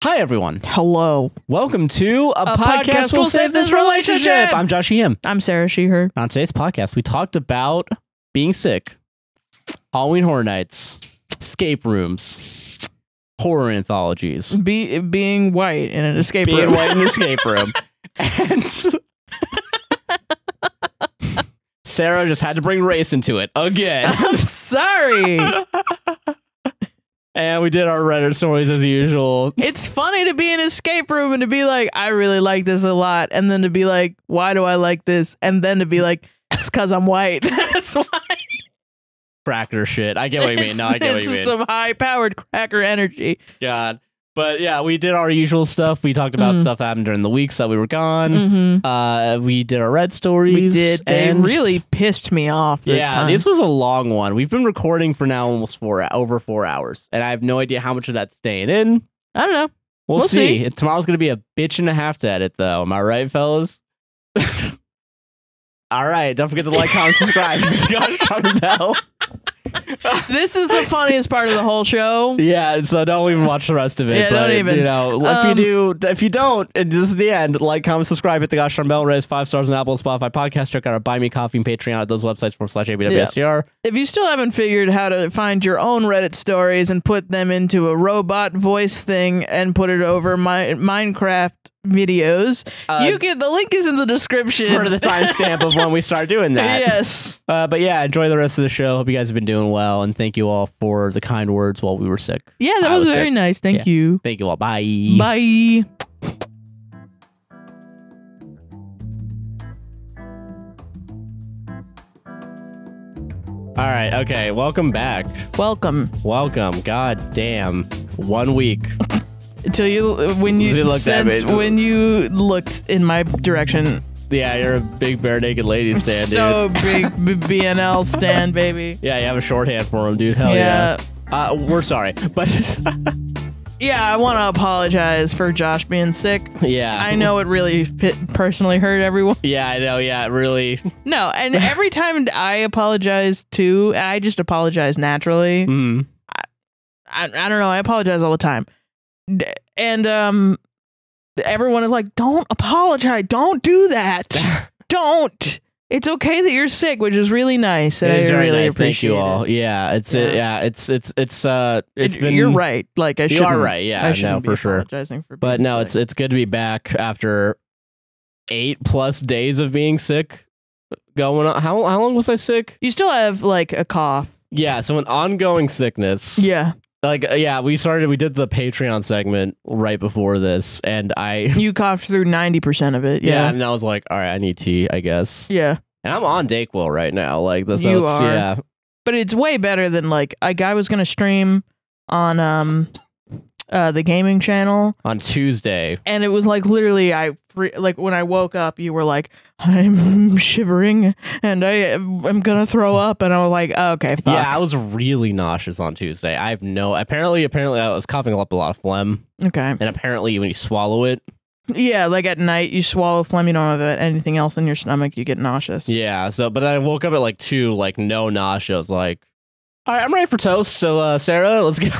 Hi, everyone. Hello. Welcome to a podcast will save this relationship. I'm Josh Him. I'm Sarah She-Her. On today's podcast, we talked about being sick, Halloween Horror Nights, escape rooms, horror anthologies. Being white in an escape room. Being white in an escape room. And Sarah just had to bring race into it again. I'm sorry. And we did our Reddit stories as usual. It's funny to be in an escape room and to be like, I really like this a lot. And then to be like, why do I like this? And then to be like, it's because I'm white. That's why. Cracker shit. I get what you mean. No, I get what you mean. Some high-powered cracker energy. God. But yeah, we did our usual stuff. We talked about stuff that happened during the weeks that we were gone. We did our Red stories. We did. They really pissed me off this time. This was a long one. We've been recording for now almost over 4 hours. And I have no idea how much of that's staying in. I don't know. We'll see. Tomorrow's going to be a bitch and a half to edit, though. Am I right, fellas? All right. Don't forget to like, comment, subscribe. Gosh, the bell. This is the funniest part of the whole show. Yeah, so don't even watch the rest of it. Yeah, but, don't even. You know, if you don't, and this is the end, like, comment, subscribe, hit the gosh darn bell, raise 5 stars on Apple and Spotify podcast. Check out our Buy Me Coffee and Patreon at those websites /APWSTR. Yeah. If you still haven't figured how to find your own Reddit stories and put them into a robot voice thing and put it over Minecraft videos, you get the link is in the description for the timestamp of when we start doing that. Yes. But yeah, enjoy the rest of the show. Hope you guys have been doing well, and thank you all for the kind words while we were sick. Yeah, that was very nice. Thank you. Thank you all. Bye. Bye. All right. Okay. Welcome back. Welcome. God damn. 1 week. Until when you looked in my direction. Yeah, you're a big bare naked lady stand, dude. So big BNL stand, baby. Yeah, you have a shorthand for him, dude. Hell yeah. We're sorry, but yeah, I want to apologize for Josh being sick. Yeah, I know it really personally hurt everyone. Yeah, I know. Yeah, it really. No, and every time I apologize too, I just apologize naturally. I don't know. I apologize all the time. And everyone is like, don't apologize, don't do that. Don't. It's okay that you're sick, which is really nice, and I really appreciate Thank you all. it. Yeah, it's been. You're right. Like you are right. Yeah, no, for sure. But no, sick. it's good to be back after 8+ days of being sick. Going on. How long was I sick? You still have like a cough. Yeah, so an ongoing sickness. Yeah. Like, yeah, we did the Patreon segment right before this, and you coughed through 90% of it. Yeah. And I was like, all right, I need tea, I guess. Yeah. And I'm on Dayquil right now. Like, that's you are. Yeah. But it's way better than like a guy was going to stream on the gaming channel on Tuesday, and it was like literally like when I woke up, you were like, I'm shivering and I'm gonna throw up, and I was like, oh, okay, fuck. Yeah, I was really nauseous on Tuesday. I have no apparently I was coughing up a lot of phlegm. Okay. And apparently when you swallow it, yeah, like at night you swallow phlegm, you don't have anything else in your stomach, you get nauseous. Yeah, so but then I woke up at like 2, like no nausea. I was like, all right, I'm ready for toast. So Sarah, let's get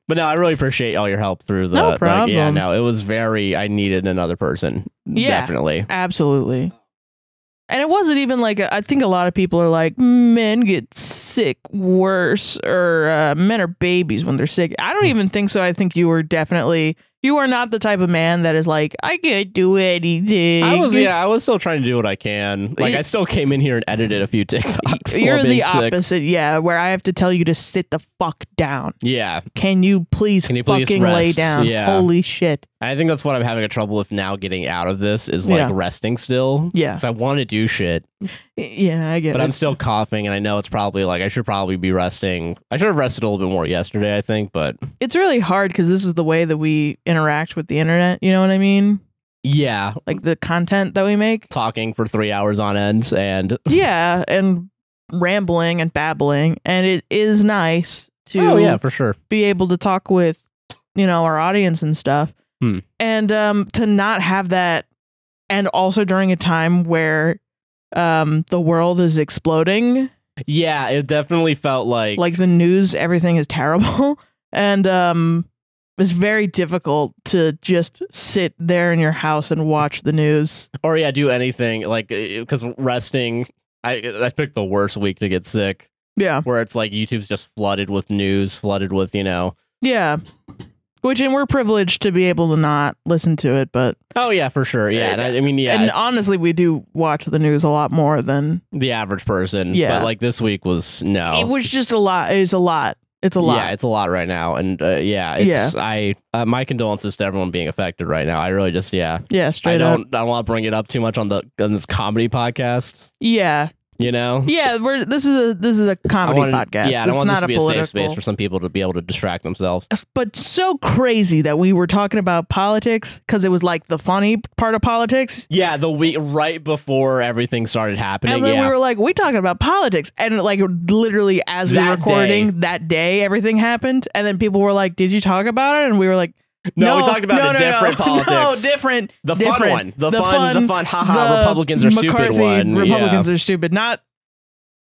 But no, I really appreciate all your help through the. No problem. Like, yeah, no, it was I needed another person. Yeah, definitely, absolutely. And it wasn't even like I think a lot of people are like, men get sick worse, or men are babies when they're sick. I don't even think so. I think you are not the type of man that is like, I can't do anything. I was still trying to do what I can. Like, I still came in here and edited a few TikToks. You're the opposite, yeah, where I have to tell you to sit the fuck down. Yeah. Can you please fucking lay down? Yeah. Holy shit. I think that's what I'm having a trouble with now getting out of this is like resting still. Yeah. Because I want to do shit. Yeah, I get it. But I'm still coughing, and I know it's probably like I should probably be resting. I should have rested a little bit more yesterday, I think, but it's really hard because this is the way that we interact with the internet. You know what I mean? Yeah. Like the content that we make. Talking for 3 hours on end and yeah, and rambling and babbling. And it is nice to for sure. Be able to talk with, our audience and stuff. And to not have that, and also during a time where the world is exploding. Yeah, it definitely felt like the news, everything is terrible. And it's very difficult to just sit there in your house and watch the news. Or do anything like because resting. I picked the worst week to get sick. Yeah, where it's like YouTube's just flooded with news, flooded with Yeah, and we're privileged to be able to not listen to it, but oh yeah, for sure, yeah. And I mean, yeah, and honestly, we do watch the news a lot more than the average person. Yeah, but like this week was It was just a lot. It's a lot. It's a lot. Yeah, it's a lot right now, and my condolences to everyone being affected right now. I really just straight up. I don't want to bring it up too much on this comedy podcast. Yeah. This is a comedy podcast. Yeah, I don't want this to be a safe political space for some people to be able to distract themselves. But so crazy that we were talking about politics because it was like the funny part of politics. Yeah, the week right before everything started happening. And then we were like, we talking about politics, and like literally as we were recording that day, everything happened, and then people were like, "Did you talk about it?" And we were like, No, we talked about different politics. No, different. The fun one. The fun, haha, Republicans are McCarthy, stupid one. Republicans are stupid. Not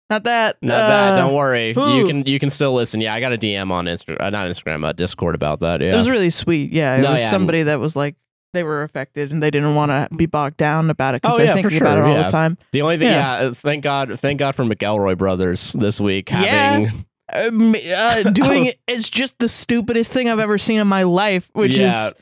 that. Not that. Don't worry. You can still listen. Yeah, I got a DM on Instagram, not Instagram, Discord about that. Yeah. It was really sweet. Yeah, it was somebody that was like, they were affected and they didn't want to be bogged down about it because they're thinking about it all the time. The only thing, thank God for McElroy brothers this week having... doing it's just the stupidest thing I've ever seen in my life, which is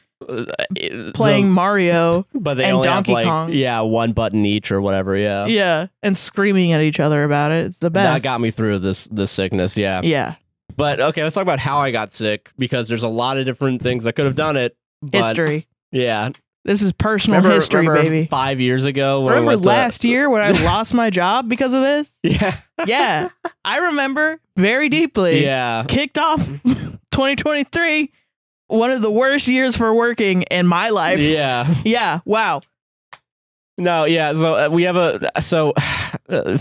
playing Mario but they and only Donkey have Kong. One button each or whatever. Yeah, and screaming at each other about it. It's the best. That got me through this sickness. Yeah. But okay, let's talk about how I got sick because there's a lot of different things that could have done it. History. Yeah. This is personal history, baby. 5 years ago. Remember last year when I lost my job because of this? Yeah. Yeah. I remember very deeply. Yeah. Kicked off 2023, one of the worst years for working in my life. Yeah. Yeah. Wow. No, yeah. So we have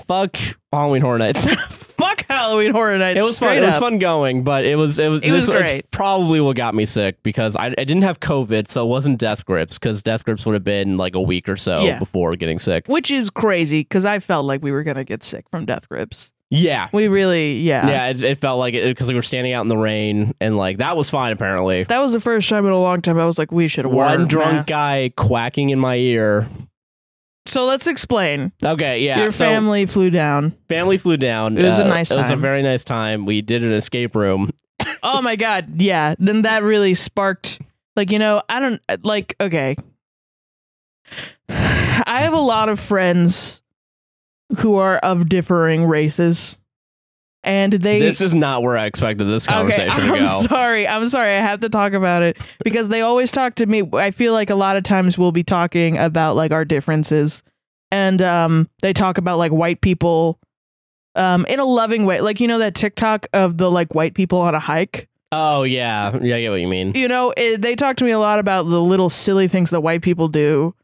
fuck Halloween Horror Nights. Fuck Halloween Horror Nights. It was fun. It was fun going, but it was great. It's probably what got me sick because I didn't have COVID, so it wasn't death grips because death grips would have been like a week or so before getting sick. Which is crazy because I felt like we were gonna get sick from death grips. Yeah, we really it felt like it because we were standing out in the rain and like that was fine apparently. That was the first time in a long time I was like, we should have worn one drunk guy quacking in my ear. So let's explain. Okay, yeah. Your family flew down. Family flew down. It was a nice time. It was a very nice time. We did an escape room. Oh my God. Yeah. Then that really sparked, I don't, okay. I have a lot of friends who are of differing races. And this is not where I expected this conversation to go. I'm sorry. I have to talk about it because they always talk to me. I feel like a lot of times we'll be talking about like our differences and they talk about like white people in a loving way. Like, that TikTok of the like white people on a hike. Oh, yeah. Yeah, I get what you mean. They talk to me a lot about the little silly things that white people do,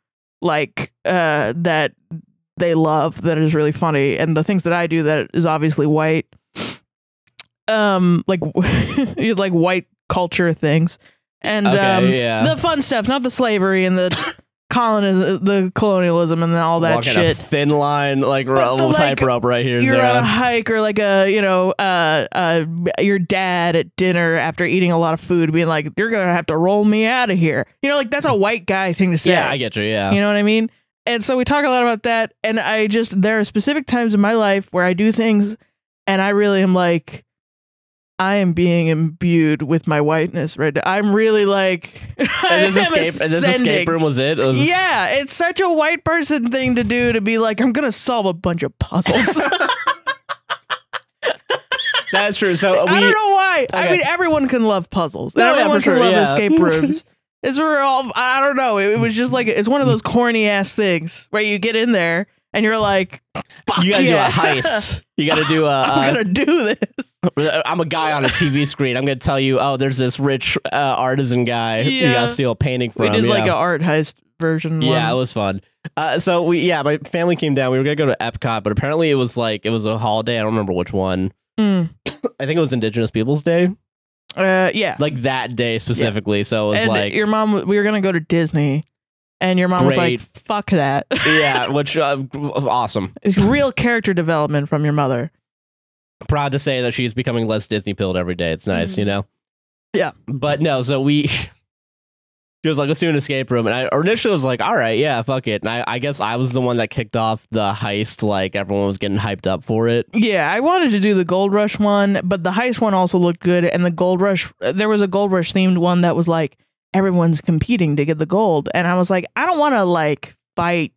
like that they love, that is really funny. And the things that I do that is obviously white. Like white culture things and the fun stuff, not the slavery and the the colonialism and all that walking shit. A thin line, like we'll type her up right here. You're on a hike or like your dad at dinner after eating a lot of food being like, you're gonna have to roll me out of here. Like that's a white guy thing to say. Yeah, I get you. Yeah, you know what I mean. And so we talk a lot about that. And there are specific times in my life where I do things and I really am like, I am being imbued with my whiteness right now. I'm really like, and this escape room was it? Yeah, it's such a white person thing to do, to be like, I'm gonna solve a bunch of puzzles. That's true. So I don't know why. Okay. I mean, everyone can love puzzles. No, everyone can love escape rooms. It's for all. I don't know. It was just like, it's one of those corny ass things where you get in there and you're like, fuck, you gotta do a heist. You gotta do I'm gonna do this. I'm a guy on a TV screen. I'm gonna tell you, oh, there's this rich artisan guy. You gotta steal a painting from. We did like an art heist version. Yeah, it was fun. So my family came down. We were gonna go to Epcot, but apparently it was a holiday. I don't remember which one. I think it was Indigenous Peoples Day. Yeah, like that day specifically. Yeah. So it was like your mom. We were gonna go to Disney. And your mom was like, fuck that. Yeah, which, awesome. It's real character development from your mother. Proud to say that she's becoming less Disney-pilled every day. It's nice, Yeah. But no, so she was like, let's do an escape room. And I initially was like, all right, yeah, fuck it. And I guess I was the one that kicked off the heist. Like, everyone was getting hyped up for it. Yeah, I wanted to do the Gold Rush one, but the heist one also looked good. And the Gold Rush, there was a Gold Rush themed one that was like, everyone's competing to get the gold. And I was like, I don't want to like fight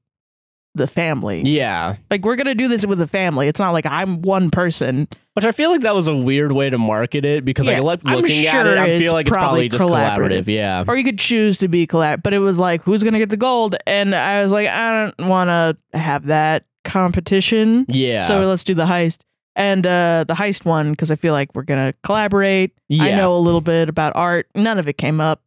the family. Yeah. Like, we're going to do this with the family. It's not like I'm one person. Which I feel like that was a weird way to market it because like looking at it, I feel like it's probably just collaborative. Yeah. Or you could choose to be collaborative, but it was like, who's going to get the gold? And I was like, I don't want to have that competition. Yeah. So let's do the heist. And the heist one, because I feel like we're going to collaborate. Yeah. I know a little bit about art. None of it came up.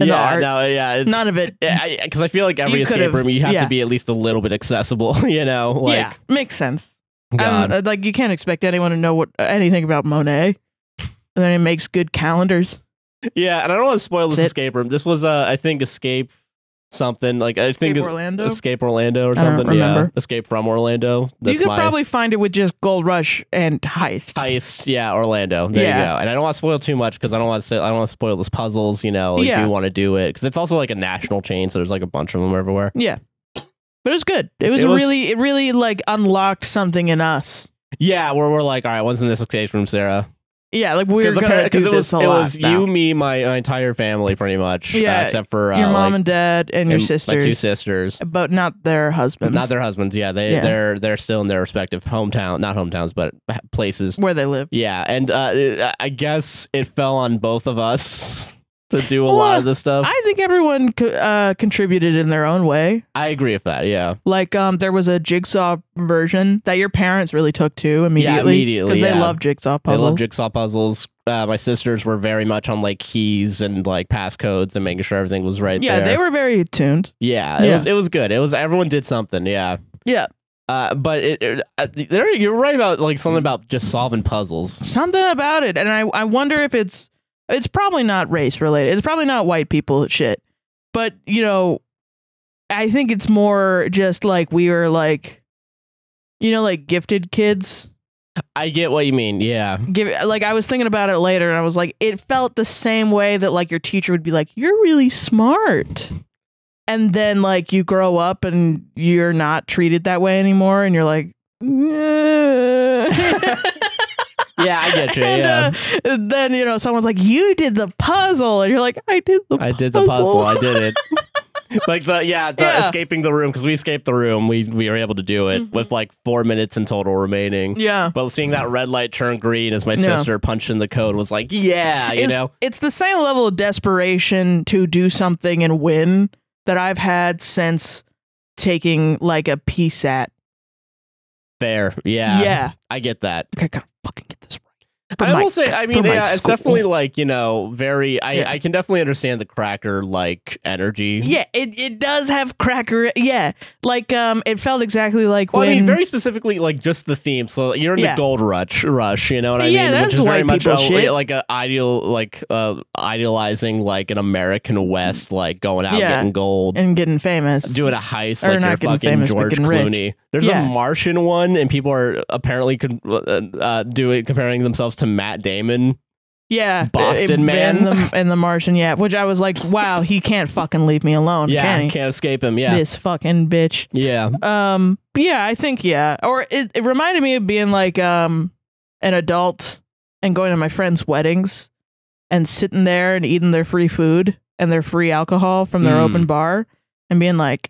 None of it. Because I feel like every escape room, you have to be at least a little bit accessible, you know? Like, yeah, makes sense. Like, you can't expect anyone to know anything about Monet. And then it makes good calendars. Yeah, and I don't want to spoil this escape room. This was, I think, Escape something. Like, I think Orlando? Escape Orlando or something. Yeah, Escape from Orlando. You could probably find it with just Gold Rush and Heist. Yeah, Orlando. There you go. And I don't want to spoil too much because I don't want to spoil those puzzles. You know, if you want to do it, because it's also like a national chain, so there's like a bunch of them everywhere. Yeah. But it was good. It really like unlocked something in us. Yeah, where we're like, all right, when's in this escape room, Sarah? Yeah, like we were gonna do this a lot. It was you, me, my entire family, pretty much. Yeah, except for your mom and dad and your sisters, my two sisters, but not their husbands. Not their husbands. Yeah, they're still in their respective not hometowns, but places where they live. Yeah, and I guess it fell on both of us to do a lot of this stuff. I think everyone contributed in their own way. I agree with that. Yeah, like there was a jigsaw version that your parents really took to immediately because they love jigsaw puzzles. They love jigsaw puzzles. My sisters were very much on like keys and like passcodes and making sure everything was right. Yeah, they were very attuned. Yeah, it was good. It was everyone did something. Yeah, yeah. But you're right about like something about just solving puzzles. Something about it, and I wonder if it's probably not race related. It's probably not white people shit. But, you know, I think it's more just like we were like, you know, like gifted kids. I get what you mean. Yeah. Like I was thinking about it later and I was like, it felt the same way that like your teacher would be like, you're really smart. And then like you grow up and you're not treated that way anymore. And you're like, yeah, I get you. Yeah. And then, you know, someone's like, you did the puzzle. And you're like, I did the puzzle. I did it. Like escaping the room, because we escaped the room. We were able to do it with like 4 minutes in total remaining. Yeah. But seeing that red light turn green as my sister punched in the code was like, you know? It's the same level of desperation to do something and win that I've had since taking like a PSAT. Fair. Yeah. Yeah. I get that. Okay, I gotta fucking get this right. I will say, I mean, it's definitely like, you know, very, I can definitely understand the cracker like energy. Yeah, it does have cracker. Yeah. Like, it felt exactly like I mean, very specifically, like just the theme. So you're in the gold rush, you know what I mean? Yeah, that's which is very much shit. Like a idealizing like an American West, like going out getting gold and getting famous, doing a heist, like you're fucking famous, George Clooney. Rich. There's a Martian one, and people are apparently comparing themselves to Matt Damon. Yeah, Boston Man and the Martian. Yeah, which I was like, wow, he can't fucking leave me alone. Yeah, can he? Can't escape him. Yeah, this fucking bitch. Yeah. Yeah, I think or it reminded me of being like an adult and going to my friends' weddings and sitting there and eating their free food and their free alcohol from their open bar and being like,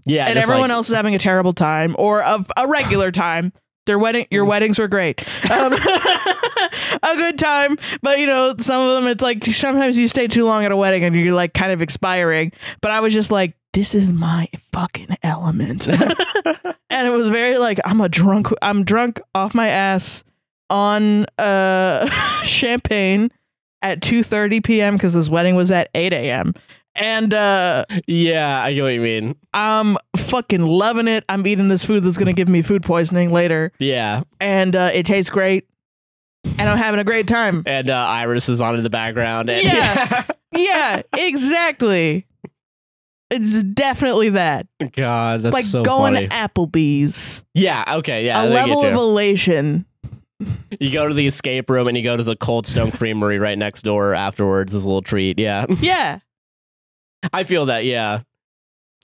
yeah, and everyone else is having a terrible time or a regular time. Your weddings were great. A good time. But, you know, some of them, it's like sometimes you stay too long at a wedding and you're like kind of expiring. But I was just like, this is my fucking element. And it was very like, I'm drunk off my ass on champagne at 2:30 p.m. because this wedding was at 8 a.m. And yeah, I get what you mean. I'm fucking loving it. I'm eating this food that's gonna give me food poisoning later. Yeah. And it tastes great. And I'm having a great time. And Iris is on in the background. And yeah, exactly. It's definitely that. God, that's like so going funny. to Applebee's. Yeah, okay, yeah. A level of elation You go to the escape room and you go to the Cold Stone Creamery right next door afterwards as a little treat. Yeah. Yeah. I feel that. Yeah.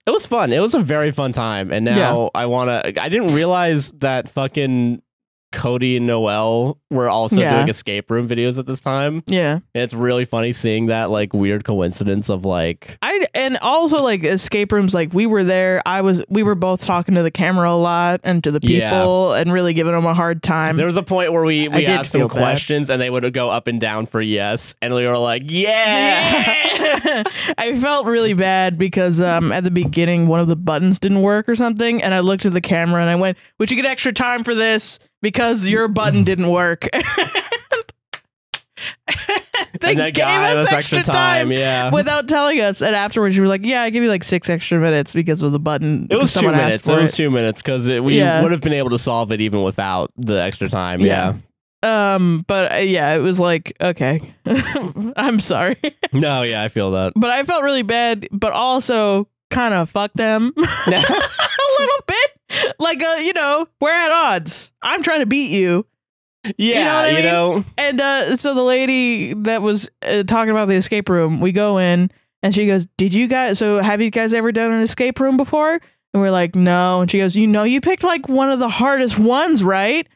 It was fun. It was a very fun time. And now I didn't realize that fucking Cody and Noelle were also doing escape room videos at this time. Yeah. And it's really funny seeing that like weird coincidence of like and also like escape rooms, like we were there. We were both talking to the camera a lot and to the people and really giving them a hard time. There was a point where we asked them questions and they would go up and down for yes. And we were like, yeah. I felt really bad because at the beginning one of the buttons didn't work or something. And I looked at the camera and I went, would you get extra time for this? Because your button didn't work. They gave us extra time without telling us. And afterwards, you were like, yeah, I give you like 6 extra minutes because of the button. It was 2 minutes. It was 2 minutes because we would have been able to solve it even without the extra time. Yeah. But yeah, it was like, okay, I'm sorry. No, yeah, I feel that. But I felt really bad, but also kind of fuck them a little bit. Like, you know, we're at odds. I'm trying to beat you. Yeah, you know. And so the lady that was talking about the escape room, we go in and she goes, have you guys ever done an escape room before? And we're like, no. And she goes, you picked like one of the hardest ones, right?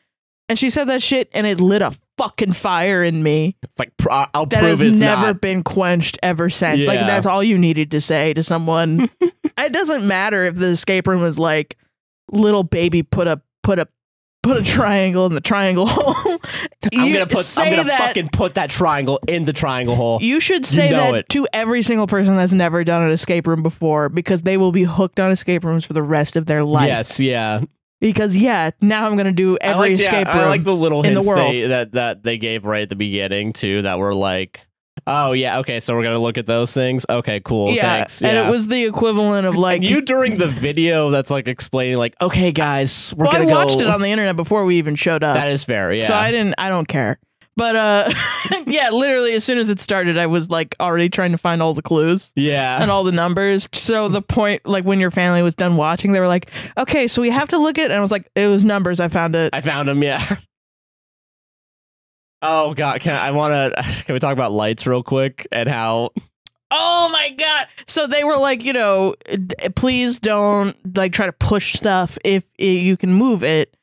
And she said that shit and it lit a fucking fire in me. It's like, I'll prove it's not. That has never been quenched ever since. Yeah. Like, that's all you needed to say to someone. It doesn't matter if the escape room is like, little baby put a triangle in the triangle hole. I'm gonna fucking put that triangle in the triangle hole. You should say that to every single person that's never done an escape room before, because they will be hooked on escape rooms for the rest of their life. Yes, yeah. Because now I'm gonna do every escape room. I like the little hints that they gave right at the beginning too. That were like, oh yeah, okay, so we're gonna look at those things. Okay, cool, thanks. And it was the equivalent of like you during the video that's like explaining like, okay, guys, we're gonna go. I watched it on the internet before we even showed up. That is fair, yeah. So I don't care. But yeah, literally as soon as it started, I was like already trying to find all the clues. Yeah. And all the numbers. So the point, like when your family was done watching, they were like, okay, so we have to look at, and I was like, it was numbers. I found it. I found them, yeah. Oh god, can we talk about lights real quick and how oh my god. So they were like, you know, please don't like try to push stuff if you can move it.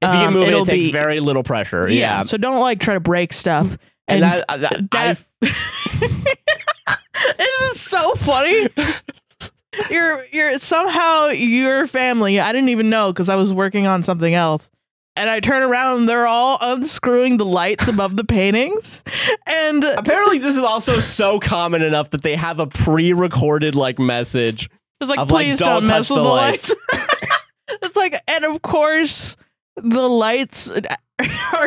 If you can move it takes very little pressure. Yeah. So don't like try to break stuff. And that this is so funny. You're somehow your family. I didn't even know because I was working on something else. And I turn around and they're all unscrewing the lights above the paintings. And apparently this is also so common enough that they have a pre-recorded like message. It's like, please like, don't mess with the lights. It's like, and of course the lights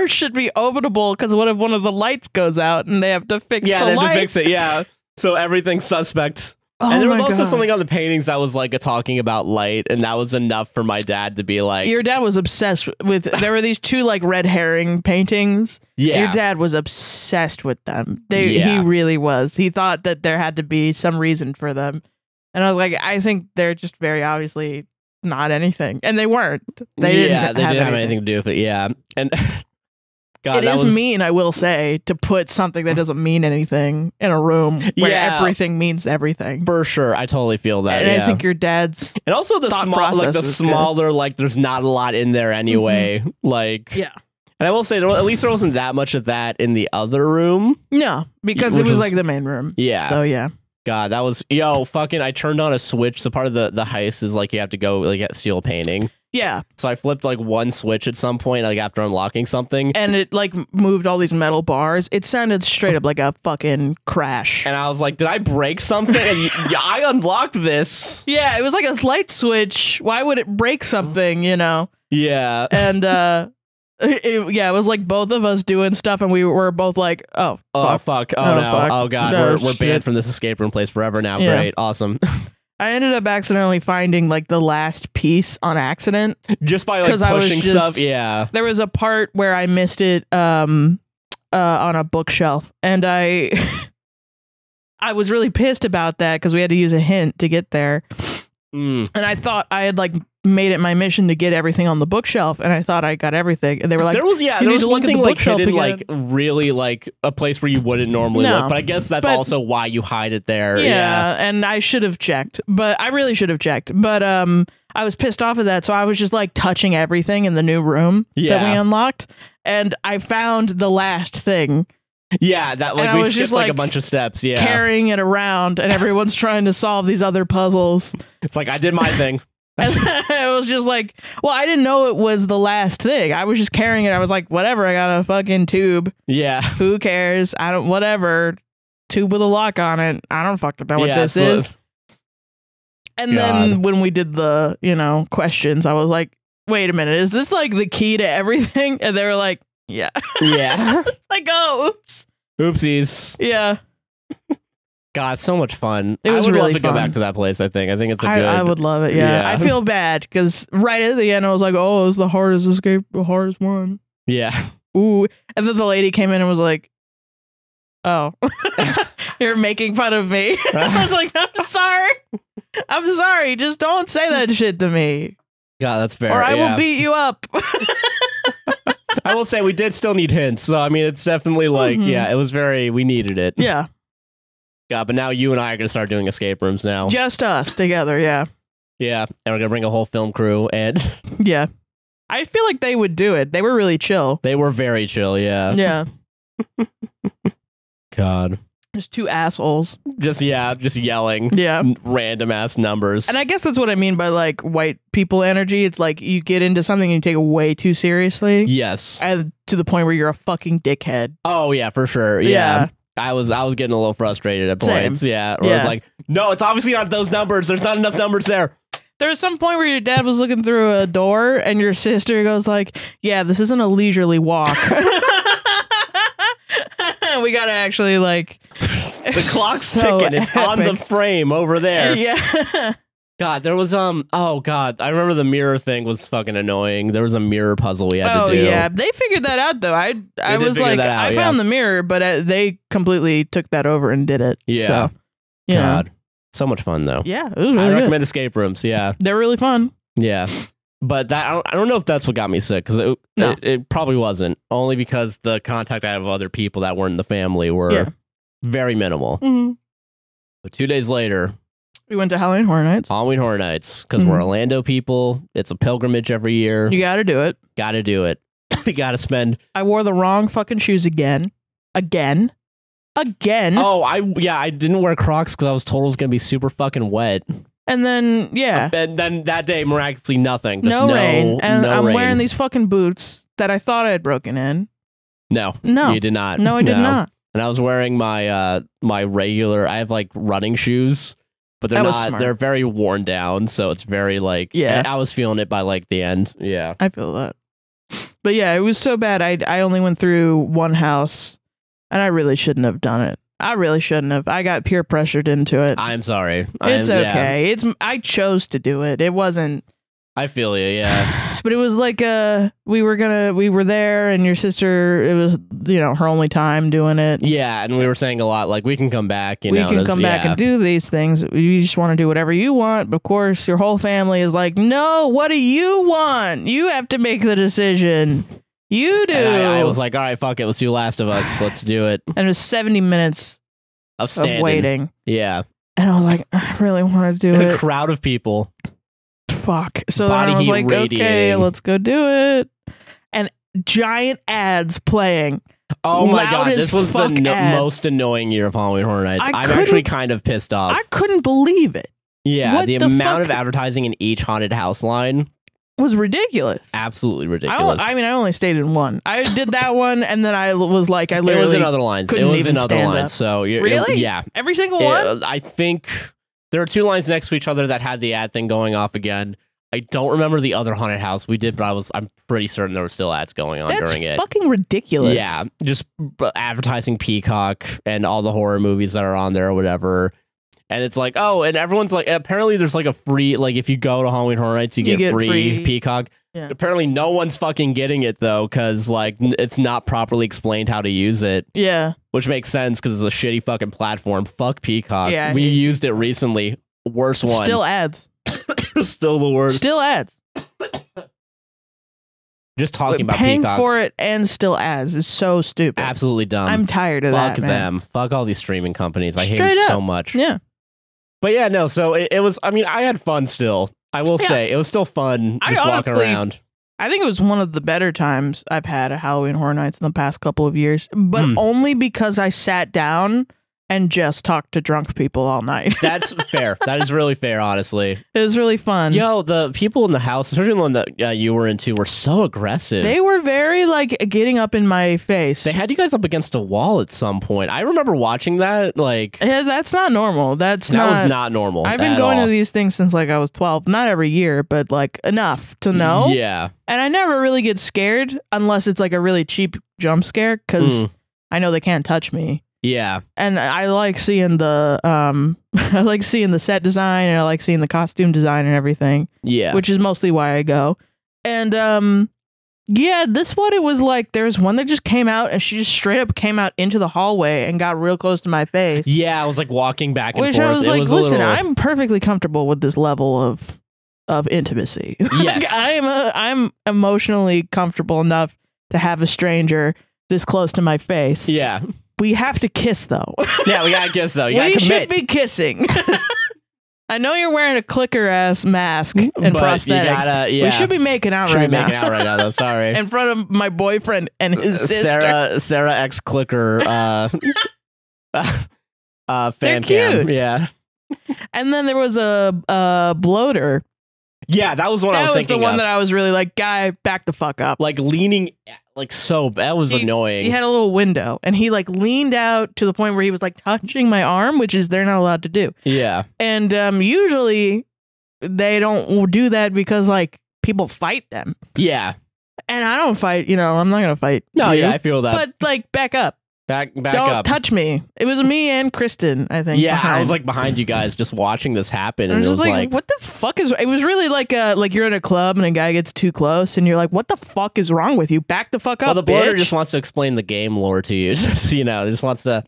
should be openable because what if one of the lights goes out and they have to fix the light? Yeah, they have to fix it, yeah. So everything's suspect. Oh, and there was also something on the paintings that was like talking about light, and that was enough for my dad to be like, your dad was obsessed with there were these 2 like red herring paintings. Yeah. Your dad was obsessed with them. He really was. He thought that there had to be some reason for them. And I was like, I think they're just very obviously not anything. And they weren't. They didn't have anything to do with it. Yeah. And God, it is mean, I will say, to put something that doesn't mean anything in a room where everything means everything. For sure, I totally feel that. And I think your dad's and also the smaller, like there's not a lot in there anyway. Like yeah. And I will say, at least there wasn't that much of that in the other room. No, because it was like the main room. Yeah. So yeah. God, that was fucking. I turned on a switch. So part of the heist is like you have to go like steal a painting. Yeah. So I flipped like one switch at some point, like after unlocking something, and it like moved all these metal bars. It sounded straight up like a fucking crash. And I was like, did I break something? And I unlocked this. Yeah, it was like a light switch. Why would it break something? You know? Yeah. And it was like both of us doing stuff, and we were both like, oh fuck, oh no, fuck. Oh god, we're banned from this escape room place forever now. Yeah. Great, awesome. I ended up accidentally finding like the last piece on accident just by like pushing stuff. Yeah, there was a part where I missed it on a bookshelf, and I was really pissed about that because we had to use a hint to get there. And I thought I had like made it my mission to get everything on the bookshelf, and I thought I got everything, and they were like, there was one thing like hidden, like really like a place where you wouldn't normally look, but I guess that's also why you hide it there. Yeah, and I should have checked, but I really should have checked, but I was pissed off at that, so I was just like touching everything in the new room that we unlocked, and I found the last thing. Yeah, that like we skipped like a bunch of steps. Yeah, carrying it around, and everyone's trying to solve these other puzzles. It's like I did my thing. It was just like, well, I didn't know it was the last thing. I was just carrying it. I was like, whatever. I got a fucking tube. Yeah, who cares? I don't. Whatever. Tube with a lock on it. I don't fucking know what this is. And then when we did the questions, I was like, wait a minute, is this like the key to everything? And they were like, yeah. Yeah. Like, oh, oops. Oopsies. Yeah. God, so much fun. It was I would really love to fun. go back to that place, I think. I think it's a good... I would love it, yeah. I feel bad, because right at the end, I was like, oh, it was the hardest escape, the hardest one. Yeah. Ooh. And then the lady came in and was like, oh, you're making fun of me. I was like, I'm sorry. I'm sorry. Just don't say that shit to me. God, that's fair. Or I will beat you up. I will say we did still need hints. So, I mean, it's definitely like, yeah, it was very, we needed it. Yeah. God, but now you and I are going to start doing escape rooms now. Just us together, yeah. Yeah, and we're going to bring a whole film crew and... Yeah. I feel like they would do it. They were really chill. They were very chill, yeah. Yeah. God. Just two assholes. Just yelling. Yeah. Random ass numbers. And I guess that's what I mean by like white people energy. It's like you get into something and you take it way too seriously. Yes. And to the point where you're a fucking dickhead. Oh, yeah, for sure. Yeah. I was getting a little frustrated at points. Yeah. Where I was like, no, it's obviously not those numbers. There's not enough numbers there. There was some point where your dad was looking through a door and your sister goes like, yeah, this isn't a leisurely walk. We gotta actually like the clock's ticking. It's on the frame over there. Yeah. God, there was oh God, I remember the mirror thing was fucking annoying. There was a mirror puzzle we had to do. Oh yeah, they figured that out though. I was like, I found the mirror, but they completely took that over and did it. Yeah. So, God, so much fun though. Yeah, it was really I recommend good. escape rooms. Yeah, they're really fun. Yeah. But that I don't know if that's what got me sick, because it probably wasn't. Only because the contact I have of other people that weren't in the family were very minimal. But 2 days later, we went to Halloween Horror Nights. Halloween Horror Nights, because we're Orlando people. It's a pilgrimage every year. You got to do it. Got to do it. We got to spend. I wore the wrong fucking shoes again. Again. Oh, I didn't wear Crocs because I was told it was gonna be super fucking wet. And then, and then that day, miraculously, nothing. No rain. And I'm wearing these fucking boots that I thought I had broken in. No, you did not. No, I did not. And I was wearing my my regular. I have like running shoes, but they're not. Smart. They're very worn down, so it's very like. Yeah, I was feeling it by like the end. Yeah, I feel that. But yeah, it was so bad. I only went through one house, and I really shouldn't have done it. I really shouldn't have. I got peer pressured into it. I'm sorry. It's okay. I chose to do it. It wasn't. I feel you, yeah. But it was like we were there, and your sister, it was her only time doing it. Yeah, and we were saying a lot like we can come back. We can come back and do these things. You just want to do whatever you want. But of course, your whole family is like, no. What do you want? You have to make the decision. You do. And I was like, all right, fuck it. Let's do Last of Us. Let's do it. And it was 70 minutes of waiting. Yeah. And I was like, I really want to do it. A crowd of people. Fuck. So then I was like, okay, let's go do it. And giant ads playing. Oh my God. This was the most annoying year of Halloween Horror Nights. I'm actually kind of pissed off. I couldn't believe it. Yeah. The amount of advertising in each haunted house line was ridiculous. Absolutely ridiculous. I only stayed in one. I did that one, and then I was like, I literally. It was in other lines. It was in other lines. So really, yeah, every single one. I think there are two lines next to each other that had the ad thing going off again. I don't remember the other haunted house we did, but I'm pretty certain there were still ads going on during it. That's fucking ridiculous. Yeah, just advertising Peacock and all the horror movies that are on there or whatever. And it's like, oh, and everyone's like, apparently there's like a free, like if you go to Halloween Horror Nights, you get free Peacock. Yeah. Apparently no one's fucking getting it though, because like it's not properly explained how to use it. Yeah. Which makes sense because it's a shitty fucking platform. Fuck Peacock. Yeah. We used it recently. Worst one. Still ads. Still the worst. Still ads. Just talking about paying Peacock. for it and still ads is so stupid. Absolutely dumb. I'm tired of that. Fuck them. Fuck all these streaming companies. I hate them so much. Yeah. But yeah, no. So it was. I mean, I had fun still. I will say it was still fun just walking around. I think it was one of the better times I've had at Halloween Horror Nights in the past couple of years, but only because I sat down and just talked to drunk people all night. That's fair. That is really fair, honestly. It was really fun. Yo, the people in the house, especially the one that you were into, were so aggressive. They were very, like, getting up in my face. They had you guys up against a wall at some point. I remember watching that, like... Yeah, that's not normal. That was not normal. I've been going to these things since, like, I was 12. Not every year, but, like, enough to know. Yeah. And I never really get scared unless it's, like, a really cheap jump scare, because I know they can't touch me. Yeah. And I like seeing the I like seeing the set design, and I like seeing the costume design and everything. Yeah. Which is mostly why I go. And yeah, this one, it was like there's one that just came out, and she just straight up came out into the hallway and got real close to my face. Yeah, I was like walking back and forth. Which I was like, listen, I'm perfectly comfortable with this level of intimacy. Yes. Like, I'm emotionally comfortable enough to have a stranger this close to my face. Yeah. We have to kiss, though. Yeah, we gotta kiss, though. You we gotta commit. should be kissing. I know you're wearing a clicker-ass mask and prosthetics. We should be making out right now. Making out right now, though. Sorry. In front of my boyfriend and his sister. Sarah X Clicker fan cute. Yeah. And then there was a bloater. Yeah, that was what I was thinking. That was the one that I was really like, guy, back the fuck up. Like leaning, like so, that was annoying. He had a little window, and he like leaned out to the point where he was like touching my arm, which is they're not allowed to do. Yeah. And usually they don't do that because like people fight them. Yeah. And I don't fight, I'm not going to fight. No, yeah, I feel that. But like back up. Back Don't up. touch me. It was me and Kristen, I think. Yeah, behind. I was like behind you guys just watching this happen, and it was like, what the fuck is... It was really like you're in a club and a guy gets too close and you're like, what the fuck is wrong with you? Back the fuck up, well, the bloater bitch. just wants to explain the game lore to you. Just wants to...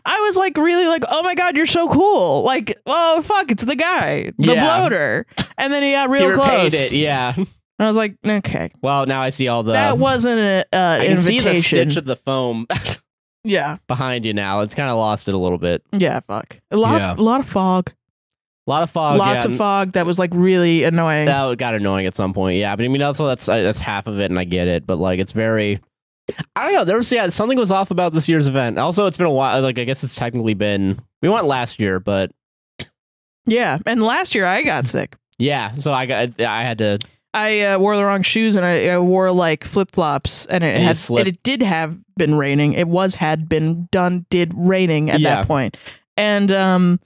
I was like really like, oh my god, you're so cool. Like, oh fuck, it's the guy, the bloater. And then he got real close. It, yeah. And I was like, okay. Well, now I see all the... That wasn't an I invitation. can see the stitch of the foam. Yeah. Behind you now. It's kind of lost it a little bit. Yeah, fuck. A lot of fog. A lot of fog. Lots of fog that was like really annoying. That got annoying at some point. Yeah, but I mean also that's half of it, and I get it. But like it's very, I don't know. There was something was off about this year's event. Also, it's been a while. Like I guess it's technically been, we went last year, but yeah, and last year I got sick. Yeah, so I had to. I wore the wrong shoes, and I wore like flip flops, and it did have been raining. It did raining at that point, and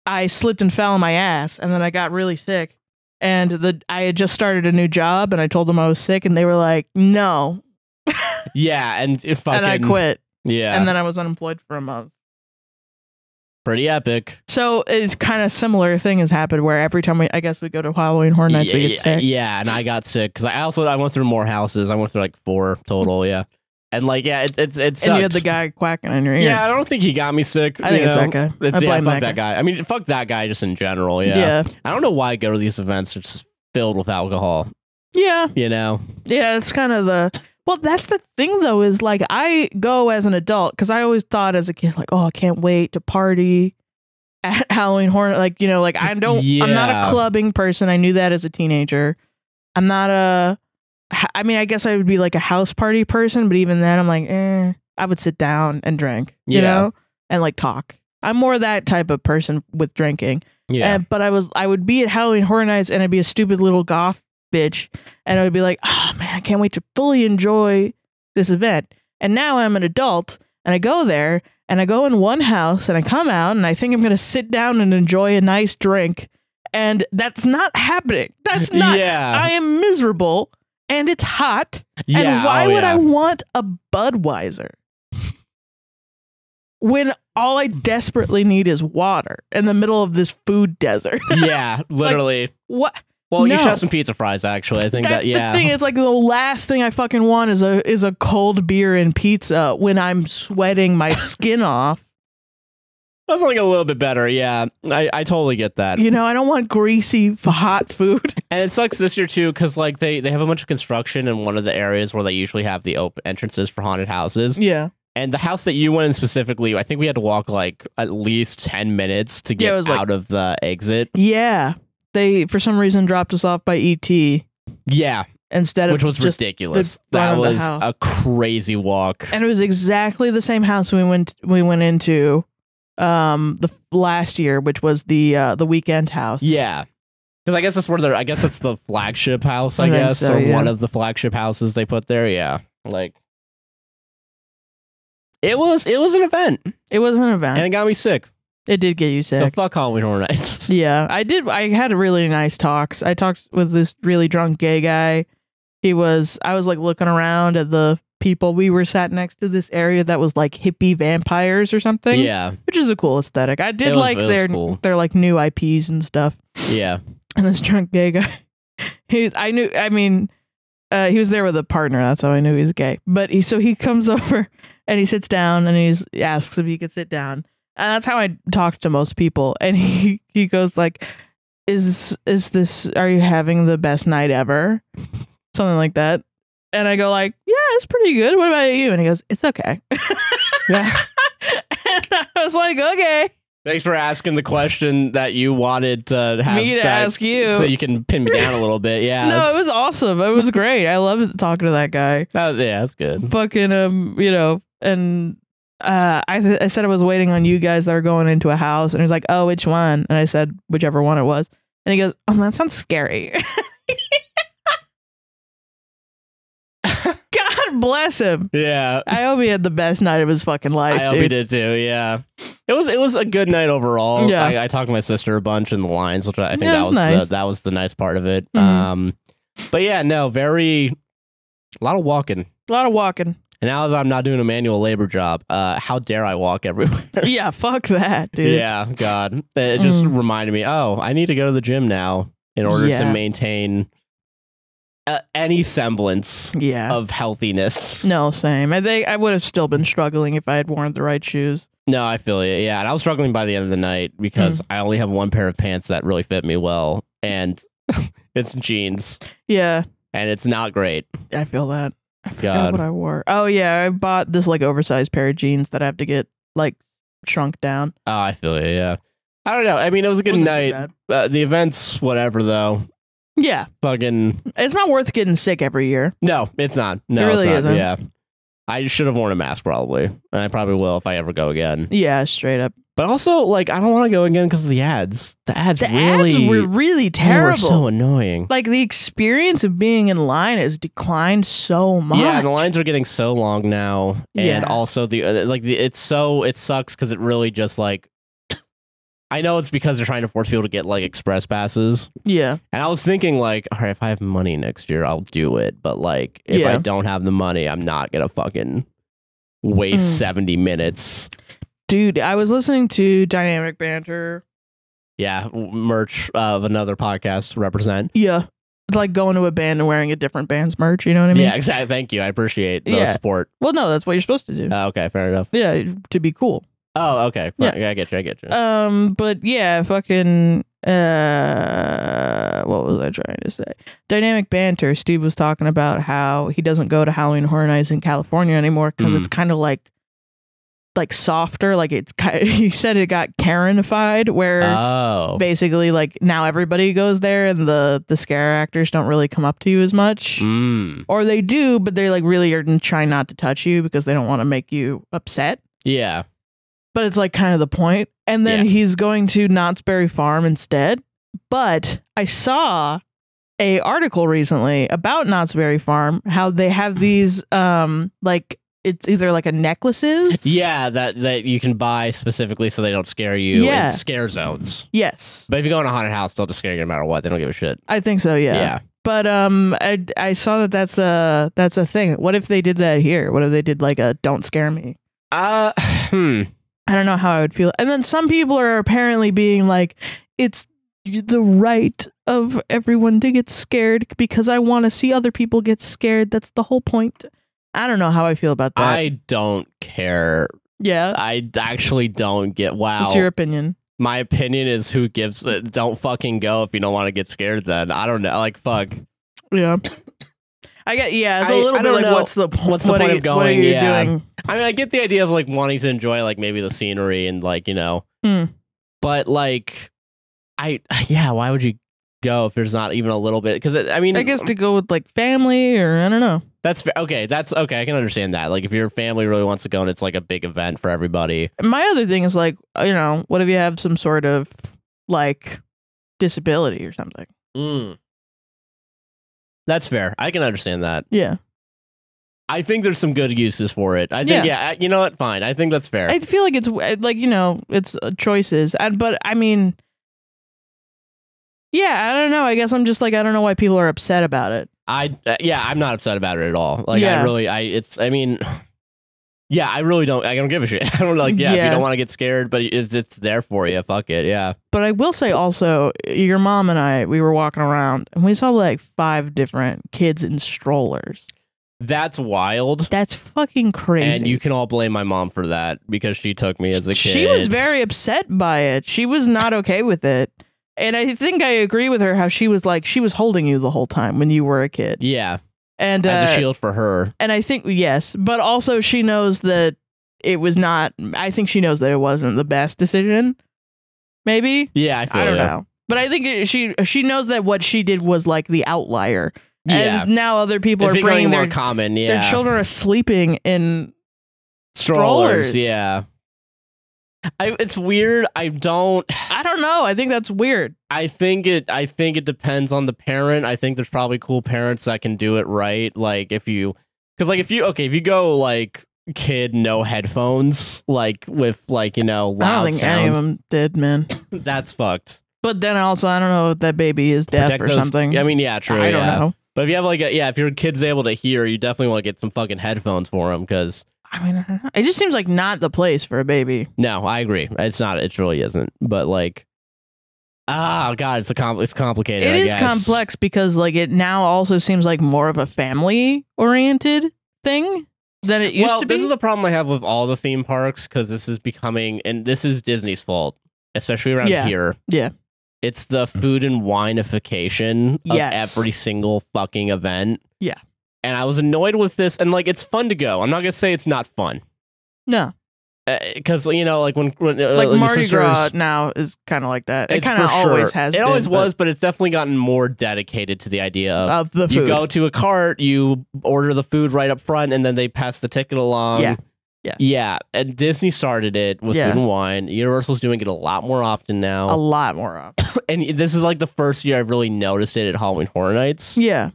I slipped and fell on my ass, and then I got really sick. And I had just started a new job, and I told them I was sick, and they were like, "No." Yeah, and I quit. Yeah, and then I was unemployed for a month. Pretty epic. So it's kind of similar thing has happened where every time we go to Halloween Horror Nights, we get sick. Yeah, and I got sick because I went through more houses. I went through like 4 total. Yeah, and like it sucked. And you had the guy quacking in your ear. Yeah, I don't think he got me sick. I think it's that guy. I blame that guy. I mean, fuck that guy just in general. Yeah. I don't know why I go to these events. It's just filled with alcohol. Yeah. Yeah, it's kind of the... Well, that's the thing, though, is like I go as an adult because I always thought as a kid, like, oh, I can't wait to party at Halloween Horror. Like, I don't, I'm not a clubbing person. I knew that as a teenager. I'm not I mean, I guess I would be like a house party person, but even then I'm like, I would sit down and drink, you know, and like talk. I'm more that type of person with drinking. Yeah. But I would be at Halloween Horror Nights and I'd be a stupid little goth bitch, and I would be like, oh man, I can't wait to fully enjoy this event. And now I'm an adult, and I go there, and I go in one house, and I come out, and I think I'm going to sit down and enjoy a nice drink, and that's not happening. That's not. I am miserable, and it's hot, and why would I want a Budweiser when all I desperately need is water in the middle of this food desert? Yeah, literally. Like, what? Well, you should have some pizza fries, actually. I think that's the thing. It's like the last thing I fucking want is a cold beer and pizza when I'm sweating my skin off. That's like a little bit better. Yeah, I totally get that. You know, I don't want greasy, hot food. And it sucks this year, too, because like they have a bunch of construction in one of the areas where they usually have the open entrances for haunted houses. Yeah. And the house that you went in specifically, I think we had to walk like at least 10 minutes to get out of the exit. Yeah. They, for some reason, dropped us off by E.T. Yeah. Instead of which was ridiculous. That was a crazy walk. And it was exactly the same house we went into the last year, which was the weekend house. Yeah. Because I guess that's where I guess that's the flagship house, I guess. So, or one of the flagship houses they put there. Yeah. Like it was an event. It was an event. And it got me sick. It did get you sick. So fuck Halloween Horror Nights. Yeah. I had really nice talks. I talked with this really drunk gay guy. I was like looking around at the people. We were sat next to this area that was like hippie vampires or something. Yeah. Which is a cool aesthetic. I did like their like new IPs and stuff. Yeah. And this drunk gay guy, he was there with a partner. That's how I knew he was gay. But he comes over and he sits down and he asks if he could sit down. And that's how I talk to most people. And he goes like, is this, are you having the best night ever? Something like that. And I go like, yeah, it's pretty good. What about you? And he goes, it's okay. Yeah. And I was like, okay. Thanks for asking the question that you wanted to have me to ask you, so you can pin me down a little bit. Yeah. No, it was awesome. It was great. I loved talking to that guy. Yeah, that's good. Fucking and I said I was waiting on you guys that are going into a house, and he was like, oh, which one? And I said whichever one it was, and he goes, oh, that sounds scary. God bless him. Yeah. I hope he had the best night of his fucking life. I hope he did too. Yeah. It was a good night overall. Yeah. I talked to my sister a bunch in the lines, which I think that was the nice part of it. Mm-hmm. But yeah, no, a lot of walking. A lot of walking. And now that I'm not doing a manual labor job, how dare I walk everywhere? Yeah, fuck that, dude. Yeah, God. It just reminded me, I need to go to the gym now in order to maintain any semblance of healthiness. No, same. I think I would have still been struggling if I had worn the right shoes. No, I feel it. Yeah, and I was struggling by the end of the night because I only have one pair of pants that really fit me well, and it's jeans. Yeah. And it's not great. I feel that. I forgot what I wore. Oh, yeah, I bought this like oversized pair of jeans that I have to get like shrunk down. Oh, I feel it, yeah. I don't know. I mean, it was a good night. The event's whatever, though. Yeah. Fucking. It's not worth getting sick every year. No, it's not. No, it really isn't. Yeah. I should have worn a mask probably. And I probably will if I ever go again. Yeah, straight up. But also, like, I don't want to go again because of the ads. The ads were really terrible. They were so annoying. Like, the experience of being in line has declined so much. Yeah, the lines are getting so long now. And also, it sucks because it really just, like, I know it's because they're trying to force people to get, like, express passes. Yeah. And I was thinking, like, all right, if I have money next year, I'll do it. But, like, if I don't have the money, I'm not going to fucking waste 70 minutes. Dude, I was listening to Dynamic Banter. Yeah, merch of another podcast represent. Yeah. It's like going to a band and wearing a different band's merch, you know what I mean? Yeah, exactly. Thank you. I appreciate the support. Well, no, that's what you're supposed to do. Okay, fair enough. Yeah, to be cool. Oh, okay. Yeah, I get you. But yeah, fucking what was I trying to say? Dynamic Banter. Steve was talking about how he doesn't go to Halloween Horror Nights in California anymore because it's kind of like softer. Like he said it got Karenified, where basically like now everybody goes there and the scare actors don't really come up to you as much, or they do, but they like really are trying not to touch you because they don't want to make you upset. Yeah. But it's like kind of the point. And then he's going to Knott's Berry Farm instead. But I saw a article recently about Knott's Berry Farm, how they have these like it's either like a necklaces. Yeah, that you can buy specifically so they don't scare you. Yeah. It's scare zones. Yes. But if you go in a haunted house, they'll just scare you no matter what. They don't give a shit. I think so, yeah. Yeah. But I saw that's a thing. What if they did that here? What if they did like a don't scare me? I don't know how I would feel. And then some people are apparently being like, it's the right of everyone to get scared because I want to see other people get scared. That's the whole point. I don't know how I feel about that. I don't care Yeah. I actually don't get. Wow. What's your opinion? My opinion is who gives it. Don't fucking go if you don't want to get scared. Then I don't know. Like fuck. Yeah. I get. Yeah. It's a little bit like what's the point of going? What are you doing? I mean, I get the idea of like wanting to enjoy like maybe the scenery and like but like why would you go if there's not even a little bit? Because I mean, I guess to go with like family or I don't know. That's okay. That's okay. I can understand that. Like if your family really wants to go and it's like a big event for everybody. My other thing is like, what if you have some sort of like disability or something? That's fair. I can understand that. Yeah. I think there's some good uses for it. I think, you know what? Fine. I think that's fair. I feel like it's like, it's choices. But I mean, yeah, I don't know. I guess I'm just like, I don't know why people are upset about it. I'm not upset about it at all. Like, I really don't, I don't give a shit. I don't like, if you don't want to get scared, but it's there for you. Fuck it. Yeah. But I will say also, your mom and we were walking around and we saw like 5 different kids in strollers. That's wild. That's fucking crazy. And you can all blame my mom for that because she took me as a kid. She was very upset by it. She was not okay with it. And I think I agree with her how she was holding you the whole time when you were a kid. Yeah. And as a shield for her. And I think, yes, but also she knows that it was not, I think she knows that it wasn't the best decision. Maybe? Yeah, I don't know. But I think she knows that what she did was like the outlier. Yeah. And now other people are bringing more common. Yeah. Their children are sleeping in strollers. Yeah. It's weird. I don't know. I think that's weird. I think it depends on the parent. I think there's probably cool parents that can do it right. Like if you go like kid no headphones, like with like loud I don't think sounds. any of them did, man. That's fucked. But then also I don't know if that baby is deaf or something. I mean, yeah, true. I don't know. But if you have like if your kid's able to hear, you definitely want to get some fucking headphones for him because. I mean, it just seems like not the place for a baby. No, I agree. It's not. It really isn't. But like, God, it's complicated. It is complex because like it now also seems like more of a family-oriented thing than it used to be. This is the problem I have with all the theme parks because this is becoming, and this is Disney's fault, especially around here. Yeah. It's the food and wineification of every single fucking event. Yeah. And I was annoyed with this, and like it's fun to go. I'm not gonna say it's not fun. No, because like when like Mardi Gras now is kind of like that. It kind of always has. It always was, but it's definitely gotten more dedicated to the idea of the food. You go to a cart, you order the food right up front, and then they pass the ticket along. Yeah. And Disney started it with food and wine. Universal's doing it a lot more often now. A lot more often. And this is like the first year I've really noticed it at Halloween Horror Nights. Yeah.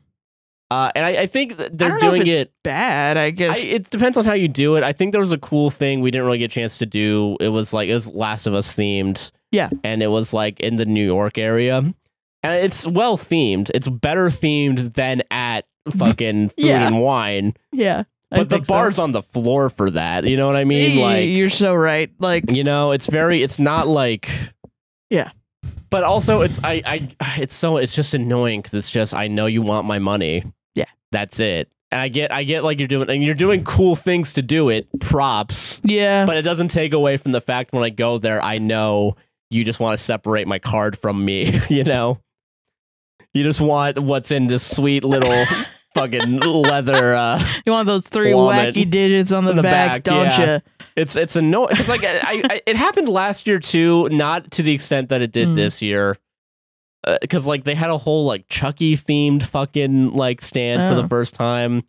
And I think they're doing it bad. I guess it depends on how you do it. I think there was a cool thing we didn't really get a chance to do. It was Last of Us themed. Yeah, and it was like in the New York area, and it's well themed. It's better themed than at fucking food and wine. Yeah, but the bar's on the floor for that. You know what I mean? Like you're so right. Like it's not like But also it's just annoying because it's just I know you want my money. Yeah. That's it. And I get like you're doing cool things to do it, props. Yeah. But it doesn't take away from the fact when I go there, I know you just want to separate my card from me, You just want what's in this sweet little fucking leather you want those 3 wacky digits on the back, don't you? It's annoying because like it happened last year too, not to the extent that it did this year. Because like they had a whole like Chucky themed fucking like stand for the first time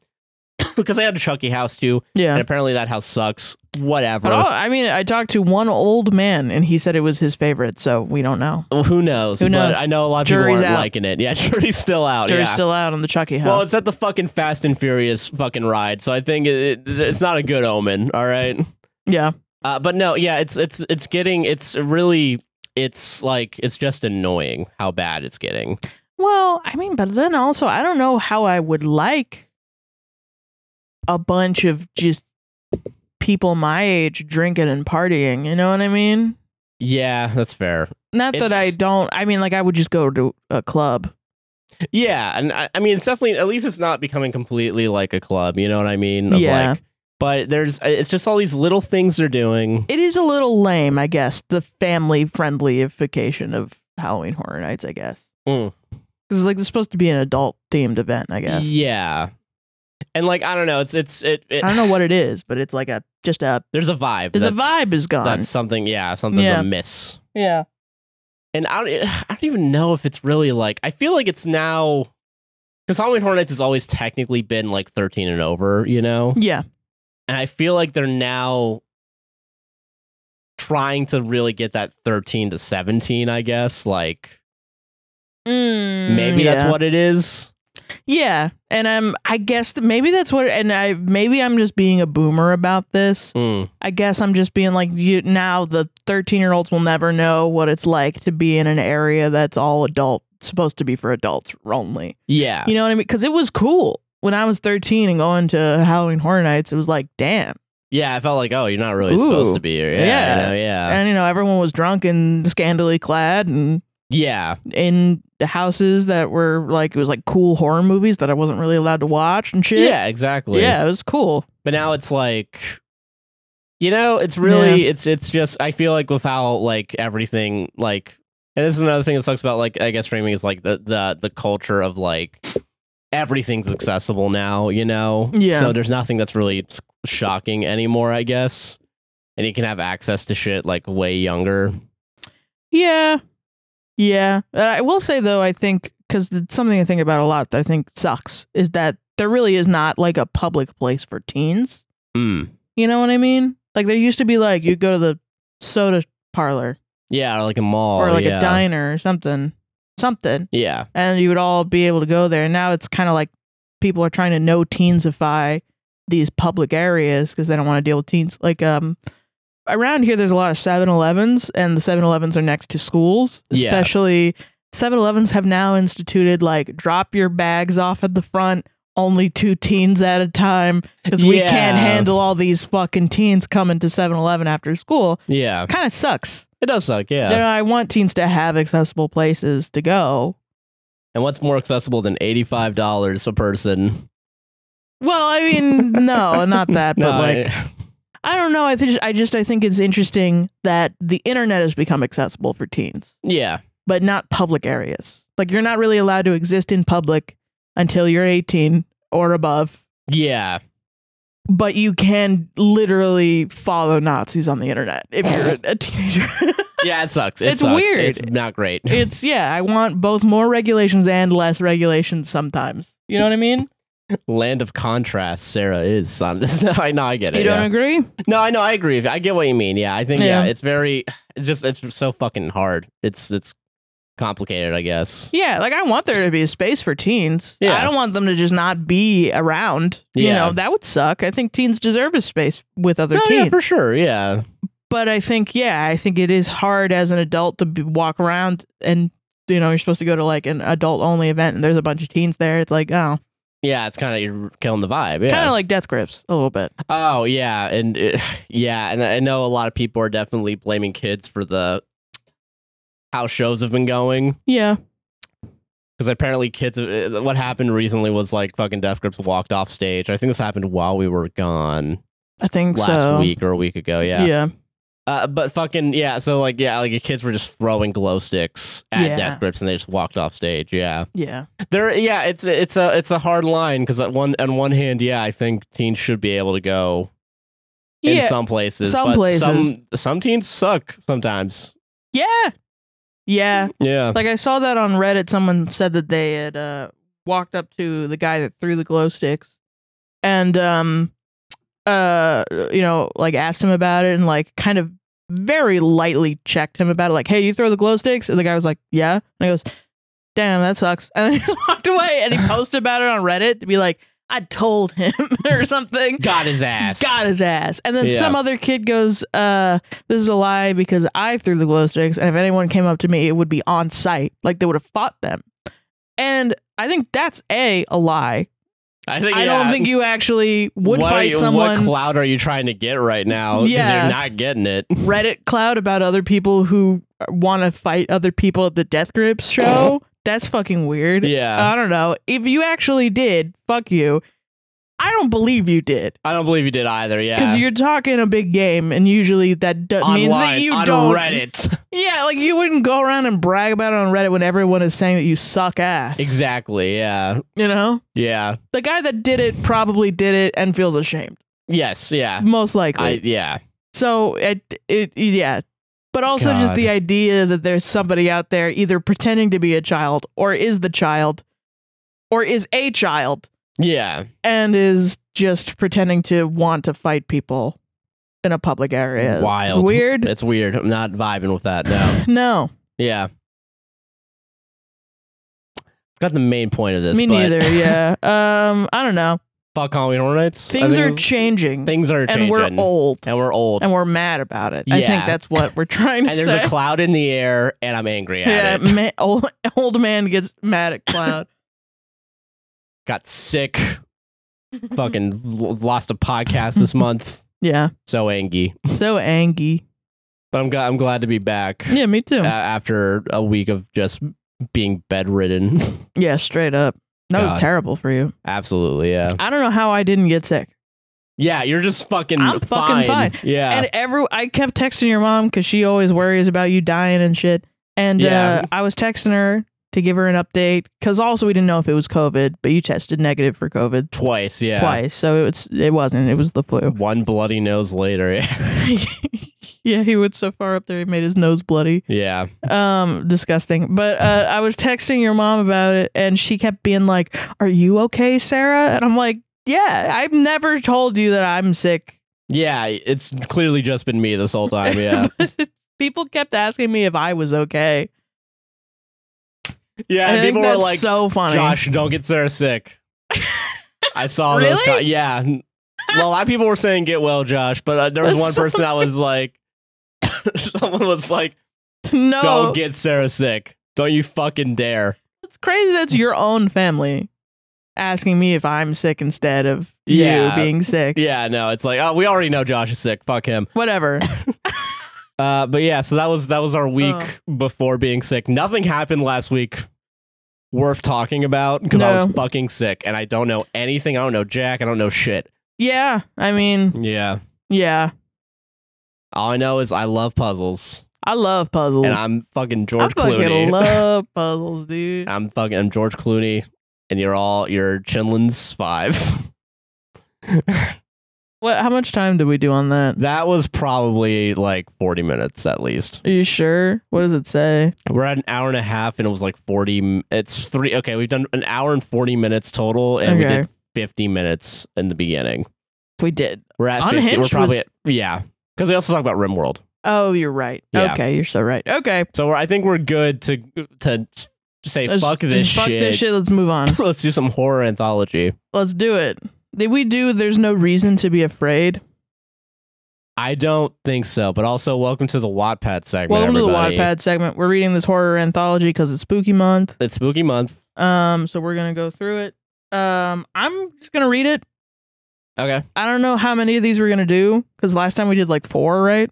because they had a Chucky house too. Yeah, and apparently that house sucks. Whatever. But I mean, I talked to one old man and he said it was his favorite. So we don't know. Well, who knows? Who knows? But I know a lot of people aren't liking it. Yeah, jury's still out. Jury's still out on the Chucky house. Well, it's at the fucking Fast and Furious fucking ride, so I think it's not a good omen. All right. Yeah. But no, yeah, it's just annoying how bad it's getting. Well, I mean, but then also, I don't know how I would like a bunch of just people my age drinking and partying. You know what I mean? Yeah, that's fair. Not that I don't. I mean, like, I would just go to a club. Yeah, and I mean, it's definitely, at least it's not becoming completely like a club. You know what I mean? Yeah. But it's just all these little things they're doing. It is a little lame, I guess, the family-friendlyification of Halloween Horror Nights, I guess. Because like it's supposed to be an adult-themed event, I guess. Yeah. And like I don't know, it I don't know what it is, but it's like there's a vibe. There's a vibe is gone. That's something, something's amiss. Yeah. And I don't even know if it's really like, I feel like it's now, because Halloween Horror Nights has always technically been like 13 and over, you know? Yeah. And I feel like they're now trying to really get that 13 to 17, I guess. Like, maybe that's what it is. Yeah, and I guess maybe that's what, and maybe I'm just being a boomer about this. I guess I'm just being like, now the 13-year-olds will never know what it's like to be in an area that's all supposed to be for adults only. Yeah, you know what I mean? Because it was cool when I was 13 and going to Halloween Horror Nights. It was like, damn. Yeah, I felt like, oh, you're not really supposed to be here. Yeah, and everyone was drunk and scantily clad and. Yeah. In the houses that were like, it was like cool horror movies that I wasn't really allowed to watch and shit. Yeah, exactly. Yeah, it was cool. But now it's like, it's really, it's just, I feel like with how like everything, like, and this is another thing that sucks about like, I guess streaming is like the culture of like, everything's accessible now, Yeah. So there's nothing that's really shocking anymore, I guess. And you can have access to shit like way younger. Yeah. Yeah, I will say though, I think, because something I think about a lot that I think sucks is that there really is not like a public place for teens. You know what I mean? Like there used to be like, you go to the soda parlor. Yeah, or like a mall. Or like a diner or something. Yeah. And you would all be able to go there. And now it's kind of like people are trying to no teensify these public areas because they don't want to deal with teens. Like, around here, there's a lot of 7-Elevens, and the 7-Elevens are next to schools. Especially 7-Elevens have now instituted, like, drop your bags off at the front, only 2 teens at a time, because we can't handle all these fucking teens coming to 7-Eleven after school. Yeah. Kind of sucks. It does suck, yeah. I want teens to have accessible places to go. And what's more accessible than $85 a person? Well, I mean, no, not that, but like... I don't know. I think it's interesting that the internet has become accessible for teens. Yeah. But not public areas. Like you're not really allowed to exist in public until you're 18 or above. Yeah. But you can literally follow Nazis on the internet if you're a teenager. Yeah, it sucks. It's weird. It's not great. I want both more regulations and less regulations sometimes. You know what I mean? Land of contrast, Sarah is son. I know, I get it. You don't agree? No, I know, I agree. I get what you mean. Yeah, I think it's so fucking hard. It's complicated, I guess. Yeah, like I want there to be a space for teens. Yeah. I don't want them to just not be around. Yeah. You know, that would suck. I think teens deserve a space with other teens. Yeah, for sure. Yeah. But I think it is hard as an adult to walk around and you're supposed to go to like an adult only event and there's a bunch of teens there. It's like, oh. Yeah, it's kind of, you're killing the vibe. Yeah. Kind of like Death Grips a little bit. Oh, yeah. And and I know a lot of people are definitely blaming kids for how shows have been going. Yeah. Because apparently kids, what happened recently was like fucking Death Grips walked off stage. I think this happened while we were gone. I think last week or a week ago. Yeah. Yeah. But fucking, so like the kids were just throwing glow sticks at Death Grips and they just walked off stage. Yeah. Yeah. It's a hard line because on one hand, I think teens should be able to go in some places. Some teens suck sometimes. Yeah. Yeah. Yeah. Like I saw that on Reddit. Someone said that they had walked up to the guy that threw the glow sticks and like asked him about it and like kind of very lightly checked him about it, like, hey, you throw the glow sticks? And the guy was like, yeah. And he goes, damn, that sucks. And then he just walked away and he posted about it on Reddit to be like, I told him or something. Got his ass. And then some other kid goes, this is a lie because I threw the glow sticks and if anyone came up to me, it would be on site. Like they would have fought them. And I think that's a lie. I don't think you actually would fight someone. What cloud are you trying to get right now? Because you're not getting it. Reddit cloud about other people who want to fight other people at the Death Grips show. That's fucking weird. Yeah. I don't know. If you actually did, fuck you. I don't believe you did. I don't believe you did either, yeah. Because you're talking a big game, and usually that means that you don't. Reddit. Yeah, like you wouldn't go around and brag about it on Reddit when everyone is saying that you suck ass. Exactly, yeah. You know? Yeah. The guy that did it probably did it and feels ashamed. Yes, yeah. Most likely. Yeah. So, yeah. But also just the idea that there's somebody out there either pretending to be a child, or is the child, or is a child. Yeah. And is just pretending to want to fight people in a public area. Wild. It's weird. It's weird. I'm not vibing with that, no. No. Yeah. Forgot the main point of this. Me neither, yeah. I don't know. Fuck Halloween Horror Nights. Things are changing. Things are changing. And we're old. And we're old. And we're mad about it. Yeah. I think that's what we're trying to say. And there's a cloud in the air, and I'm angry at it. Old man gets mad at cloud. Got sick. Fucking lost a podcast this month. Yeah. So angry. So angry. But I'm glad to be back. Yeah, me too. After a week of just being bedridden. Yeah, straight up. That was terrible for you. Absolutely, yeah. I don't know how I didn't get sick. Yeah, you're just fucking I'm fucking fine. Yeah. And I kept texting your mom because she always worries about you dying and shit. And I was texting her to give her an update because also we didn't know if it was COVID, but you tested negative for COVID. Twice, yeah. Twice. So it wasn't. It was the flu. One bloody nose later. Yeah, he went so far up there he made his nose bloody. Yeah. Disgusting. But I was texting your mom about it and she kept being like, "Are you okay, Sarah?" And I'm like, "Yeah, I've never told you that I'm sick." Yeah, it's clearly just been me this whole time, yeah. People kept asking me if I was okay. Yeah, and people were like, so funny. "Josh, don't get Sarah sick." I saw really? those. Yeah. Well, a lot of people were saying "get well, Josh," but there was one person that was like, someone was like, "No, don't get Sarah sick. Don't you fucking dare." It's crazy. That's your own family asking me if I'm sick instead of you being sick. Yeah, no, it's like, oh, we already know Josh is sick. Fuck him. Whatever. But yeah, so that was our week before being sick. Nothing happened last week worth talking about because I was fucking sick and I don't know anything. I don't know jack. I don't know shit. Yeah, I mean, yeah. All I know is I love puzzles. I love puzzles, and I'm fucking George Clooney. I fucking love puzzles, dude. I'm George Clooney, and you're Chinlin's 5. What? How much time did we do on that? That was probably like 40 minutes at least. Are you sure? What does it say? We're at an hour and a half, and it was like 40. It's 3. Okay, we've done an hour and 40 minutes total, and we did 50 minutes in the beginning. We did. We're at 50. We're probably at, because we also talk about RimWorld. Oh, you're right. Yeah. Okay, you're so right. Okay, so I think we're good to say fuck this shit. Fuck this shit. Let's move on. Let's do some horror anthology. Let's do it. Did we do There's No Reason to Be Afraid? I don't think so, but also welcome to the Wattpad segment. Welcome to the Wattpad segment. We're reading this horror anthology because it's spooky month. It's spooky month. So we're gonna go through it. I'm just gonna read it. Okay. I don't know how many of these we're gonna do because last time we did like 4, right?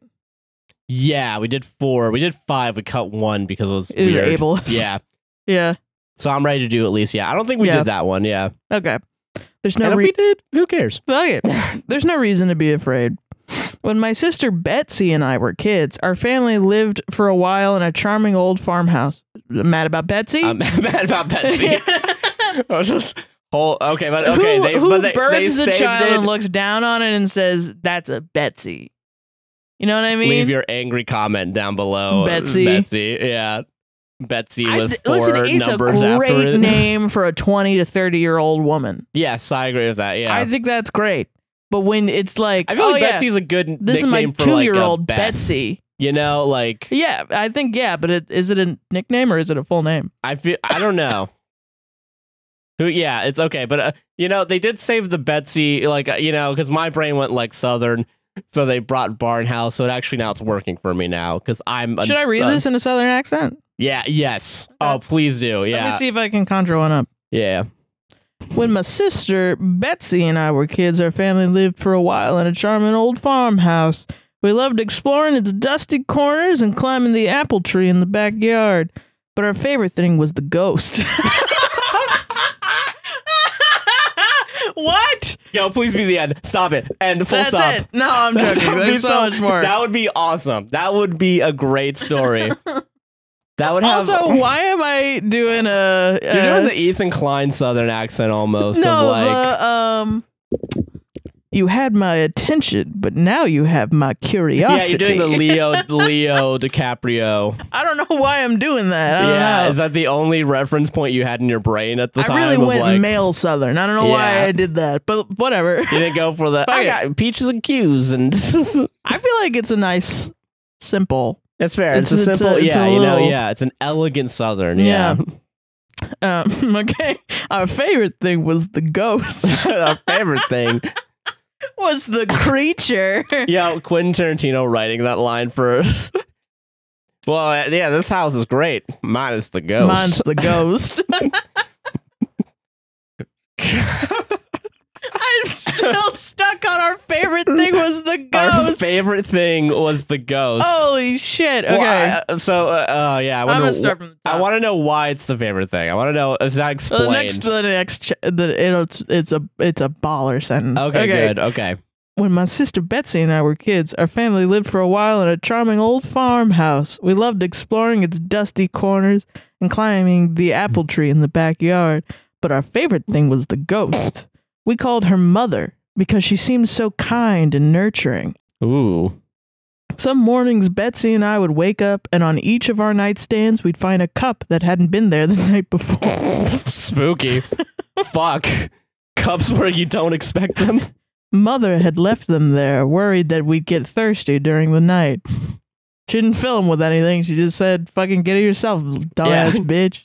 Yeah, we did 4. We did 5. We cut 1 because it was weird. Able. Yeah. Yeah. So I'm ready to do at least. Yeah. I don't think we did that one. Yeah. Okay. There's no reason. If we did, who cares? Fuck it. There's no reason to be afraid. When my sister Betsy and I were kids, our family lived for a while in a charming old farmhouse. Mad about Betsy? I'm mad about Betsy. Okay, but okay. Who births a child and looks down on it and says, "That's a Betsy"? You know what I mean? Leave your angry comment down below. Betsy. Betsy, yeah. Betsy with 4 it's numbers a after great it. name for a 20 to 30-year-old woman. Yes, I agree with that. Yeah, I think that's great. But when it's like, I feel like Betsy's a good this is my 2-year-old Betsy. You know, like I think but is it a nickname or is it a full name? I don't know. It's okay, but they did save the Betsy, like because my brain went like Southern. So they brought Barnhouse, so now it's working for me now because I'm. Should I read this in a Southern accent? Yeah. Yes. Okay. Oh, please do. Yeah. Let me see if I can conjure one up. Yeah. When my sister Betsy and I were kids, our family lived for a while in a charming old farmhouse. We loved exploring its dusty corners and climbing the apple tree in the backyard. But our favorite thing was the ghost. What? Yo, please be the end. Stop it. And full That's stop. it. No, I'm joking. There's so much more. That would be awesome. That would be a great story. That would have. Also, why am I doing a? You're doing the Ethan Klein Southern accent almost. No, of like, you had my attention, but now you have my curiosity. Yeah, you're doing the Leo DiCaprio. I don't know why I'm doing that. I don't know. Is that the only reference point you had in your brain at the time? I really went like, male Southern. I don't know why I did that, but whatever. You didn't go for the. I got peaches and Q's, and I feel like it's a nice, simple. That's fair. It's a simple. It's an elegant Southern. Yeah. Okay. Our favorite thing was the ghost. Our favorite thing was the creature. Yeah, Quentin Tarantino writing that line first. Well, yeah, this house is great. Minus the ghost. Mine's the ghost. I'm still stuck on our favorite thing was the ghost. Our favorite thing was the ghost. Holy shit. Okay. Well, I I'm gonna start from the top. I want to know why it's the favorite thing. I want to know, is that explained? It's a baller sentence. Okay, good. Okay. When my sister Betsy and I were kids, our family lived for a while in a charming old farmhouse. We loved exploring its dusty corners and climbing the apple tree in the backyard. But our favorite thing was the ghost. We called her Mother because she seemed so kind and nurturing. Ooh. Some mornings, Betsy and I would wake up, and on each of our nightstands, we'd find a cup that hadn't been there the night before. Spooky. Fuck. Cups where you don't expect them. Mother had left them there, worried that we'd get thirsty during the night. She didn't fill them with anything. She just said, fucking get it yourself, dumbass bitch.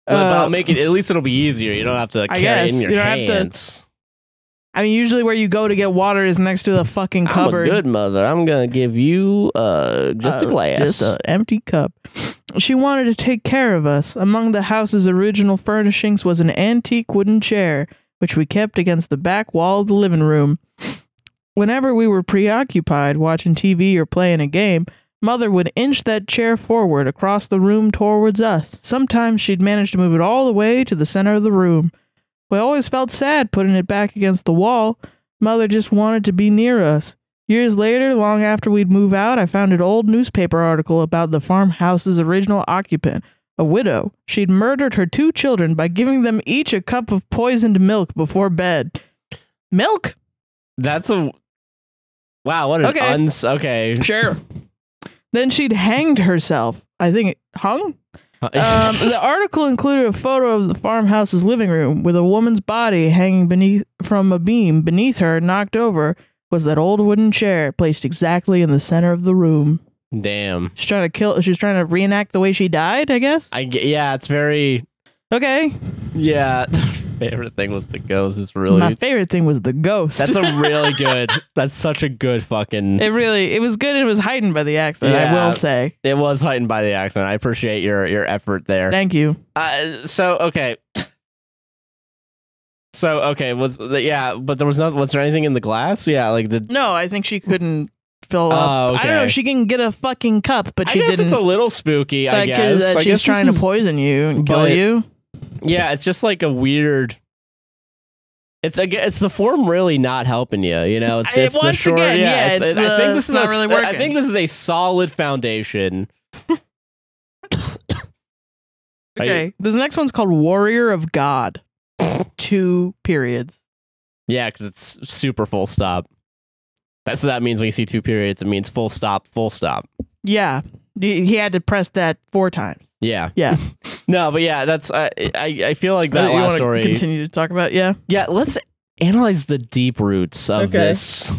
But I'll make it, at least it'll be easier. You don't have to carry it in your hands. I mean, usually where you go to get water is next to the fucking cupboard. I'm a good mother. I'm going to give you just a glass. Just an empty cup. She wanted to take care of us. Among the house's original furnishings was an antique wooden chair, which we kept against the back wall of the living room. Whenever we were preoccupied watching TV or playing a game, Mother would inch that chair forward across the room towards us. Sometimes she'd manage to move it all the way to the center of the room. We always felt sad putting it back against the wall. Mother just wanted to be near us. Years later, long after we'd move out, I found an old newspaper article about the farmhouse's original occupant, a widow. She'd murdered her 2 children by giving them each a cup of poisoned milk before bed. Milk? That's a... Wow, what an okay. Sure. Then she'd hanged herself. I think it hung? The article included a photo of the farmhouse's living room with a woman's body hanging from a beam. Beneath her, knocked over, was that old wooden chair placed exactly in the center of the room. Damn. She's trying to reenact the way she died, I guess? Yeah, it's very... Okay. Yeah. Favorite thing was the ghost. It's really... My favorite thing was the ghost. That's a really good... That's such a good fucking... It was good. It was heightened by the accent, I will say. It was heightened by the accent. I appreciate your effort there. Thank you. Okay, but there was not... Was there anything in the glass? Yeah, like the... No, I think she couldn't fill up. Okay. I don't know if she can get a fucking cup, but she didn't. I guess it's a little spooky, I guess. She's trying to poison you and kill you. Yeah, it's just like a weird... It's the form really not helping you, you know. It's the short. Again, I think this is not really working. I think this is a solid foundation. Okay, this next one's called Warrior of God. 2 periods. Yeah, because it's super full stop. That's what that means when you see 2 periods. It means full stop, full stop. Yeah, he had to press that 4 times. Yeah. Yeah. No, but yeah, that's I feel like that last story. Continue to talk about, yeah. Yeah, let's analyze the deep roots of this.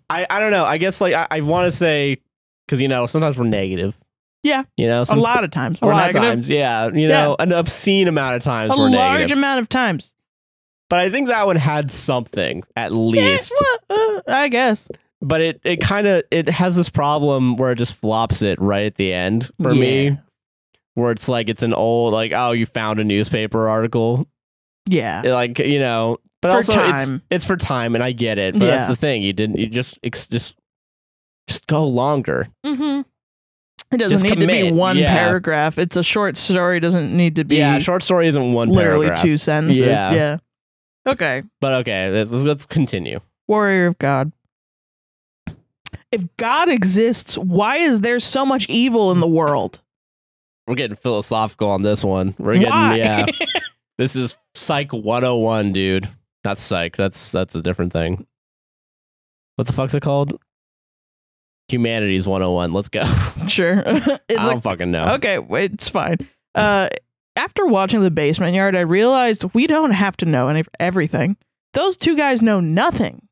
I don't know. I guess like I want to say, because you know sometimes we're negative. Yeah. You know, a lot of times. A lot of times, yeah. You know, an obscene amount of times. A large amount of times. But I think that one had something at least. Yeah, well, I guess. But it kind of has this problem where it just flops it right at the end for me. Where it's like it's an old like, oh, you found a newspaper article. Yeah. Like, you know, but for also time. It's for time, and I get it. But that's the thing. You just go longer. Mm-hmm. It doesn't need to be one paragraph. It's a short story. It doesn't need to be. Yeah, a short story isn't one literally paragraph. 2 sentences. Yeah. Okay. But okay, let's continue. Warrior of God. If God exists, why is there so much evil in the world? We're getting philosophical on this one. We're getting, yeah. This is Psych 101, dude. Not Psych. That's a different thing. What the fuck's it called? Humanities 101. Let's go. Sure. I don't fucking know. Okay, wait, it's fine. After watching The Basement Yard, I realized we don't have to know everything. Those two guys know nothing.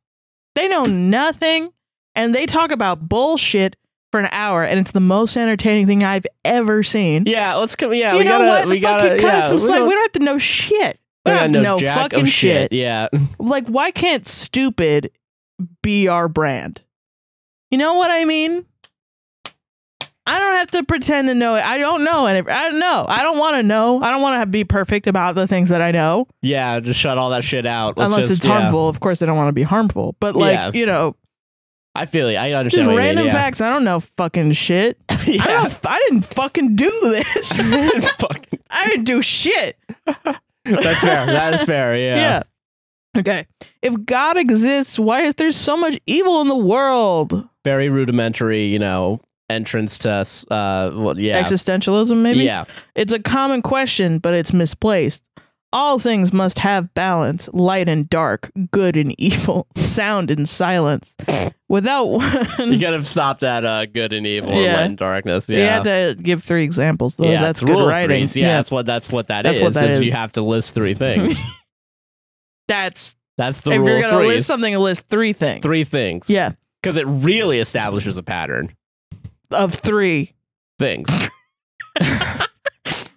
They know nothing, and they talk about bullshit for an hour, and it's the most entertaining thing I've ever seen. Yeah, let's come. Yeah, we gotta cut some slack. We don't have to know shit. We don't have to know fucking shit. Yeah. Like, why can't stupid be our brand? You know what I mean? I don't have to pretend to know it. I don't know. I don't know. I don't want to know. I don't want to be perfect about the things that I know. Yeah, just shut all that shit out. Unless it's harmful. Of course, I don't want to be harmful. But, like, you know. I feel you. I understand. Just random facts. I don't know fucking shit. I didn't fucking do this. I didn't do shit. That's fair. That is fair. Yeah. Yeah. Okay. If God exists, why is there so much evil in the world? Very rudimentary, you know, entrance to existentialism, maybe? Yeah. It's a common question, but it's misplaced. All things must have balance, light and dark, good and evil, sound and silence. Without one... You gotta stop that good and evil, and light and darkness. Yeah. You had to give 3 examples, though. Yeah, that's good writing. Yeah, that's what that is. You have to list 3 things. That's the rule. If you're gonna list something, list 3 things. 3 things. Yeah. Because it really establishes a pattern. Of 3 things.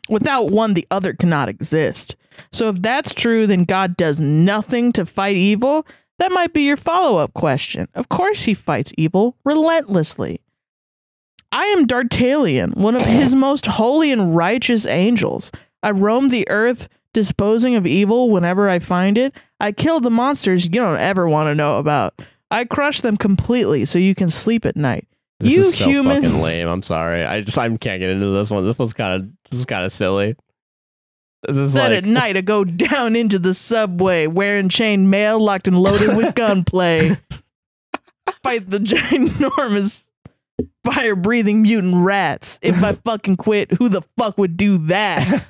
Without one, the other cannot exist. So if that's true, then God does nothing to fight evil? That might be your follow-up question. Of course he fights evil relentlessly. I am Dartalion, one of his most holy and righteous angels. I roam the earth, disposing of evil whenever I find it. I kill the monsters you don't ever want to know about. I crush them completely so you can sleep at night. This is so fucking lame. I'm sorry. I can't get into this one. This is kind of silly. Then at night I go down into the subway, wearing chain mail, locked and loaded with gunplay. Fight the ginormous fire-breathing mutant rats. If I fucking quit, who the fuck would do that?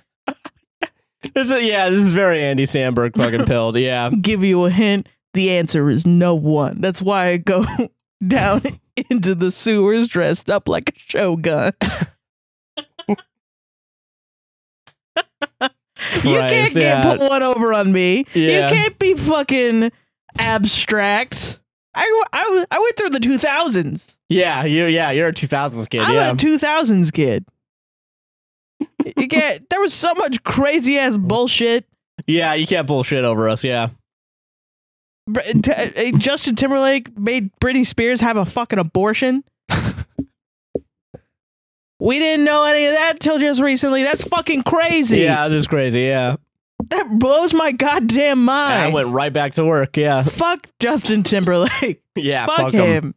This is very Andy Samberg fucking pilled. Yeah. Give you a hint. The answer is no one. That's why I go down into the sewers dressed up like a shogun. You can't put one over on me. Yeah. You can't be fucking abstract. I went through the 2000s. Yeah, you're a 2000s kid. I'm a 2000s kid. There was so much crazy ass bullshit. Yeah, you can't bullshit over us. Yeah. Justin Timberlake made Britney Spears have a fucking abortion. We didn't know any of that till just recently. That's fucking crazy. Yeah, this is crazy. Yeah. That blows my goddamn mind. I went right back to work. Yeah. Fuck Justin Timberlake. Yeah. Fuck him.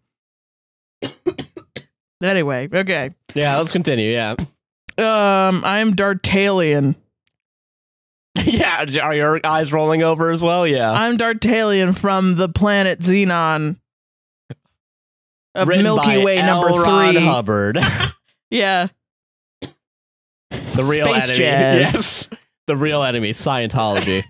Anyway, okay. Yeah, let's continue. Yeah. I'm Dartalion. Yeah, are your eyes rolling over as well? Yeah. I'm Dartalion from the planet Xenon of Written Milky Way number 3. Hubbard. Yeah. The real Space enemy. Jazz. Yes. The real enemy, Scientology.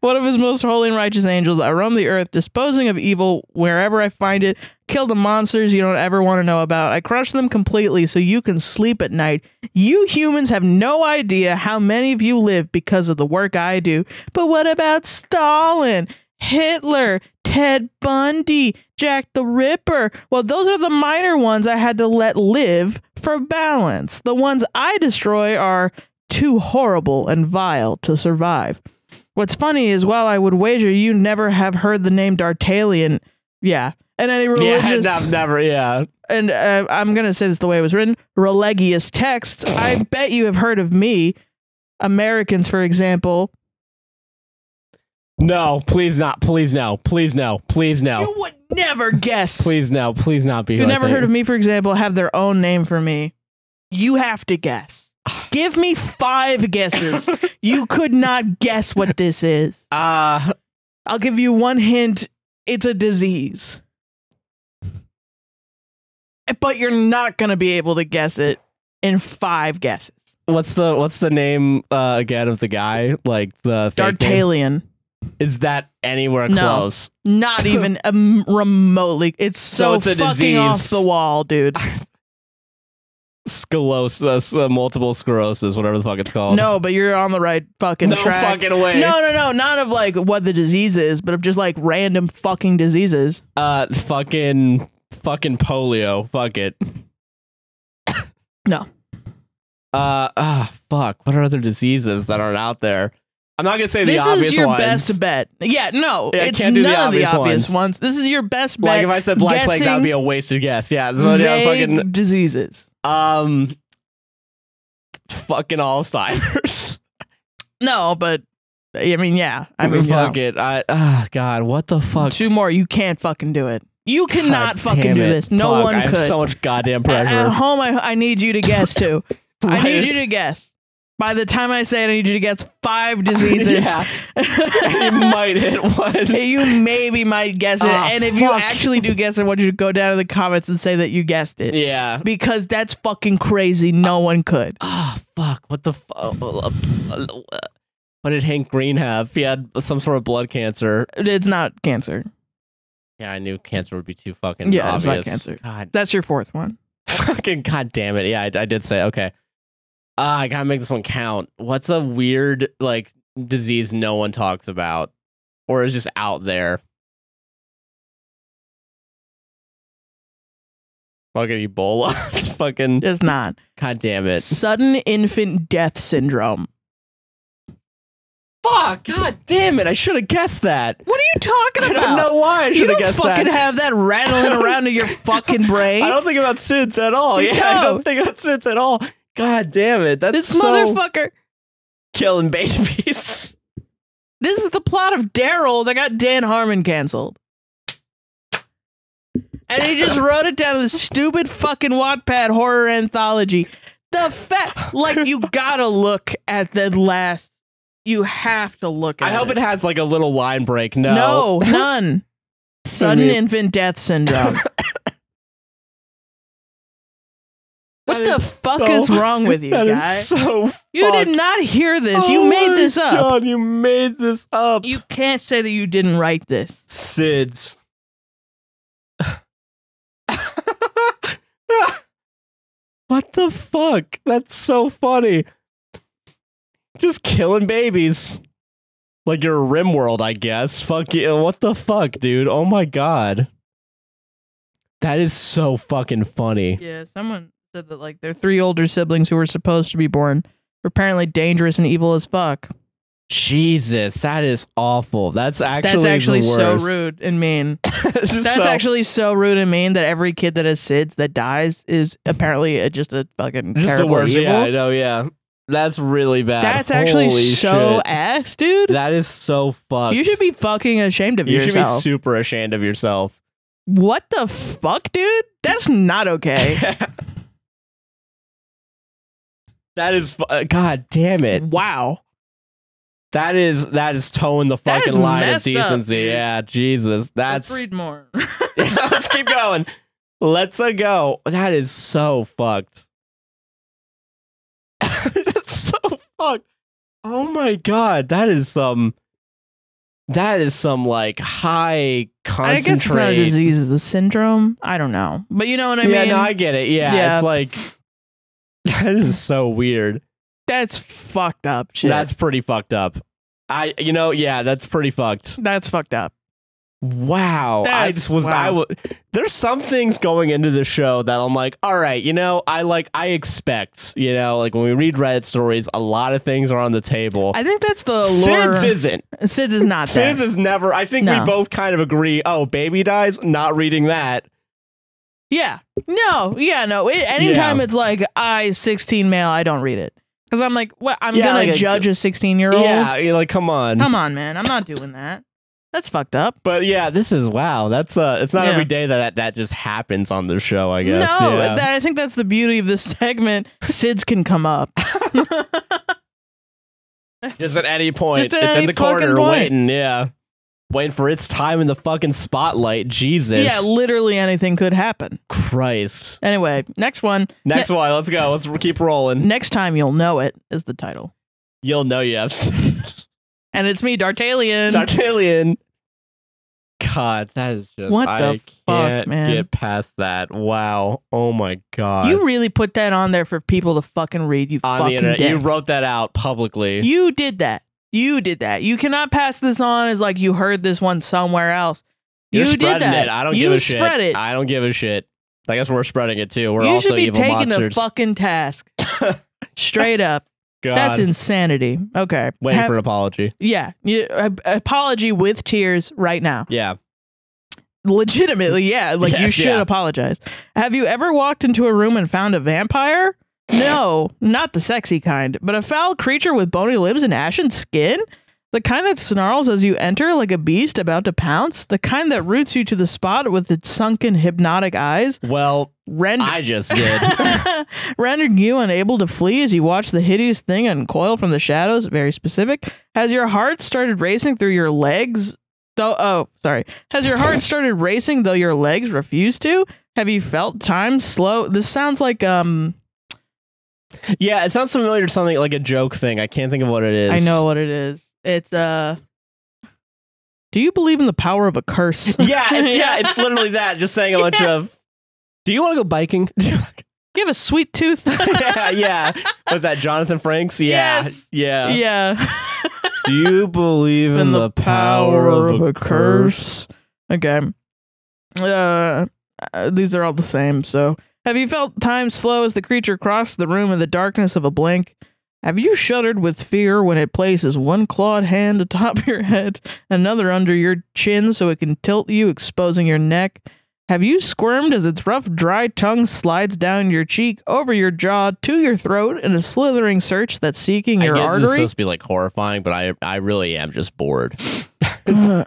One of his most holy and righteous angels. I roam the earth, disposing of evil wherever I find it. Kill the monsters you don't ever want to know about. I crush them completely so you can sleep at night. You humans have no idea how many of you live because of the work I do. But what about Stalin, Hitler, Ted Bundy, Jack the Ripper? Well, those are the minor ones I had to let live for balance. The ones I destroy are too horrible and vile to survive. What's funny is, while I would wager you never have heard the name Dartalion, and any religious... Yeah, never, yeah. And I'm going to say this the way it was written, religious texts, I bet you have heard of me. Americans, for example. No, please not, please no, please no, please no. You would never guess. Please no, please not be. You never heard of me, for example, have their own name for me. You have to guess. Give me 5 guesses. You could not guess what this is. I'll give you one hint. It's a disease. But you're not going to be able to guess it in 5 guesses. What's the name again of the guy? Like the Dartalian. Is that anywhere close? Not even remotely. It's so it's a fucking disease. off the wall, dude. Sclerosis, multiple sclerosis, whatever the fuck it's called. No, but you're on the right fucking track. No fucking way. No. Not of like what the disease is, but of just like random fucking diseases. Fucking polio. Fuck it. No. Fuck. What are other diseases that aren't out there? I'm not gonna say the obvious ones. This is your best bet. Yeah, no, yeah, it's can't do none of the obvious ones. This is your best bet. Like if I said Black Plague, that would be a wasted guess. Yeah, this is vague fucking diseases. Fucking Alzheimer's. No, but I mean, yeah. I mean, fuck it. God, what the fuck? 2 more. You can't fucking do it. You cannot fucking do this. No one could. I have so much goddamn pressure. At home, I need you to guess too. I need you to guess. By the time I say it, I need you to guess 5 diseases. Yeah. You might hit one. You maybe might guess it. And if you actually do guess it, I want you to go down in the comments and say that you guessed it. Yeah. Because that's fucking crazy. No one could. Fuck. What the fuck? What did Hank Green have? He had some sort of blood cancer. It's not cancer. Yeah, I knew cancer would be too fucking obvious. It's not cancer. God. That's your 4th one. Fucking god damn it. Yeah, I did say, okay. I gotta make this one count. What's a weird, like, disease no one talks about? Or is just out there? Fucking Ebola. It's fucking... It's not. God damn it. Sudden infant death syndrome. Fuck! God damn it! I should have guessed that. What are you talking about? I don't know why I should have guessed that. You don't fucking have that rattling around in your fucking brain. I don't think about SIDS at all. Yeah, I don't think about SIDS at all. God damn it! That's this motherfucker killing babies. This is the plot of Daryl that got Dan Harmon canceled, and he just wrote it down in this stupid fucking Wattpad horror anthology. The fact, like, you gotta look at the last. You have to look at it. I hope it has like a little line break. No, none. Sudden infant death syndrome. What the fuck is wrong with you, guy? So you did not hear this. You made this up. God, you made this up. You can't say that you didn't write this. SIDS. What the fuck? That's so funny. Just killing babies. Like you're a RimWorld, I guess. Fuck you. What the fuck, dude? Oh my god. That is so fucking funny. Yeah, someone said that like their 3 older siblings who were supposed to be born were apparently dangerous and evil as fuck. Jesus, that is awful. That's actually the so worst. rude and mean. That's actually so rude and mean that every kid that has SIDS that dies is apparently just a fucking just the worst. Evil. Yeah, I know. Yeah, that's really bad. That's actually so ass, dude. That is so fucked. You should be fucking ashamed of yourself. You should be super ashamed of yourself. What the fuck, dude? That's not okay. That is god damn it. Wow. That is towing the fucking line of decency. Yeah, Jesus. Let's read more. Yeah, let's keep going. Let's go. That is so fucked. That's so fucked. Oh my god, that is some like high concentrate. I guess it's not a disease, it's a syndrome. I don't know, but you know what I mean. Yeah, no, I get it. Yeah, it's like that is so weird. That's fucked up shit. That's pretty fucked up. Yeah, that's pretty fucked. That's fucked up. Wow. There's some things going into the show that I'm like, all right, I expect, like when we read Reddit stories, a lot of things are on the table. I think that's the lore. SIDS isn't. SIDS is not that. SIDS is never. I think we both kind of agree. Oh, baby dies. Not reading that. Yeah. No. Yeah. No. Anytime it's like 16 male, I don't read it. Because I'm like, what? I'm going to judge a 16-year-old? Yeah, you're like, come on. Come on, man. I'm not doing that. That's fucked up. But yeah, this is, wow. That's it's not every day that just happens on the show, I guess. No, I think that's the beauty of this segment. SIDS can come up. Just at any point. It's in the corner waiting, yeah. Waiting for its time in the fucking spotlight. Jesus. Yeah, literally anything could happen. Christ. Anyway, next one. Next one. Let's go. Let's keep rolling. Next Time You'll Know It is the title. You'll know you have. And it's me, Dartalian. Dartalian. God, that is just... What the fuck, can't man? get past that. Wow. Oh my God. You really put that on there for people to fucking read, you on fucking the internet. dick. You wrote that out publicly. You did that. You did that. You cannot pass this on as like you heard this one somewhere else. You're you did that. It. I don't give a shit. You spread it. I don't give a shit. I guess we're spreading it too. We're you also should be evil taking monsters. the fucking task. Straight up. God. That's insanity. Okay. Waiting for an apology. Yeah. Apology with tears right now. Yeah. Legitimately, yeah. Like, yes, you should apologize. Have you ever walked into a room and found a vampire? No, not the sexy kind, but a foul creature with bony limbs and ashen skin? The kind that snarls as you enter like a beast about to pounce? The kind that roots you to the spot with its sunken, hypnotic eyes? Well, I just did. Rendering you unable to flee as you watch the hideous thing uncoil from the shadows? Very specific. Has your heart started racing through your legs? Has your heart started racing though your legs refuse to? Have you felt time slow? This sounds like yeah, it sounds familiar to something like a joke thing. I can't think of what it is. I know what it is. It's do you believe in the power of a curse? It's literally that. Just saying a bunch of, do you want to go biking? You have a sweet tooth? yeah. Was that Jonathan Franks? Yeah. Yes. Yeah. Do you believe in the power of a curse? Okay. These are all the same. So, have you felt time slow as the creature crossed the room in the darkness of a blink? Have you shuddered with fear when it places one clawed hand atop your head, another under your chin so it can tilt you, exposing your neck? Have you squirmed as its rough, dry tongue slides down your cheek, over your jaw, to your throat in a slithering search that's seeking your artery? This is supposed to be like horrifying, but I really am just bored.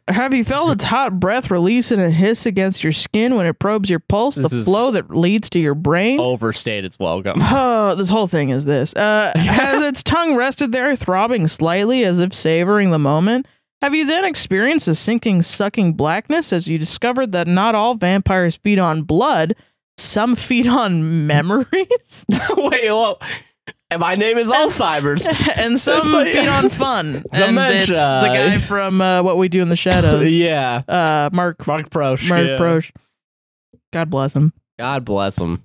Have you felt its hot breath release in a hiss against your skin when it probes your pulse, the flow that leads to your brain? Overstayed its welcome. Oh, this whole thing is this. Has its tongue rested there, throbbing slightly as if savoring the moment? Have you then experienced a sinking, sucking blackness as you discovered that not all vampires feed on blood, some feed on memories? Wait, well, and my name is Alzheimer's. And some feed on fun. Dementia. It's the guy from What We Do in the Shadows. Yeah. Mark Prosh. Prosh. God bless him. God bless him.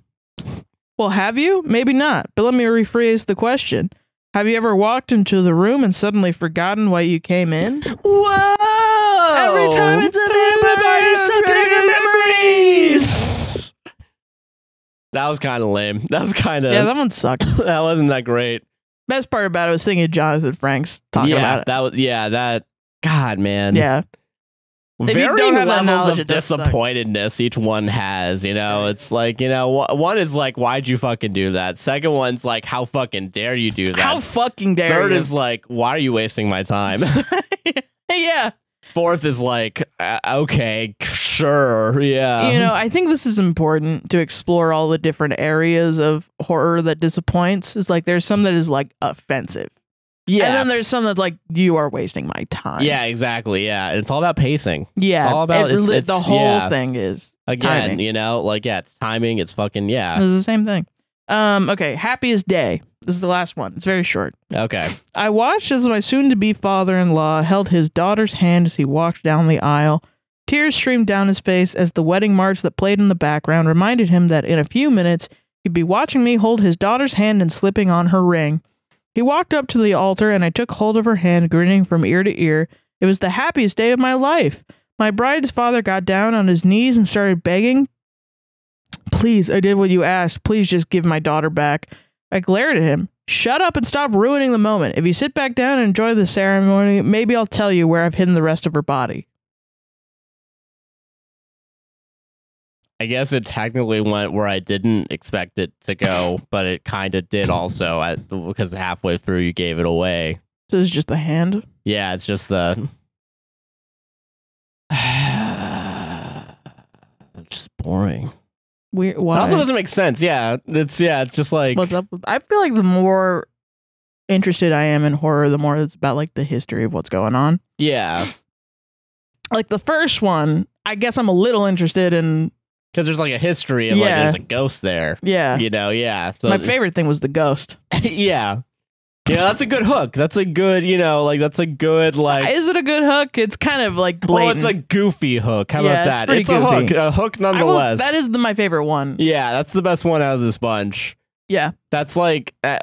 Well, have you? Maybe not. But let me rephrase the question. Have you ever walked into the room and suddenly forgotten why you came in? Whoa! Every time it's a vampire, you're sucking your memories! That was kind of lame. That was kind of... Yeah, that one sucked. That wasn't that great. Best part about it was thinking of Jonathan Franks talking about it. God, man. Yeah. Varying levels of disappointedness each one has, you know. It's like, you know, one is like, why'd you fucking do that? Second one's like, how fucking dare you do that? How fucking dare you? Third is like, why are you wasting my time? Yeah. Fourth is like, okay, sure, yeah. You know, I think this is important to explore all the different areas of horror that disappoints. It's like, there's some that is like offensive. Yeah. And then there's some that's like, you are wasting my time. Yeah, exactly. Yeah. It's all about pacing. Yeah. It's all about it's the whole thing is again, timing. You know, like, yeah, it's timing. It's fucking, yeah. It's the same thing. Okay. Happiest day. This is the last one. It's very short. Okay. I watched as my soon-to-be father-in-law held his daughter's hand as he walked down the aisle. Tears streamed down his face as the wedding march that played in the background reminded him that in a few minutes, he'd be watching me hold his daughter's hand and slipping on her ring. He walked up to the altar and I took hold of her hand, grinning from ear to ear. It was the happiest day of my life. My bride's father got down on his knees and started begging. Please, I did what you asked. Please just give my daughter back. I glared at him. Shut up and stop ruining the moment. If you sit back down and enjoy the ceremony, maybe I'll tell you where I've hidden the rest of her body. I guess it technically went where I didn't expect it to go, but it kind of did also because halfway through you gave it away. So it's just the hand? Yeah, it's just the... just boring. Weird. Why? It also doesn't make sense. Yeah, it's just like... What's up? I feel like the more interested I am in horror, the more it's about like the history of what's going on. Yeah. like the first one, I guess I'm a little interested in. Because there's like a history of like there's a ghost there. Yeah. You know, yeah. So my favorite thing was the ghost. Yeah. Yeah, that's a good hook. That's a good, you know, like that's a good like. Is it a good hook? It's kind of like blatant. Well, it's a goofy hook. How about that? It's a hook nonetheless. That is my favorite one. Yeah, that's the best one out of this bunch. Yeah. That's like. All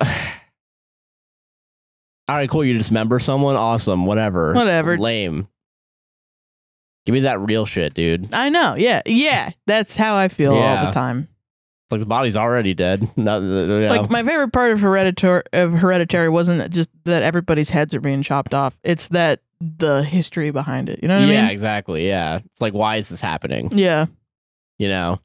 right, cool. You dismember someone? Awesome. Whatever. Lame. Give me that real shit, dude. I know. Yeah. Yeah. That's how I feel all the time. It's like the body's already dead. Like my favorite part of Hereditary wasn't just that everybody's heads are being chopped off. It's that the history behind it. You know what I mean? Yeah, exactly. Yeah. It's like, why is this happening? Yeah. You know?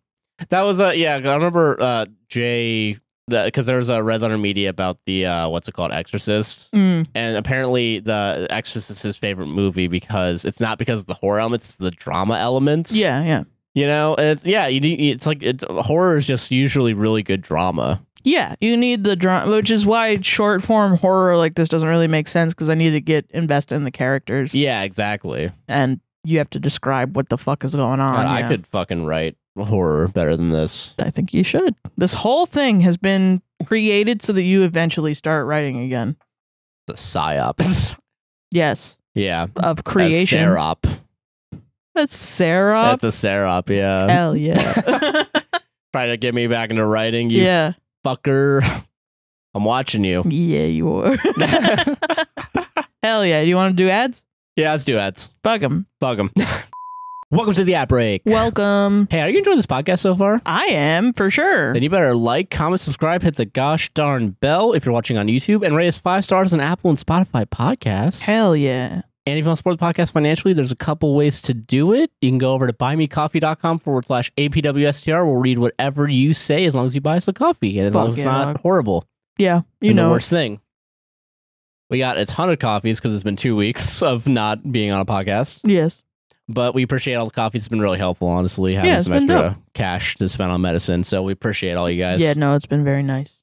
That was I remember Jay, because there was a Red Letter Media about the what's it called, Exorcist, and apparently the Exorcist is his favorite movie because it's not because of the horror elements, it's the drama elements. Yeah, yeah. You know, and it's like horror is just usually really good drama. Yeah, you need the drama, which is why short form horror like this doesn't really make sense because I need to get invested in the characters. Yeah, exactly. And you have to describe what the fuck is going on. God, I could fucking write horror better than this. I think you should. This whole thing has been created so that you eventually start writing again. The psyop. Yes. Yeah. Of creation. That's Sarah. That's a Sarah, yeah. Hell yeah. Trying to get me back into writing, you fucker. I'm watching you. Yeah, you are. Hell yeah. Do you want to do ads? Yeah, let's do ads. Bug them. Bug them. Welcome to the ad break. Welcome. Hey, are you enjoying this podcast so far? I am, for sure. Then you better like, comment, subscribe, hit the gosh darn bell if you're watching on YouTube, and rate us 5 stars on Apple and Spotify podcasts. Hell yeah. And if you want to support the podcast financially, there's a couple ways to do it. You can go over to buymecoffee.com/APWSTR. We'll read whatever you say as long as you buy us a coffee. And as long as it's not horrible. Yeah, you know. The worst thing. We got a ton of coffees because it's been 2 weeks of not being on a podcast. Yes. But we appreciate all the coffees. It's been really helpful, honestly, having some extra cash to spend on medicine. So we appreciate all you guys. Yeah, no, it's been very nice.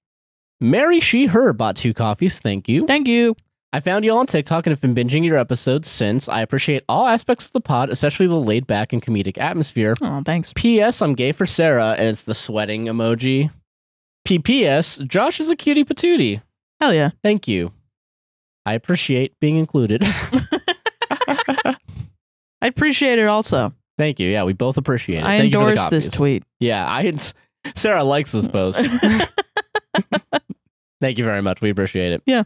Mary She Her bought 2 coffees. Thank you. Thank you. I found you all on TikTok and have been binging your episodes since. I appreciate all aspects of the pod, especially the laid back and comedic atmosphere. Oh, thanks. P.S. I'm gay for Sarah, and it's the sweating emoji. P.P.S. Josh is a cutie patootie. Hell yeah. Thank you. I appreciate being included. I appreciate it also. Thank you. Yeah, we both appreciate it. I endorse this tweet. Yeah, Sarah likes this post. Thank you very much. We appreciate it. Yeah.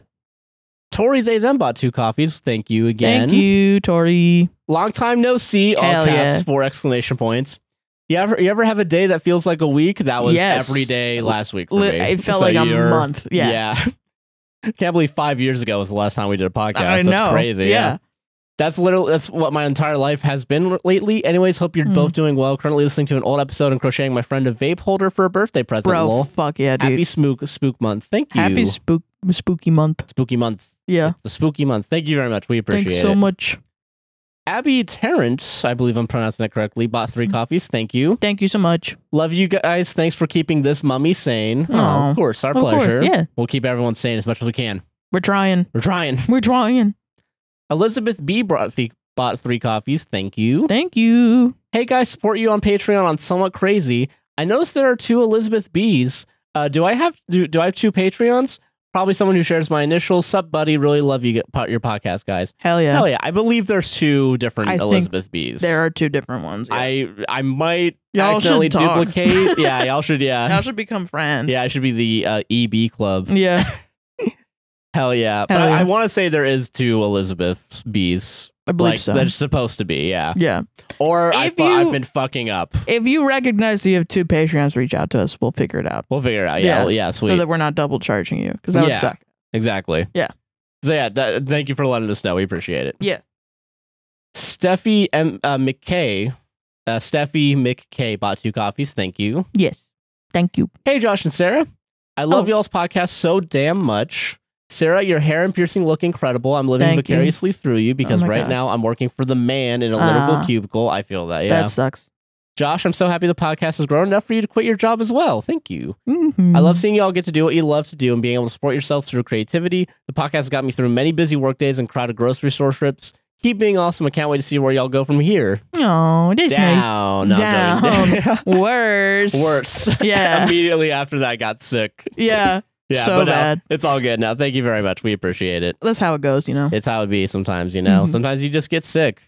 Tori, they then bought 2 coffees. Thank you again. Thank you, Tori. Long time no see. All Hell caps, yeah. 4 exclamation points. You ever have a day that feels like a week? That was every day last week for me. It felt like a month. Yeah. Can't believe 5 years ago was the last time we did a podcast. I know. That's crazy. Yeah. That's what my entire life has been lately. Anyways, hope you're both doing well. Currently listening to an old episode and crocheting my friend a vape holder for a birthday present. Bro, lol. fuck yeah, dude. Happy spook month. Thank you. Happy spooky month. Spooky month. Yeah. It's a spooky month. Thank you very much. We appreciate it. Thanks so much. Abby Tarrant, I believe I'm pronouncing that correctly, bought 3 coffees. Thank you. Thank you so much. Love you guys. Thanks for keeping this mummy sane. Oh, of course. Our pleasure. Course, yeah. We'll keep everyone sane as much as we can. We're trying. Elizabeth B. bought 3 coffees. Thank you. Thank you. Hey guys, support you on Patreon on Somewhat Crazy. I noticed there are 2 Elizabeth B's. Do I have 2 Patreons? Probably someone who shares my initials. Sup, buddy. Really love your podcast, guys. Hell yeah. Hell yeah. I believe there's 2 different Elizabeth B's. There are 2 different ones. Yeah. I might y'all accidentally duplicate. Yeah, y'all should. Yeah. Y'all should become friends. Yeah, I should be the EB club. Yeah. Hell yeah. But I want to say there is 2 Elizabeth B's. I believe so. That's supposed to be, yeah. Yeah. Or I've been fucking up. If you recognize that you have 2 Patreons, reach out to us. We'll figure it out. Yeah, sweet. So that we're not double charging you, because that would suck. Exactly. Yeah. So yeah, thank you for letting us know. We appreciate it. Yeah. Steffi McKay. Steffi McKay bought 2 coffees. Thank you. Yes. Thank you. Hey, Josh and Sarah. I love y'all's podcast so damn much. Sarah, your hair and piercing look incredible. I'm living vicariously through you because now I'm working for the man in a literal cubicle. I feel that, yeah. That sucks. Josh, I'm so happy the podcast has grown enough for you to quit your job as well. Thank you. Mm-hmm. I love seeing you all get to do what you love to do and being able to support yourself through creativity. The podcast has got me through many busy work days and crowded grocery store trips. Keep being awesome. I can't wait to see where y'all go from here. Oh, that's down. nice. No, down. Worse. Yeah. Immediately after that, I got sick. Yeah. Yeah, so but bad. It's all good now. Thank you very much. We appreciate it. That's how it goes, you know. It's how it be sometimes, you know. Sometimes you just get sick.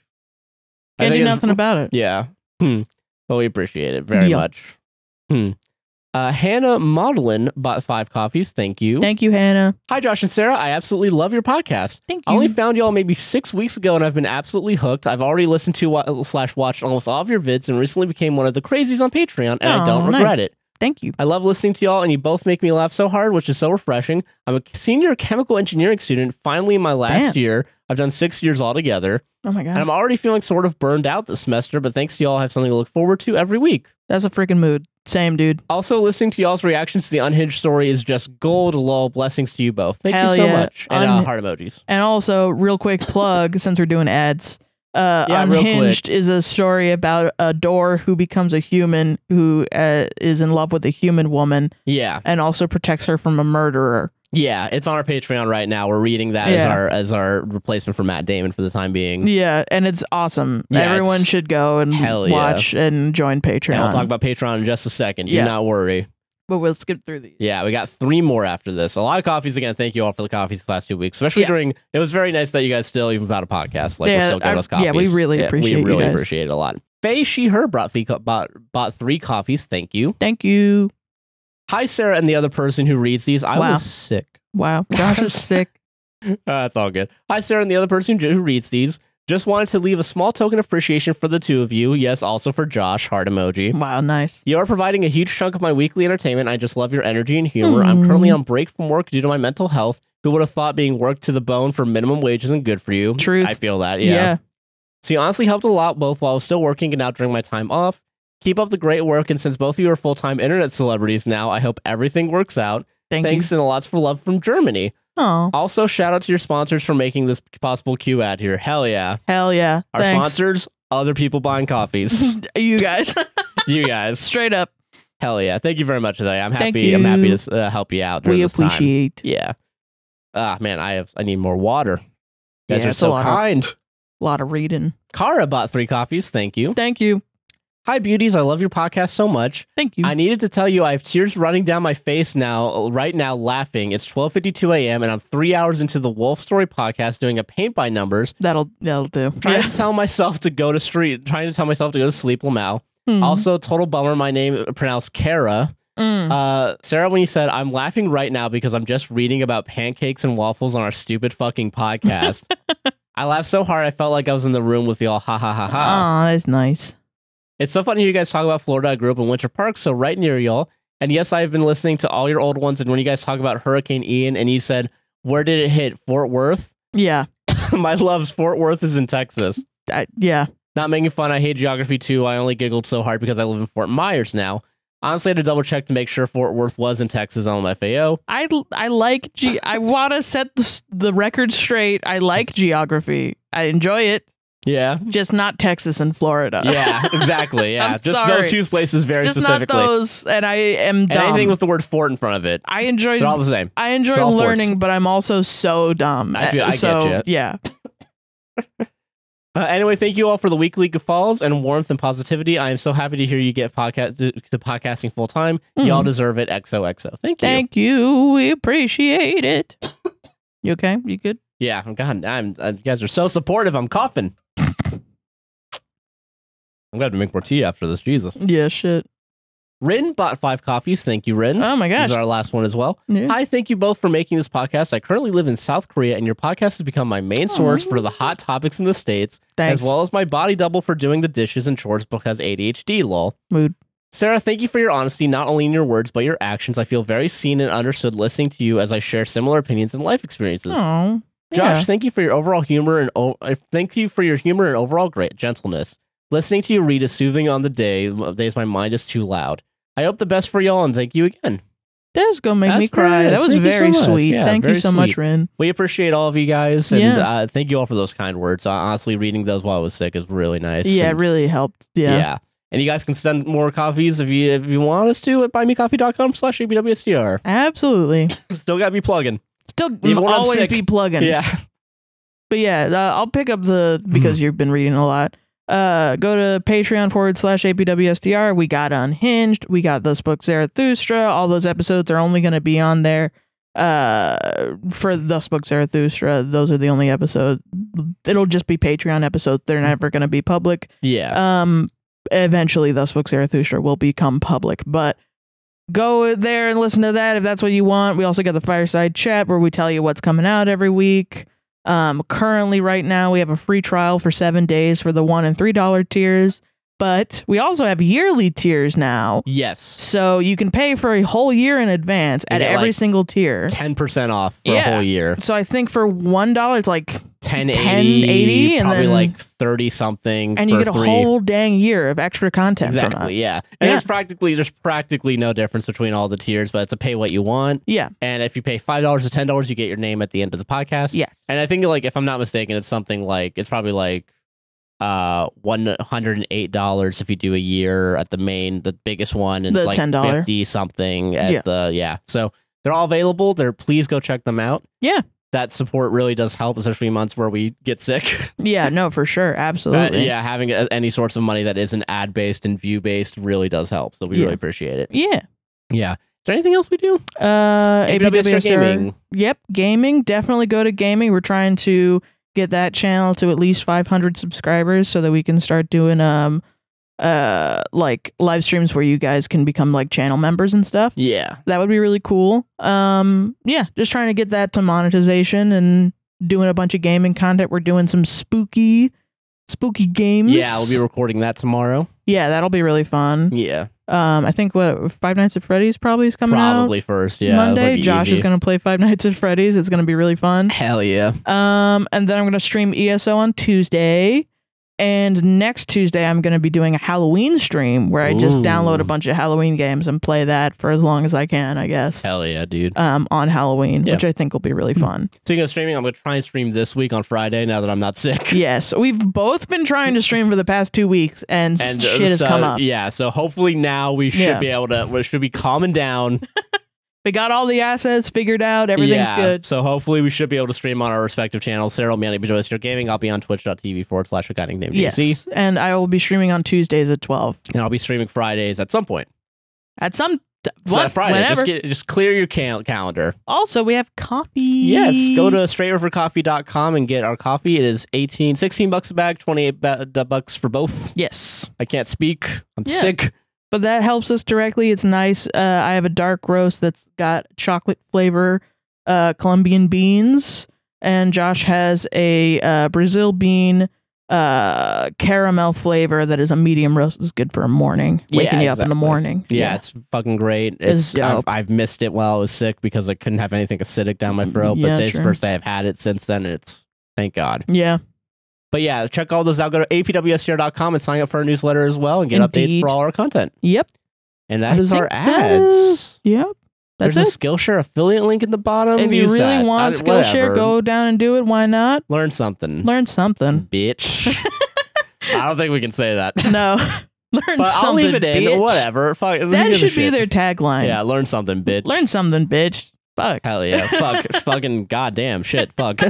Can't do nothing about it. Yeah. But we appreciate it very much. Hannah Modelin bought 5 coffees. Thank you. Thank you, Hannah. Hi, Josh and Sarah. I absolutely love your podcast. Thank you. I only found y'all maybe 6 weeks ago, and I've been absolutely hooked. I've already listened to / watched almost all of your vids, and recently became one of the crazies on Patreon, and I don't regret it. Thank you. I love listening to y'all, and you both make me laugh so hard, which is so refreshing. I'm a senior chemical engineering student, finally in my last year. I've done 6 years altogether. Oh my God. And I'm already feeling sort of burned out this semester, but thanks to y'all, I have something to look forward to every week. That's a freaking mood. Same, dude. Also, listening to y'all's reactions to the Unhinged story is just gold. Lol. Blessings to you both. Thank you so much. And heart emojis. And also, real quick plug, since we're doing ads. Unhinged is a story about a door who becomes a human who is in love with a human woman. Yeah. And also protects her from a murderer. Yeah, it's on our Patreon right now. We're reading that as our replacement for Matt Damon for the time being. Yeah, and it's awesome. Yeah, everyone should go and watch and join Patreon. And I'll talk about Patreon in just a second. Do not worry. But we'll skip through these. Yeah, we got 3 more after this. A lot of coffees again. Thank you all for the coffees the last 2 weeks, especially during. It was very nice that you guys still, even without a podcast, we're still giving us coffees. Yeah, we really appreciate it. We really appreciate it a lot. Faye, she, her bought 3 coffees. Thank you. Thank you. Hi, Sarah, and the other person who reads these. I was sick. Wow, Josh is sick. That's all good. Hi, Sarah, and the other person who reads these. Just wanted to leave a small token of appreciation for the 2 of you. Yes, also for Josh. Heart emoji. Wow, nice. You are providing a huge chunk of my weekly entertainment. I just love your energy and humor. I'm currently on break from work due to my mental health. Who would have thought being worked to the bone for minimum wage isn't good for you? Truth. I feel that, yeah. So you honestly helped a lot, both while I was still working and now during my time off. Keep up the great work, and since both of you are full-time internet celebrities now, I hope everything works out. Thanks and lots for love from Germany. Oh. Also, shout out to your sponsors for making this possible Q ad here. Hell yeah. Hell yeah. Our sponsors, other people buying coffees. You guys. You guys. Straight up. Hell yeah. Thank you very much today. I'm happy to help you out during this time. We appreciate. Yeah. Man, I need more water. You guys are so kind. A lot of reading. Kara bought 3 coffees. Thank you. Thank you. Hi, beauties. I love your podcast so much. Thank you. I needed to tell you I have tears running down my face right now, laughing. It's 12:52 a.m. and I'm 3 hours into the Wolf Story podcast doing a paint by numbers. That'll do. Trying to tell myself to go to sleep. Lamau. Also, total bummer. My name pronounced Kara. Sarah, when you said I'm laughing right now because I'm just reading about pancakes and waffles on our stupid fucking podcast. I laughed so hard I felt like I was in the room with y'all. Ha ha ha ha. Oh, that's nice. It's so funny to hear you guys talk about Florida. I grew up in Winter Park, so right near y'all. And yes, I've been listening to all your old ones. And when you guys talk about Hurricane Ian and you said, where did it hit? Fort Worth? Yeah. My loves, Fort Worth is in Texas. Yeah. Not making fun. I hate geography too. I only giggled so hard because I live in Fort Myers now. Honestly, I had to double check to make sure Fort Worth was in Texas on FAO. I like I want to set the record straight. I like geography. I enjoy it. Yeah. Just not Texas and Florida. Yeah, exactly. Yeah. Just sorry. those 2 places very just specifically. Not those, and I am dumb. And anything with the word fort in front of it. They're all the same. I enjoy learning, but I'm also so dumb. I get you. Yeah. Anyway, thank you all for the weekly guffaws and warmth and positivity. I am so happy to hear you get to podcasting full time. Y'all deserve it. XOXO. Thank you. Thank you. We appreciate it. You okay? You good? Yeah. God, you guys are so supportive. I'm coughing. I'm going to make more tea after this. Jesus. Yeah, shit. Rin bought 5 coffees. Thank you, Rin. Oh my gosh. This is our last one as well. Yeah. Hi, thank you both for making this podcast. I currently live in South Korea, and your podcast has become my main source for the hot topics in the States, as well as my body double for doing the dishes and chores because ADHD, lol. Mood. Sarah, thank you for your honesty, not only in your words, but your actions. I feel very seen and understood listening to you as I share similar opinions and life experiences. Oh. Josh, thank you for your overall humor and overall great gentleness. Listening to you read is soothing on the days my mind is too loud. I hope the best for y'all, and thank you again. That's gonna make me cry. That was very sweet. Yeah, thank you so much, Rin. We appreciate all of you guys, and thank you all for those kind words. Honestly, reading those while I was sick is really nice. Yeah, it really helped. Yeah. And you guys can send more coffees if you want us to at buymecoffee.com/APWSTR. Absolutely. Absolutely. Still gotta be plugging. Still always be plugging. Yeah. But yeah, I'll pick up because you've been reading a lot. Go to Patreon/APWSTR. We got Unhinged. We got Thus Spoke Zarathustra. All those episodes are only going to be on there. For Thus Spoke Zarathustra, those are the only episodes. It'll just be Patreon episodes. They're never going to be public. Yeah. Eventually, Thus Spoke Zarathustra will become public, but go there and listen to that if that's what you want. We also got the Fireside Chat where we tell you what's coming out every week. Currently, right now, we have a free trial for 7 days for the $1 and $3 tiers. But we also have yearly tiers now. Yes. So you can pay for a whole year in advance at every single tier. 10% off for a whole year. So I think for $1, it's like $10.80, and probably then, like 30 something. And you get a whole dang year of extra content from us. Yeah. And there's practically no difference between all the tiers, but it's a pay what you want. Yeah. And if you pay $5 or $10, you get your name at the end of the podcast. Yes. And I think, like, if I'm not mistaken, it's something like, it's probably like $108 if you do a year at the biggest one, and the like $10 50 something at so they're all available. Please go check them out. Yeah, that support really does help, especially in months where we get sick. Yeah, no, for sure, absolutely. Having any sorts of money that isn't ad based and view based really does help, so we really appreciate it. Yeah. Is there anything else we do? APWSTR gaming. Yep, gaming. Definitely go to gaming. We're trying to get that channel to at least 500 subscribers so that we can start doing like live streams where you guys can become like channel members and stuff. Yeah, that would be really cool. Just trying to get that to monetization and doing a bunch of gaming content. We're doing some spooky games. Yeah, we'll be recording that tomorrow. Yeah, that'll be really fun. Yeah. I think Five Nights at Freddy's probably is coming out. Probably first, yeah. Monday. Josh is going to play Five Nights at Freddy's. It's going to be really fun. Hell yeah. And then I'm going to stream ESO on Tuesday. And next Tuesday, I'm going to be doing a Halloween stream where I just download a bunch of Halloween games and play that for as long as I can, I guess. Hell yeah, dude. On Halloween, which I think will be really fun. Speaking of streaming, I'm going to try and stream this week on Friday now that I'm not sick. Yes, we've both been trying to stream for the past 2 weeks and shit has come up. Yeah, so hopefully now we should be able to, we should be calming down. We got all the assets figured out. Everything's good. So hopefully we should be able to stream on our respective channels. Sarah will be on APWSTR Gaming. I'll be on twitch.tv/recording Yes, and I will be streaming on Tuesdays at 12. And I'll be streaming Fridays at some point. At some Friday. Just clear your calendar. Also, we have coffee. Yes, go to straightrivercoffee.com and get our coffee. It is $16 a bag, $28 for both. Yes. I can't speak. I'm sick. But that helps us directly. It's nice. I have a dark roast that's got chocolate flavor, Colombian beans, and Josh has a Brazil bean caramel flavor that is a medium roast. It's good for a morning, waking you up in the morning. Yeah, it's fucking great. I've missed it while I was sick because I couldn't have anything acidic down my throat. But today's the first day I've had it since then. And it's thank God. Yeah. But yeah, check all those out. Go to apwstr.com and sign up for our newsletter as well and get updates for all our content. Yep. And that is our ads. Yep. There's a Skillshare affiliate link in the bottom. If you really want Skillshare, go down and do it. Why not? Learn something. Learn something. Bitch. I don't think we can say that. No. Learn but something, I'll leave it in. Bitch. Whatever. Fuck, that should be their tagline. Yeah, learn something, bitch. Learn something, bitch. Fuck. Hell yeah. Fuck. Fucking goddamn shit. Fuck.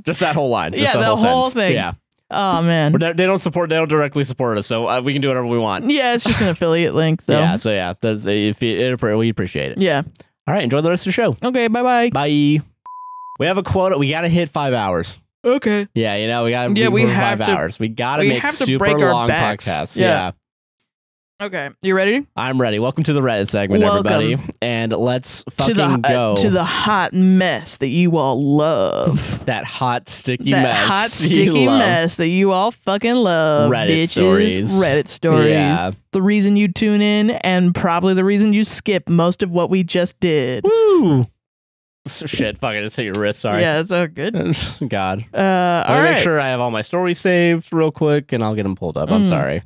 Just that whole line. Just the whole sentence. thing. Yeah. Oh man. They don't directly support us, so we can do whatever we want. Yeah, it's just an affiliate link. So. Yeah. That's we appreciate it. Yeah. All right. Enjoy the rest of the show. Okay. Bye. Bye. We have a quota. We got to hit 5 hours. Okay. Yeah. We got to. Yeah. We have 5 hours. We got to make super long podcasts. Yeah. Okay, you ready? I'm ready. Welcome to the Reddit segment, everybody. And let's fucking go. To the hot mess that you all love. That hot, sticky mess. That hot, sticky mess that you all fucking love. Reddit stories. Reddit stories. Yeah. The reason you tune in and probably the reason you skip most of what we just did. Woo! Shit, fuck it. Just hit your wrist. Sorry. Yeah, that's all good. God. All right. Make sure I have all my stories saved real quick and I'll get them pulled up. I'm sorry.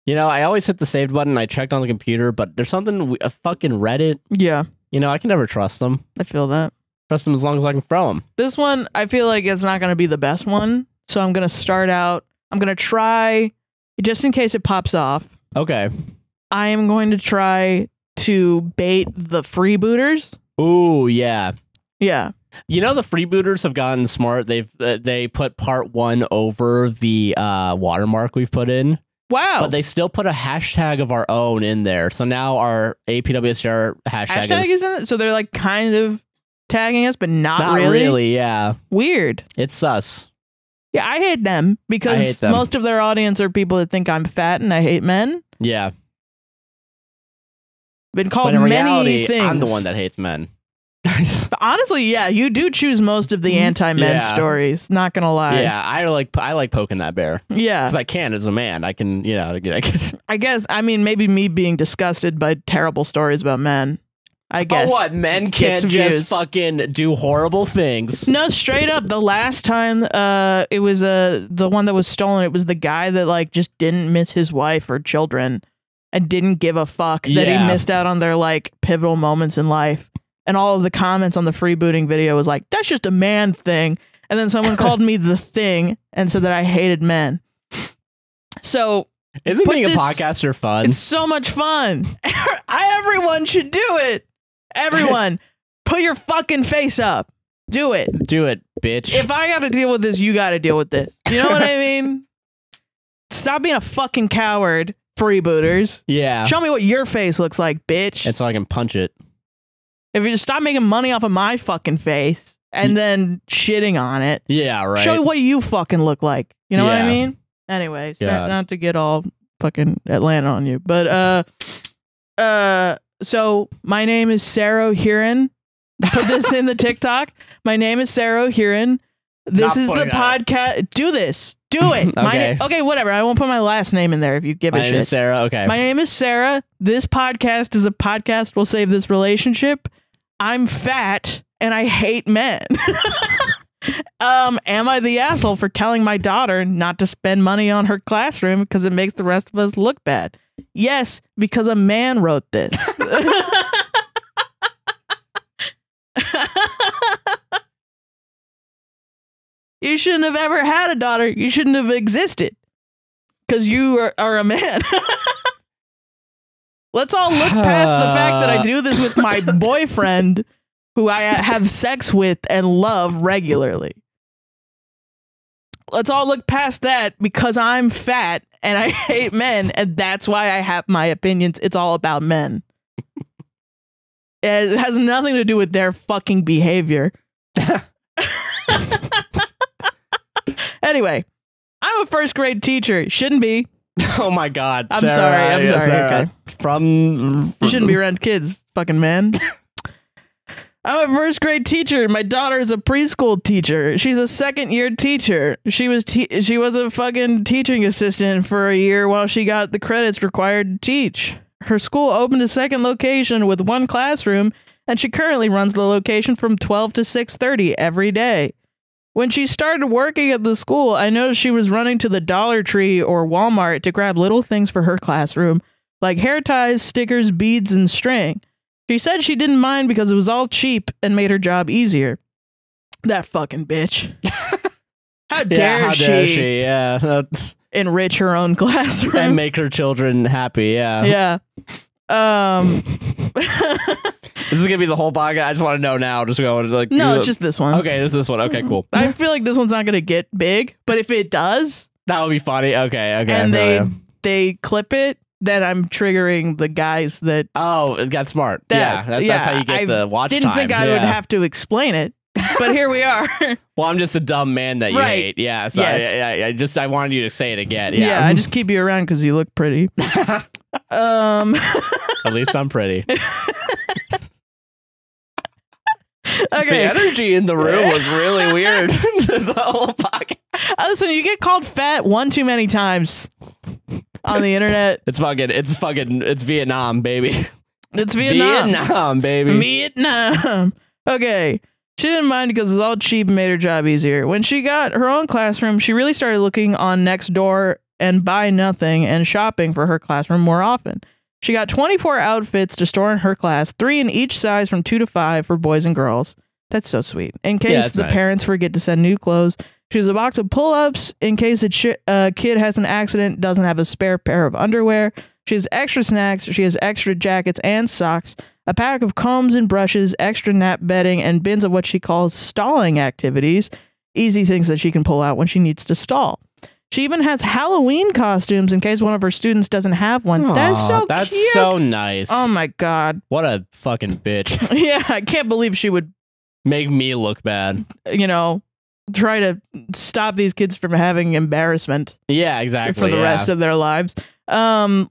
You know, I always hit the saved button. I checked on the computer, but there's something, a fucking Reddit. Yeah. You know, I can never trust them. I feel that. Trust them as long as I can throw them. This one, I feel like it's not going to be the best one. So I'm going to start out. I'm going to try, just in case it pops off. Okay. I am going to try to bait the freebooters. Ooh, yeah. Yeah. You know, the freebooters have gotten smart. They put part 1 over the watermark we've put in. Wow. But they still put a hashtag of our own in there. So now our APWSTR hashtag is in it? So they're like kind of tagging us, but not really? Not really, yeah. Weird. It's sus. Yeah, I hate them because most of their audience are people that think I'm fat and I hate men. Yeah. Been called but in many reality, things. I'm the one that hates men. Honestly, yeah, you do choose most of the anti-men stories. Not gonna lie. Yeah, I like poking that bear. Yeah, because I can as a man. I can, you know. I guess. I mean, maybe me being disgusted by terrible stories about men. I guess. Oh, what? Men can't just fucking do horrible things. No, straight up. The last time, it was the one that was stolen. It was the guy that like just didn't miss his wife or children and didn't give a fuck that he missed out on their like pivotal moments in life. And all of the comments on the freebooting video was like, that's just a man thing. And then someone called me the thing and said that I hated men. So isn't being a podcaster fun? It's so much fun. Everyone should do it. Everyone, put your fucking face up. Do it. Do it, bitch. If I got to deal with this, you got to deal with this. You know what I mean? Stop being a fucking coward, freebooters. Yeah. Show me what your face looks like, bitch. And so I can punch it. If you just stop making money off of my fucking face and then shitting on it. Yeah, right. Show me what you fucking look like. You know what I mean? Anyways, not to get all fucking Atlanta on you, but so my name is Sarah Huron. Put this in the TikTok. My name is Sarah Huron. This is the podcast. Do this. Do it. Okay. Okay, whatever. I won't put my last name in there if you give a shit. My name is Sarah. Okay. My name is Sarah. This podcast is a podcast will save this relationship. I'm fat and I hate men. Am I the asshole for telling my daughter not to spend money on her classroom because it makes the rest of us look bad? Yes, because a man wrote this. You shouldn't have ever had a daughter. You shouldn't have existed because you are a man. Let's all look past the fact that I do this with my boyfriend who I have sex with and love regularly. Let's all look past that because I'm fat and I hate men, and that's why I have my opinions. It's all about men. It has nothing to do with their fucking behavior. Anyway, I'm a first grade teacher. Shouldn't be. Oh my God. I'm sorry. I'm sorry. Sarah. Okay. You shouldn't be around kids, fucking man. I'm a first grade teacher. My daughter is a preschool teacher. She's a second-year teacher. She was a fucking teaching assistant for a year while she got the credits required to teach. Her school opened a second location with one classroom, and she currently runs the location from 12 to 6:30 every day. When she started working at the school, I noticed she was running to the Dollar Tree or Walmart to grab little things for her classroom, like hair ties, stickers, beads, and string. She said she didn't mind because it was all cheap and made her job easier. That fucking bitch. How dare she? Yeah. Enrich her own classroom. And make her children happy, yeah. Yeah. This is gonna be the whole podcast. I just want to know now. Just go like. No, it's just this one. Okay, it's this one. Okay, cool. I feel like this one's not gonna get big, but if it does, that would be funny. Okay. And they clip it, then I'm triggering the guys that. Oh, it got smart. That's how you get the watch time. Didn't think I would have to explain it, but here we are. Well, I'm just a dumb man that you hate. Yeah. So yes. I wanted you to say it again. Yeah. I just keep you around because you look pretty. At least I'm pretty. Okay. The energy in the room was really weird. The whole podcast. Listen, you get called fat one too many times on the internet. It's Vietnam, baby. It's Vietnam. Vietnam, baby. Vietnam. Okay. She didn't mind because it was all cheap and made her job easier. When she got her own classroom, she really started looking on Nextdoor and Buy Nothing and shopping for her classroom more often. She got 24 outfits to store in her class, 3 in each size from 2 to 5 for boys and girls. That's so sweet. In case the parents forget to send new clothes. She has a box of pull-ups in case a kid has an accident, doesn't have a spare pair of underwear. She has extra snacks. She has extra jackets and socks. a pack of combs and brushes, extra nap bedding, and bins of what she calls stalling activities, easy things that she can pull out when she needs to stall. She even has Halloween costumes in case one of her students doesn't have one. Aww, that's so that's cute. so nice. Oh my God. What a fucking bitch. Yeah, I can't believe she would make me look bad. You know, try to stop these kids from having embarrassment. Yeah, exactly. For the rest of their lives. And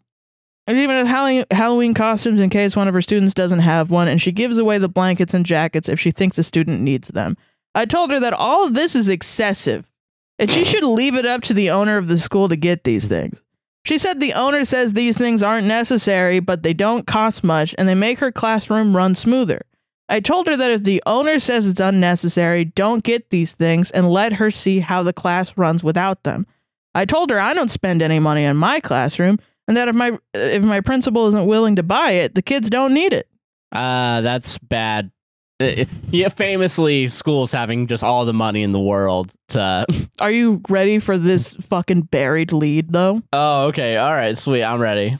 even Halloween costumes in case one of her students doesn't have one, and she gives away the blankets and jackets if she thinks a student needs them. I told her that all of this is excessive, and she should leave it up to the owner of the school to get these things. She said the owner says these things aren't necessary, but they don't cost much, and they make her classroom run smoother. I told her that if the owner says it's unnecessary, don't get these things, and let her see how the class runs without them. I told her I don't spend any money in my classroom, and that if my principal isn't willing to buy it, the kids don't need it. That's bad. Yeah, famously, schools having just all the money in the world to... Are you ready for this fucking buried lead, though? Oh, okay. All right, sweet. I'm ready.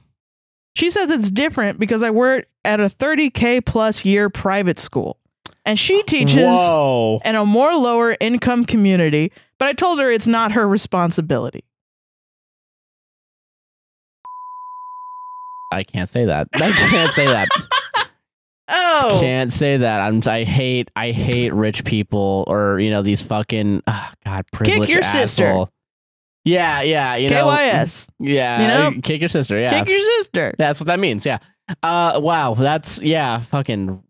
She says it's different because I work at a 30K plus year private school, and she teaches in a more lower income community, but I told her it's not her responsibility. I can't say that. I can't say that. Oh, can't say that. I hate rich people, or these fucking God, privileged kick your asshole. sister. Yeah, KYS. Yeah, kick your sister. Yeah, kick your sister. That's what that means. Yeah. Wow. That's fucking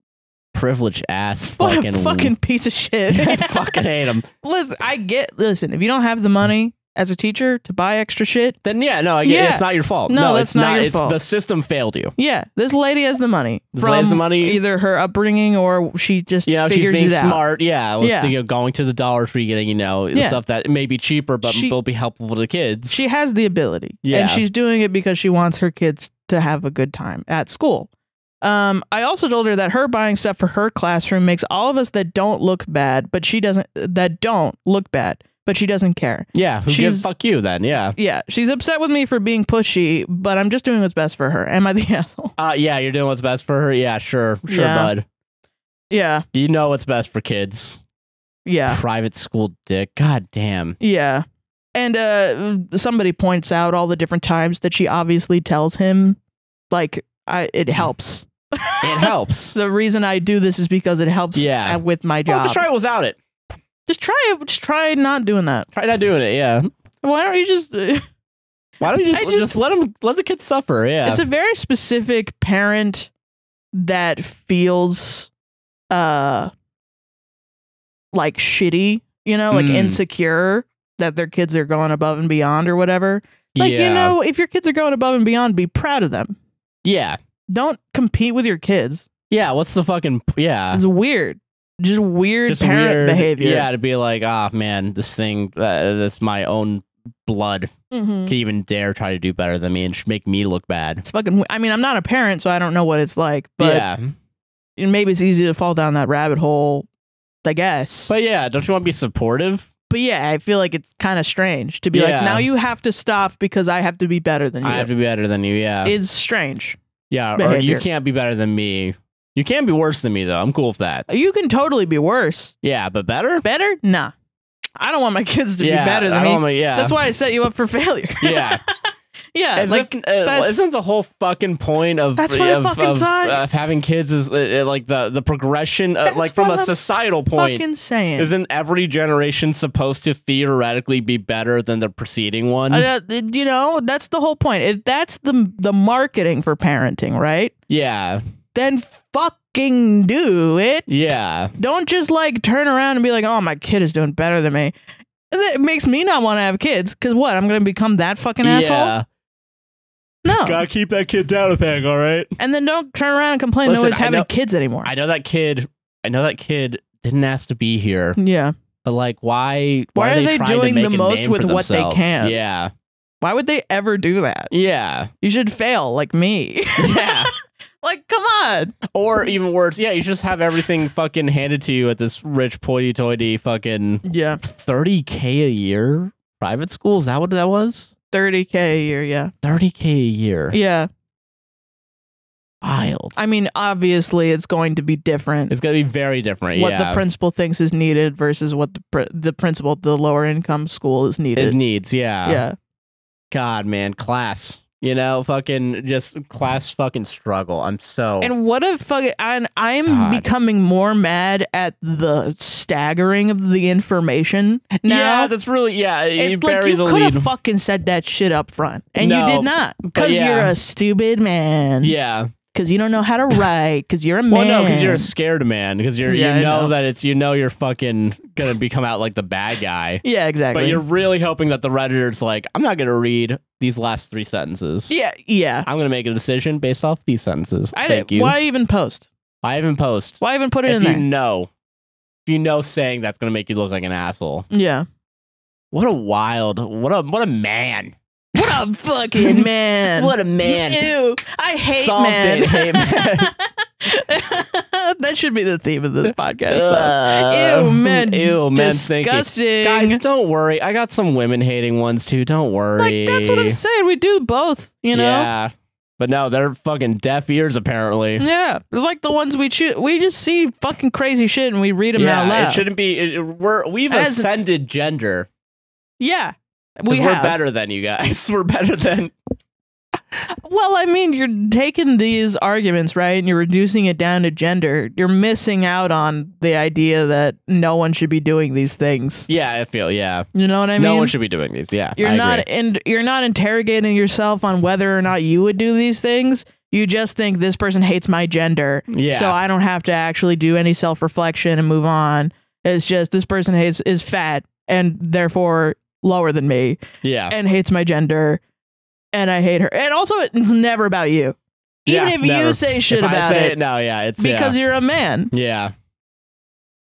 privileged ass. Fucking piece of shit. I fucking hate him. Listen. If you don't have the money as a teacher to buy extra shit, then it's not your fault. No, that's not your fault. The system failed you. Yeah, this lady has the money. Either her upbringing or she just figures she's being it out. smart. Yeah, with, going to the Dollar Tree, getting stuff that may be cheaper but will be helpful to the kids. She has the ability, and she's doing it because she wants her kids to have a good time at school. I also told her that her buying stuff for her classroom makes all of us that don't look bad, but she doesn't care. Yeah, fuck you then, yeah. Yeah, she's upset with me for being pushy, but I'm just doing what's best for her. Am I the asshole? Yeah, you're doing what's best for her? Yeah, sure, bud. Yeah. You know what's best for kids. Yeah. Private school dick. God damn. Yeah. And somebody points out all the different times that she obviously tells him, it helps. It helps. The reason I do this is because it helps with my job. Just try it without it. Just try not doing that. Try not doing it, yeah. Why don't you just... Why don't you just let the kids suffer, yeah. It's a very specific parent that feels shitty, insecure that their kids are going above and beyond or whatever. If your kids are going above and beyond, be proud of them. Yeah. Don't compete with your kids. Yeah, what's the fucking... Yeah. It's weird. Just weird parent behavior. Yeah, to be like, man, this thing, that's my own blood. Could even dare try to do better than me and make me look bad. It's fucking... I mean, I'm not a parent, so I don't know what it's like. But maybe it's easy to fall down that rabbit hole, I guess. But yeah, don't you want to be supportive? But yeah, I feel like it's kind of strange to be like, now you have to stop because I have to be better than you. I have to be better than you, yeah. It's strange. Yeah, behavior. Or you can't be better than me. You can be worse than me, though. I'm cool with that. You can totally be worse. Yeah, but better? Better? Nah. I don't want my kids to be better than me. That's why I set you up for failure. Yeah. Yeah. Isn't the whole fucking point of having kids is the progression from a societal point? Fucking saying. Isn't every generation supposed to theoretically be better than the preceding one? That's the whole point. If that's the marketing for parenting, right? Yeah. Then fucking do it. Yeah. Don't just turn around and be like, oh, my kid is doing better than me. It makes me not want to have kids. Because what? I'm going to become that fucking asshole? No. Gotta keep that kid down a peg, all right? And then don't turn around and complain nobody's having kids anymore. I know that kid didn't ask to be here. Yeah. But why are they doing the most with what they can? Yeah. Why would they ever do that? Yeah. You should fail like me. Yeah. Come on. Or even worse, you just have everything fucking handed to you at this rich hoity-toity fucking 30K a year private school. Is that what that was? 30K a year, yeah. 30K a year. Yeah. Wild. I mean, obviously, it's going to be different. It's going to be very different. What the principal thinks is needed versus what the principal at the lower income school is needed. His needs, yeah. Yeah. God, man, class. You know, fucking just class fucking struggle. I'm so. And what a fucking. I'm becoming more mad at the staggering of the information now. Yeah, that's really. Yeah, it's like you could have fucking said that shit up front, and you did not, because you're a stupid man. Yeah. Because you don't know how to write. Because you're a man. Well, no, because you're a scared man. Because you know that it's you're fucking gonna become out like the bad guy. Yeah, exactly. But you're really hoping that the Redditor's like, I'm not gonna read these last 3 sentences. Yeah. I'm gonna make a decision based off these sentences. Thank you. Why even post? Why even post? Why even put it in there? If you know saying that's gonna make you look like an asshole. Yeah. What a man. What a fucking man. What a man. Ew. I hate Soft men. and hate men. That should be the theme of this podcast, though. Ew, men. Ew, men. Disgusting. Guys, don't worry. I got some women hating ones too. Don't worry. Like, that's what I'm saying. We do both, you know? Yeah. But no, they're fucking deaf ears, apparently. Yeah. It's like the ones we choose. We just see fucking crazy shit and we read them out loud. It shouldn't be. We've ascended gender. Yeah. We're better than you guys. We're better than. Well, I mean, you're taking these arguments, right, and you're reducing it down to gender. You're missing out on the idea that no one should be doing these things. Yeah, I feel, yeah. You know what I mean? No one should be doing these, yeah. You're not interrogating yourself on whether or not you would do these things. You just think this person hates my gender, so I don't have to actually do any self-reflection and move on. It's just this person is fat and therefore lower than me, and hates my gender, and I hate her. And also, it's never about you. Even if you say shit about it, it's because you're a man. Yeah,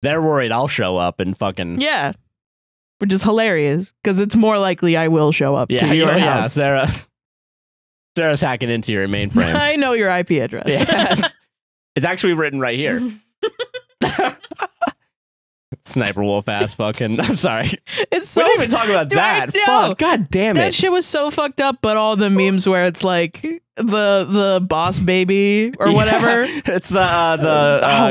they're worried I'll show up and fucking which is hilarious because it's more likely I will show up to your house. Sarah's hacking into your mainframe. I know your IP address. It's actually written right here. Sniper wolf ass fucking. I'm sorry. It's so. We didn't even talk about that. Fuck. God damn it. That shit was so fucked up. But all the memes where it's like the boss baby or whatever. It's the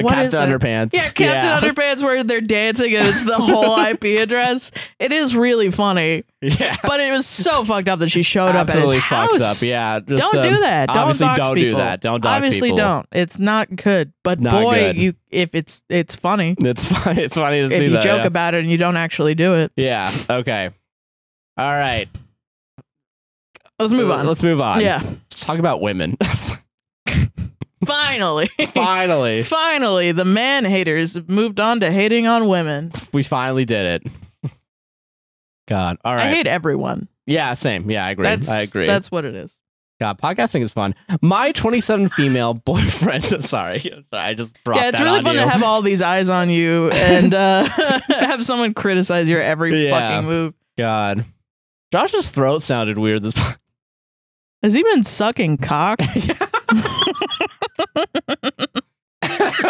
Captain Underpants. Yeah, Captain Underpants where they're dancing and it's the whole IP address. It is really funny. Yeah. But it was so fucked up that she showed up at his house. Fucked up. Yeah. Just, don't do that. Don't dox don't people. Do that. Don't dox Obviously people. Don't. It's not good. But not boy, good. if it's funny. It's funny. It's funny to see that. If you joke about it and you don't actually do it. Yeah. Okay. All right. Let's move on. Let's move on. Yeah. Let's talk about women. Finally. Finally, the man haters have moved on to hating on women. We finally did it. God. All right. I hate everyone. Yeah, same. Yeah, I agree. I agree. That's what it is. God, podcasting is fun. My 27 female boyfriend. I'm sorry. I just dropped it's really fun to have all these eyes on you and have someone criticize your every fucking move. God. Josh's throat sounded weird this time. Has he been sucking cock?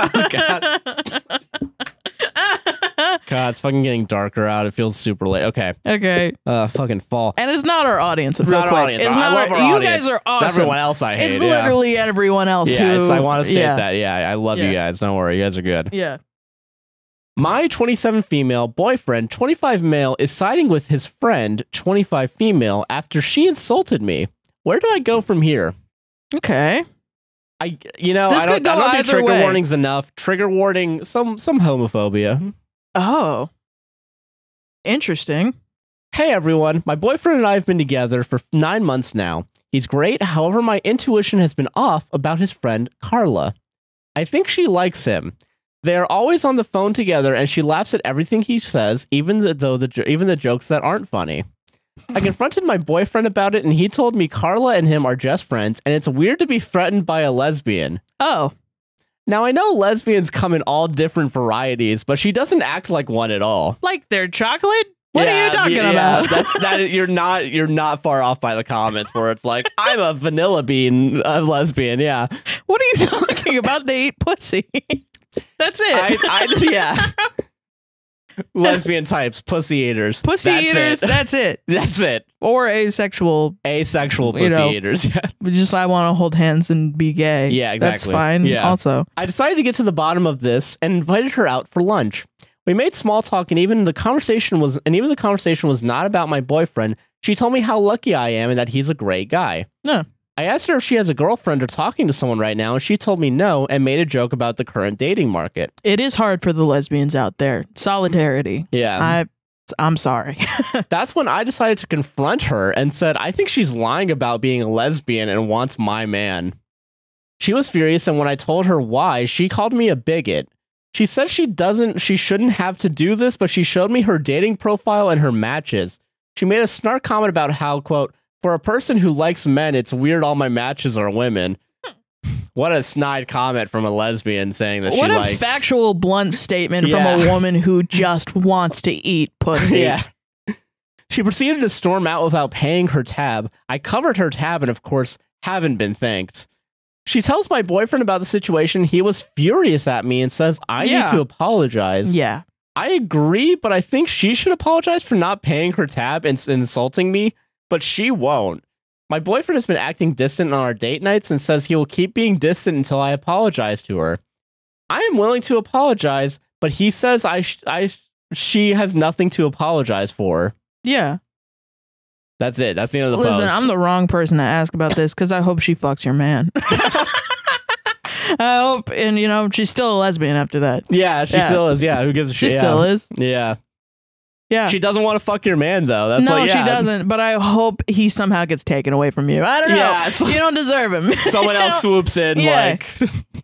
Oh, God. God, it's fucking getting darker out. It feels super late. Okay. Fucking fall. And it's not our audience. It's not our audience. I love our audience. You guys are awesome. It's everyone else I hate. It's literally everyone else. I want to state that. Yeah, I love you guys. Don't worry. You guys are good. Yeah. My 27 female boyfriend, 25 male, is siding with his friend, 25 female, after she insulted me. Where do I go from here? Okay. I don't do trigger warnings enough. Trigger warning, some homophobia. Oh. Interesting. Hey everyone, my boyfriend and I have been together for 9 months now. He's great, however my intuition has been off about his friend Carla. I think she likes him. They are always on the phone together and she laughs at everything he says, even the jokes that aren't funny. I confronted my boyfriend about it and he told me Carla and him are just friends and it's weird to be threatened by a lesbian. Oh. Now I know lesbians come in all different varieties, but she doesn't act like one at all. Like they're chocolate? What are you talking about? You're not far off by the comments where it's like, I'm a vanilla bean lesbian, yeah. What are you talking about? They eat pussy. That's it. Yeah. Lesbian types, pussy eaters. Pussy eaters, that's it. That's it. Or asexual. Asexual pussy eaters. Just I want to hold hands and be gay. Yeah, exactly. That's fine also. I decided to get to the bottom of this and invited her out for lunch. We made small talk and even the conversation was not about my boyfriend. She told me how lucky I am and that he's a great guy. No. I asked her if she has a girlfriend or talking to someone right now, and she told me no and made a joke about the current dating market. It is hard for the lesbians out there. Solidarity. Yeah. I'm sorry. That's when I decided to confront her and said, I think she's lying about being a lesbian and wants my man. She was furious, and when I told her why, she called me a bigot. She said she shouldn't have to do this, but she showed me her dating profile and her matches. She made a snark comment about how, quote, for a person who likes men, it's weird all my matches are women. What a snide comment from a lesbian saying that she likes... What a factual, blunt statement from a woman who just wants to eat pussy. Yeah. She proceeded to storm out without paying her tab. I covered her tab and, of course, haven't been thanked. She tells my boyfriend about the situation. He was furious at me and says, I need to apologize. Yeah. I agree, but I think she should apologize for not paying her tab and insulting me. But she won't. My boyfriend has been acting distant on our date nights and says he will keep being distant until I apologize to her. I am willing to apologize, but he says she has nothing to apologize for. Yeah. That's it. That's the end of the post. Listen, I'm the wrong person to ask about this because I hope she fucks your man. I hope, and you know, she's still a lesbian after that. Yeah, she still is. Yeah, who gives a shit? She still is. Yeah. Yeah. She doesn't want to fuck your man, though. That's no, she doesn't, but I hope he somehow gets taken away from you. I don't know. Yeah, you don't deserve him. Someone else swoops in, like...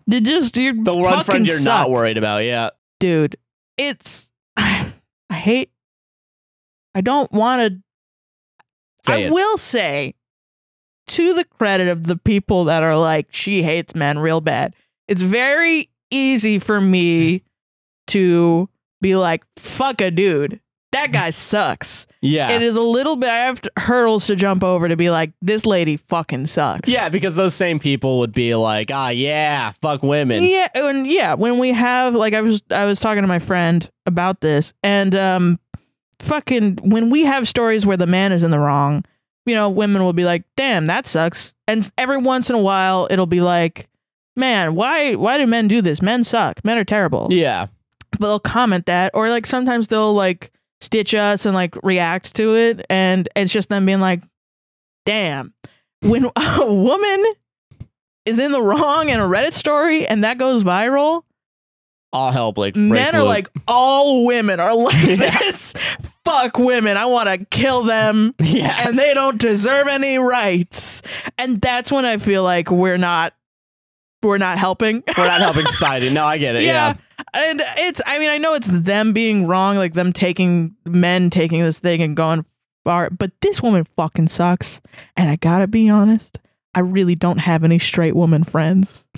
You're the one friend you're not worried about, yeah. Dude, it's... I don't want to... I will say, to the credit of the people that are like, she hates men real bad, it's very easy for me to be like, fuck a dude. That guy sucks. Yeah. It is a little bit, I have hurdles to jump over to be like, this lady fucking sucks. Yeah, because those same people would be like, yeah, fuck women. Yeah, and when we have, like, I was talking to my friend about this, and fucking, when we have stories where the man is in the wrong, you know, women will be like, damn, that sucks. And every once in a while, it'll be like, man, why do men do this? Men suck. Men are terrible. Yeah. But they'll comment that, or like sometimes they'll like stitch us and like react to it, and it's just them being like, damn, when a woman is in the wrong in a Reddit story and that goes viral, all hell breaks men are loose. like, all women are like this. Fuck women. I want to kill them. Yeah. And they don't deserve any rights. And that's when I feel like we're not helping. We're not helping society. No, I get it. Yeah. And I know it's them being wrong, like men taking this thing and going far, but this woman fucking sucks. And I gotta be honest, I really don't have any straight woman friends.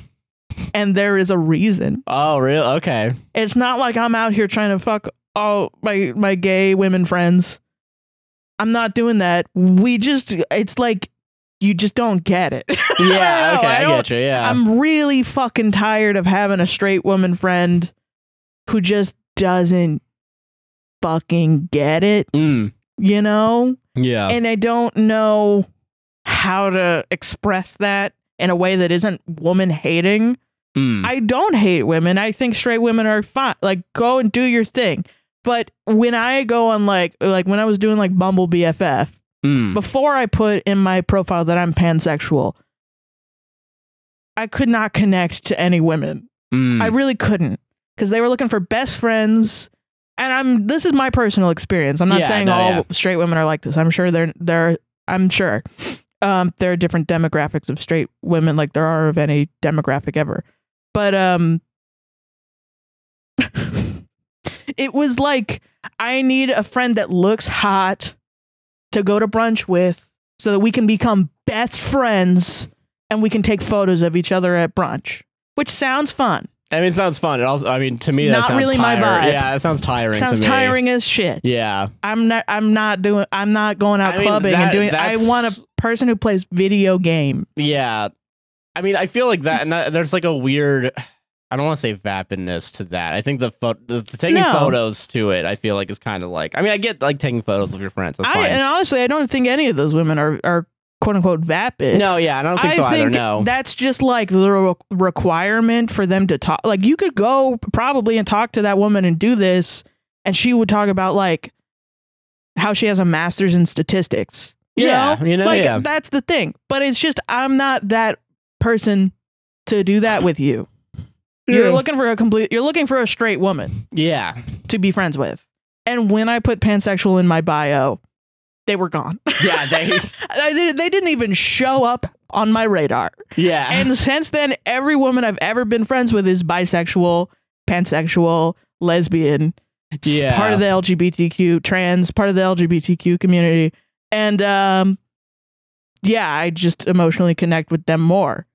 And there is a reason. Oh, really? Okay. It's not like I'm out here trying to fuck all my gay women friends. I'm not doing that. It's like, you just don't get it. Yeah, okay, I get you, yeah. I'm really fucking tired of having a straight woman friend who just doesn't fucking get it. You know? Yeah. And I don't know how to express that in a way that isn't woman hating. I don't hate women. I think straight women are fine. Like, go and do your thing. But when I go on like when I was doing like Bumble BFF, before I put in my profile that I'm pansexual, I could not connect to any women. I really couldn't, because they were looking for best friends. And this is my personal experience. I'm not saying all straight women are like this. I'm sure there are different demographics of straight women, like there are of any demographic ever. But it was like, I need a friend that looks hot to go to brunch with so that we can become best friends and we can take photos of each other at brunch, which sounds fun. I mean, it sounds fun. It also, I mean, to me, that sounds really my vibe. Yeah, it sounds tiring. Sounds to me. tiring as shit. Yeah. I'm not going out clubbing and doing. I want a person who plays video game. Yeah. I mean, I feel like that, and there's like a weird. I don't want to say vapidness to that. I think the taking photos to it, I feel like is kind of like. I mean, I get like taking photos with your friends. That's fine. And honestly, I don't think any of those women are quote unquote vapid. No, yeah, I don't think so either. No, that's just like the requirement for them to talk. Like you could go probably and talk to that woman and do this, and she would talk about like how she has a master's in statistics. You know, like that's the thing. But it's just I'm not that person to do that with you. You're looking for a straight woman. Yeah. To be friends with. And when I put pansexual in my bio, they were gone. Yeah, they didn't even show up on my radar. Yeah. And since then, every woman I've ever been friends with is bisexual, pansexual, lesbian, part of the LGBTQ, trans, part of the LGBTQ community. And yeah, I just emotionally connect with them more.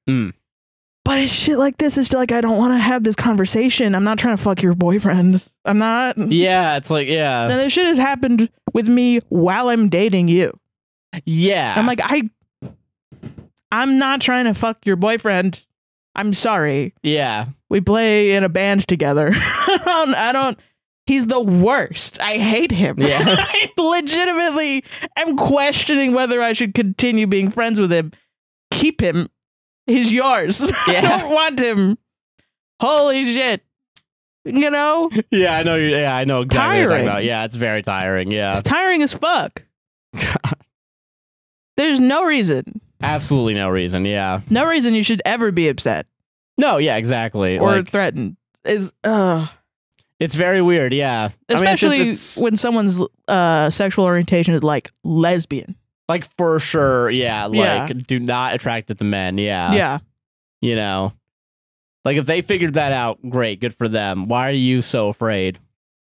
But it's shit like this. It's like, I don't want to have this conversation. I'm not trying to fuck your boyfriend. I'm not. Yeah, it's like, yeah. And this shit has happened with me while I'm dating you. Yeah. I'm like, I'm not trying to fuck your boyfriend. I'm sorry. Yeah. We play in a band together. I don't. He's the worst. I hate him. Yeah. I legitimately am questioning whether I should continue being friends with him. Keep him. He's yours. Yeah. I don't want him. Holy shit. You know? Yeah, I know. I know exactly what you're talking about. Tiring. Yeah, it's very tiring. Yeah. It's tiring as fuck. There's no reason. Absolutely no reason. Yeah. No reason you should ever be upset. No, yeah, exactly. Or like, threatened. It's very weird, yeah. Especially I mean, it's when someone's sexual orientation is like lesbian. Like for sure, yeah. Like do not attracted to men, yeah. Yeah. You know. Like if they figured that out, great, good for them. Why are you so afraid?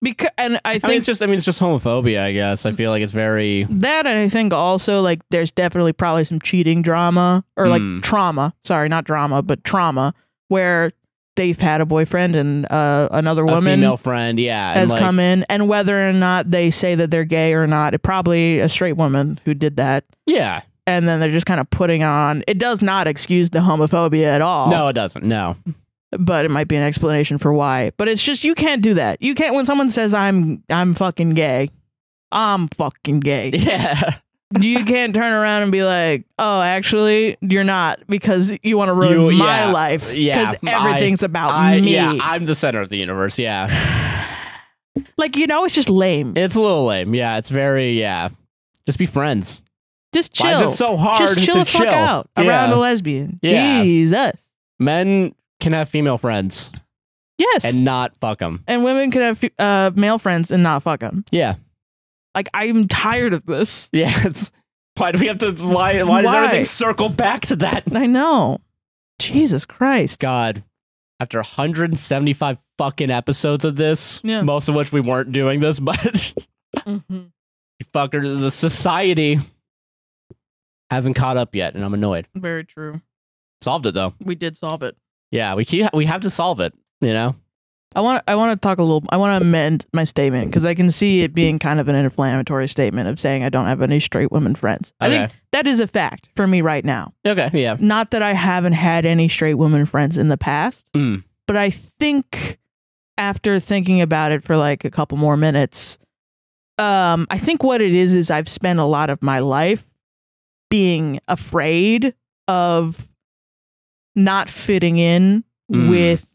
Because I think it's just homophobia, I guess. I feel like it's very that, and I think also like there's definitely probably some cheating drama or like trauma. Sorry, not drama, but trauma where they've had a boyfriend and another woman, a female friend, yeah, has come in, and whether or not they say that they're gay or not, it probably a straight woman who did that. Yeah. And then they're just kind of putting on. It does not excuse the homophobia at all. No, it doesn't. No. But it might be an explanation for why. But it's just, you can't do that. You can't, when someone says I'm fucking gay, I'm fucking gay. Yeah. You can't turn around and be like, oh, actually, you're not, because you want to ruin my life. Because everything's about me. Yeah, I'm the center of the universe. Yeah. Like, you know, it's just lame. It's a little lame. Yeah, it's very, just be friends. Just chill. Why is it so hard just chill to the fuck out around a lesbian? Yeah. Jesus. Men can have female friends. Yes. And not fuck them. And women can have male friends and not fuck them. Yeah. Like, I'm tired of this. Yeah. Why do we have to... Why does everything circle back to that? I know. Jesus Christ. God. After 175 fucking episodes of this, most of which we weren't doing this, but... You fucker, the society hasn't caught up yet, and I'm annoyed. Very true. Solved it, though. We did solve it. Yeah, we have to solve it, you know? I want to talk a little. I want to amend my statement because I can see it being kind of an inflammatory statement of saying I don't have any straight women friends. Okay. I think that is a fact for me right now. Okay, yeah. Not that I haven't had any straight women friends in the past, but I think after thinking about it for like a couple more minutes, I think what it is I've spent a lot of my life being afraid of not fitting in with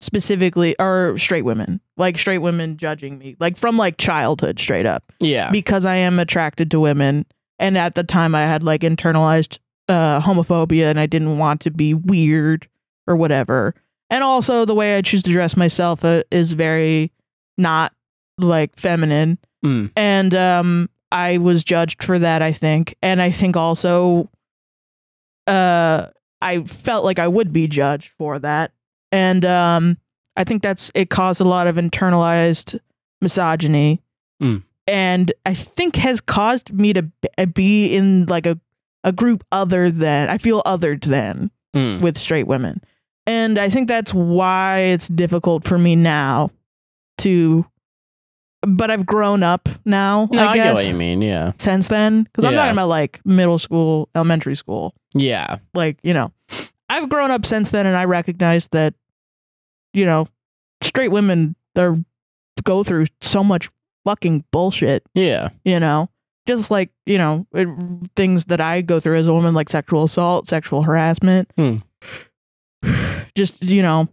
specifically or straight women, like straight women judging me, like from like childhood straight up. Yeah. Because I am attracted to women. And at the time I had like internalized homophobia and I didn't want to be weird or whatever. And also the way I choose to dress myself is very not like feminine. And I was judged for that, I think. And I think also I felt like I would be judged for that. And I think it caused a lot of internalized misogyny. And I think has caused me to be in like a group other than, I feel othered than with straight women. And I think that's why it's difficult for me now but I've grown up now, I guess. I get what you mean, yeah. Since then. Because I'm talking about like middle school, elementary school. Yeah. Like, you know, I've grown up since then and I recognize that you know, straight women go through so much fucking bullshit. Yeah. You know, just like, you know, things that I go through as a woman, like sexual assault, sexual harassment, just, you know,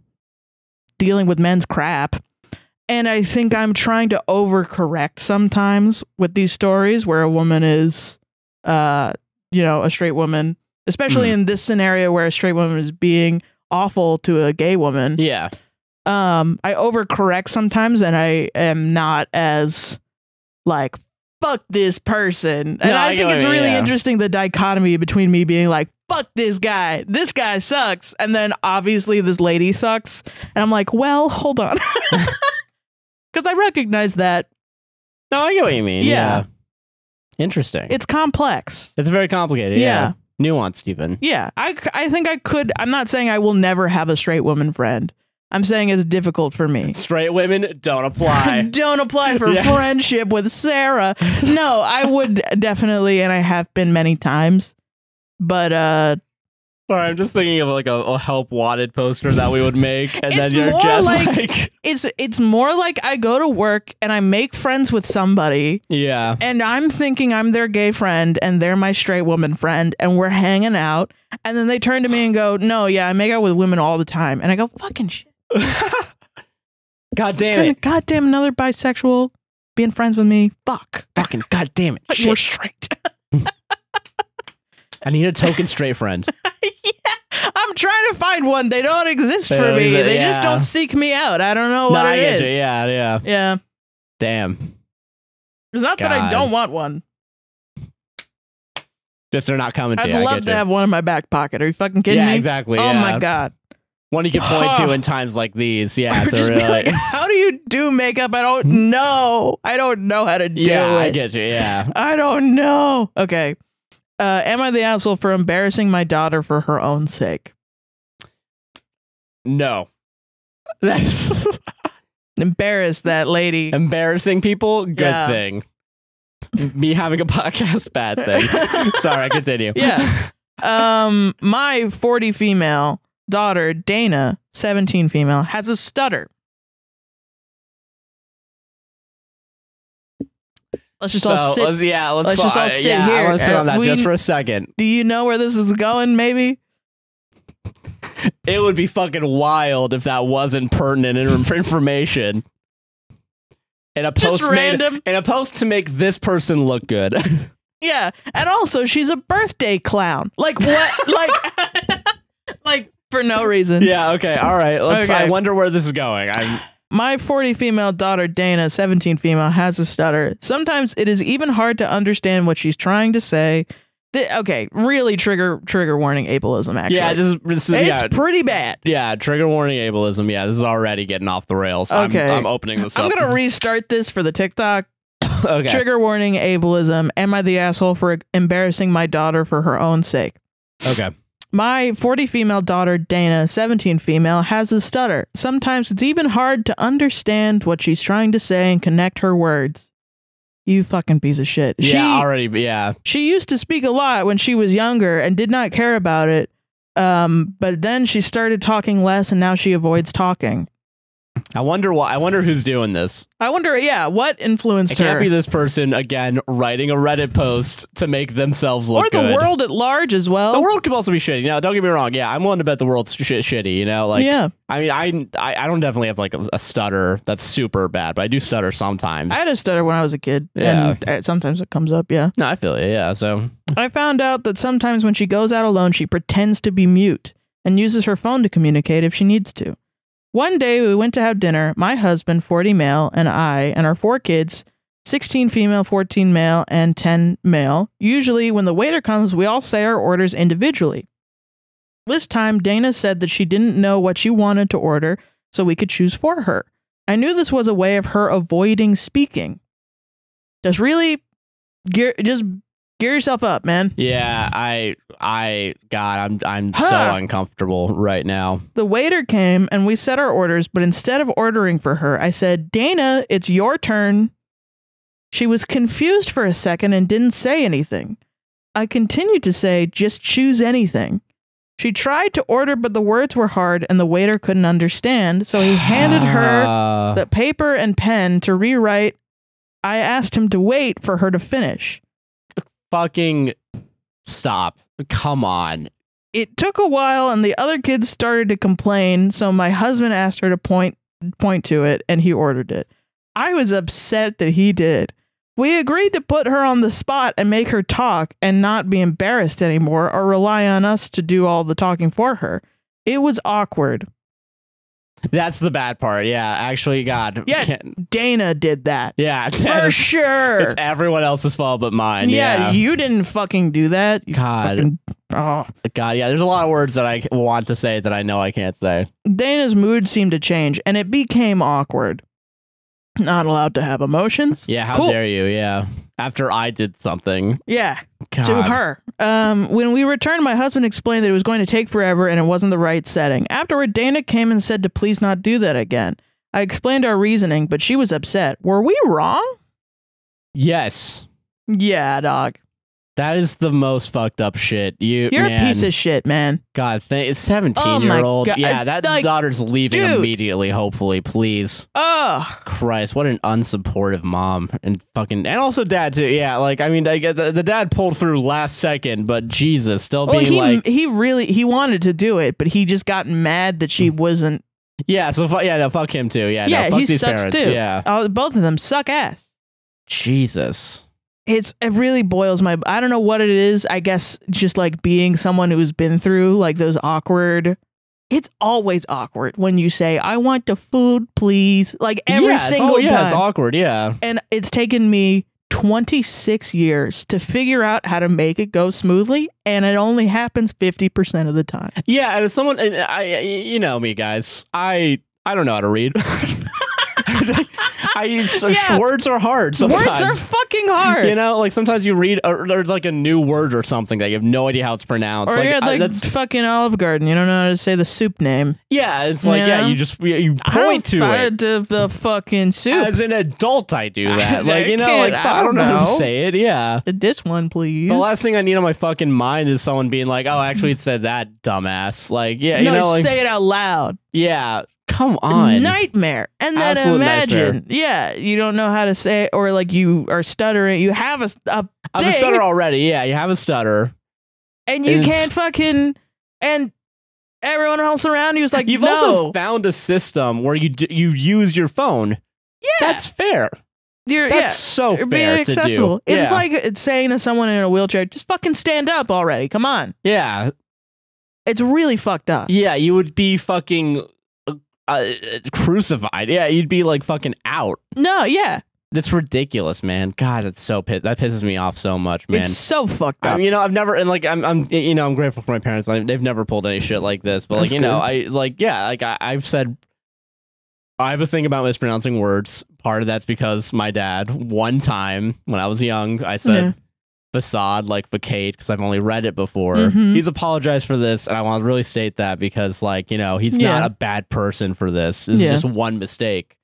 dealing with men's crap. And I think I'm trying to overcorrect sometimes with these stories where a woman is, you know, a straight woman, especially in this scenario where a straight woman is being awful to a gay woman. Yeah. I overcorrect sometimes, and I am not as like, fuck this person. And I think it's really interesting, the dichotomy between me being like, fuck this guy sucks, and then obviously this lady sucks. And I'm like, well, hold on. Because I recognize that. No, I get what you mean. Yeah. Interesting. It's complex. It's very complicated. Yeah. Nuanced even. Yeah. I think I could. I'm not saying I will never have a straight woman friend. I'm saying it's difficult for me. Straight women, don't apply. Don't apply for friendship with Sarah. No, I would definitely, and I have been many times. But sorry, I'm just thinking of like a help wanted poster that we would make, and it's then you're just like it's more like I go to work and I make friends with somebody. Yeah. And I'm thinking I'm their gay friend and they're my straight woman friend, and we're hanging out, and then they turn to me and go, "No, yeah, I make out with women all the time." And I go, "Fucking shit." God damn it. God damn, another bisexual being friends with me. Fucking god damn it. You're straight. I need a token straight friend. Yeah, I'm trying to find one. They don't exist for me. They just don't seek me out. I don't know what it is. Yeah. Damn. It's not that I don't want one. Just they're not coming to you. I'd love to have one in my back pocket. Are you fucking kidding me? Yeah, exactly. Oh my god. One you can point to in times like these. Yeah, it's really like, how do you do makeup? I don't know. I don't know how to do it. Yeah, I get you. Yeah. I don't know. Okay. Am I the asshole for embarrassing my daughter for her own sake? No. Embarrass that lady. Embarrassing people? Good thing. Me having a podcast? Bad thing. Sorry, continue. Yeah. My 40 female daughter, Dana, 17 female, has a stutter. Let's just all sit. Let's just all sit here. I want to sit on that just for a second. Do you know where this is going, maybe? It would be fucking wild if that wasn't pertinent information. In a post random. In a post to make this person look good. Yeah, and also she's a birthday clown. Like what? like for no reason. Yeah. Okay. All right. Let's. Okay. I wonder where this is going. My 40 female daughter, Dana, 17 female, has a stutter. Sometimes it is even hard to understand what she's trying to say. Okay, really trigger warning ableism, actually. Yeah, this is it's pretty bad. Yeah, trigger warning ableism. Yeah, this is already getting off the rails. Okay. I'm opening this up. I'm going to restart this for the TikTok. Okay. Trigger warning ableism. Am I the asshole for embarrassing my daughter for her own sake? Okay. My 40 female daughter, Dana, 17 female, has a stutter. Sometimes it's even hard to understand what she's trying to say and connect her words. You fucking piece of shit. Yeah, She used to speak a lot when she was younger and did not care about it. But then she started talking less, and now she avoids talking. I wonder why. I wonder who's doing this. I wonder, what influenced her? It can't be this person, again, writing a Reddit post to make themselves look good. Or the world at large as well. The world could also be shitty. Now, don't get me wrong. Yeah, I'm willing to bet the world's shitty, you know? Like, yeah. I mean, I don't definitely have, like, a stutter that's super bad, but I do stutter sometimes. I had a stutter when I was a kid. Yeah. And sometimes it comes up, yeah. No, I feel it, yeah, so. I found out that sometimes when she goes out alone, she pretends to be mute and uses her phone to communicate if she needs to. One day we went to have dinner, my husband, 40 male, and I, and our 4 kids, 16 female, 14 male, and 10 male. Usually when the waiter comes, we all say our orders individually. This time, Dana said that she didn't know what she wanted to order, so we could choose for her. I knew this was a way of her avoiding speaking. Just really, gear yourself up, man. Yeah, God, I'm so uncomfortable right now. The waiter came and we said our orders, but instead of ordering for her, I said, Dana, it's your turn. She was confused for a second and didn't say anything. I continued to say, just choose anything. She tried to order, but the words were hard and the waiter couldn't understand, so he handed her the paper and pen to rewrite. I asked him to wait for her to finish. Fucking stop. Come on. It took a while and the other kids started to complain, so my husband asked her to point to it and he ordered it. I was upset that he did. We agreed to put her on the spot and make her talk and not be embarrassed anymore or rely on us to do all the talking for her. It was awkward. That's the bad part. Yeah, actually, God. Yeah, Dana did that. Yeah. For sure. It's everyone else's fault but mine. Yeah, you didn't fucking do that. God. God, yeah, there's a lot of words that I want to say that I know I can't say. Dana's mood seemed to change, and it became awkward. Not allowed to have emotions. Yeah, how dare you? Yeah. After I did something. Yeah. God. To her. When we returned, my husband explained that it was going to take forever and it wasn't the right setting. Afterward, Dana came and said to please not do that again. I explained our reasoning, but she was upset. Were we wrong? Yes. Yeah, dog. That is the most fucked up shit. You're a piece of shit, man. God, it's 17-year-old. Yeah, that daughter's leaving immediately, hopefully, please. Ugh. Christ, what an unsupportive mom. And also dad, too. Yeah, like, I mean, I get the dad pulled through last second, but Jesus, still being he wanted to do it, but he just got mad that she wasn't. Yeah, so fuck him, too. Yeah, no, fuck he these sucks, parents. too. Yeah. Both of them suck ass. Jesus. It really boils my... I don't know what it is. I guess just like being someone who's been through like those awkward... It's always awkward when you say, I want the food, please. Like every single time. Yeah, it's awkward, yeah. And it's taken me 26 years to figure out how to make it go smoothly, and it only happens 50% of the time. Yeah, and as someone... you know me, guys. I don't know how to read. Words are hard sometimes. Words are fucking hard. You know, like sometimes you read there's like a new word or something that you have no idea how it's pronounced. Or you're like that's fucking Olive Garden. You don't know how to say the soup name. Yeah, it's like you point to it. The fucking soup. As an adult, I do that. Like I don't know how to say it. Yeah, this one, please. The last thing I need on my fucking mind is someone being like, "Oh, actually, it said that, dumbass." Like, yeah, no, you know, like, say it out loud. Yeah. Come on. Nightmare. And then Absolute imagine, nightmare. Yeah, you don't know how to say it, or like you are stuttering. You have a I'm a stutter already. Yeah, you have a stutter. And you can't fucking... And everyone else around you is like, You've also found a system where you use your phone. Yeah. That's fair. That's so fair to do. It's like it's saying to someone in a wheelchair, just fucking stand up already. Come on. Yeah. It's really fucked up. Yeah, you would be fucking... crucified. Yeah, you'd be like fucking out. No, yeah. That's ridiculous, man. God, that's so that pisses me off so much, man. It's so fucked up. You know, I've never and like I'm grateful for my parents. They've never pulled any shit like this, but like I've said I have a thing about mispronouncing words. Part of that's because my dad, one time when I was young, I said facade like vacate because I've only read it before. He's apologized for this, and I want to really state that because, like, you know, he's not a bad person for this. It's just one mistake.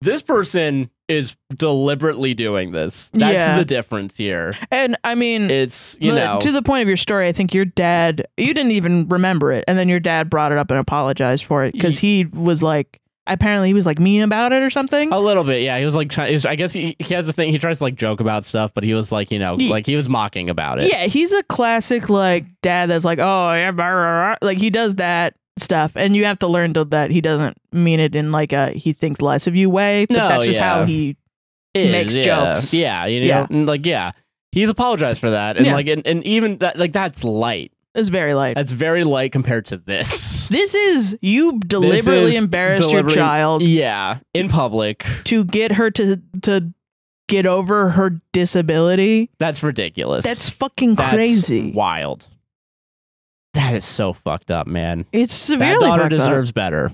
This person is deliberately doing this. That's the difference here. And I mean, it's, you know, to the point of your story, I think your dad, you didn't even remember it, and then your dad brought it up and apologized for it because he was like, apparently he was like mean about it or something. A little bit, yeah. He was like, I guess he has a thing. He tries to like joke about stuff, but he was like, you know, like he was mocking about it. Yeah, he's a classic like dad that's like, oh yeah, blah, blah, blah. Like he does that stuff, and you have to learn that he doesn't mean it in like a he thinks less of you way. But that's just how he makes jokes. Yeah, you know, and like he's apologized for that, and like and even that like that's light. It's very light. That's very light compared to this. This is you deliberately embarrassed your child. Yeah, in public. To get her to get over her disability. That's ridiculous. That's fucking crazy. That's wild. That is so fucked up, man. It's severely fucked up. That daughter deserves deserves better.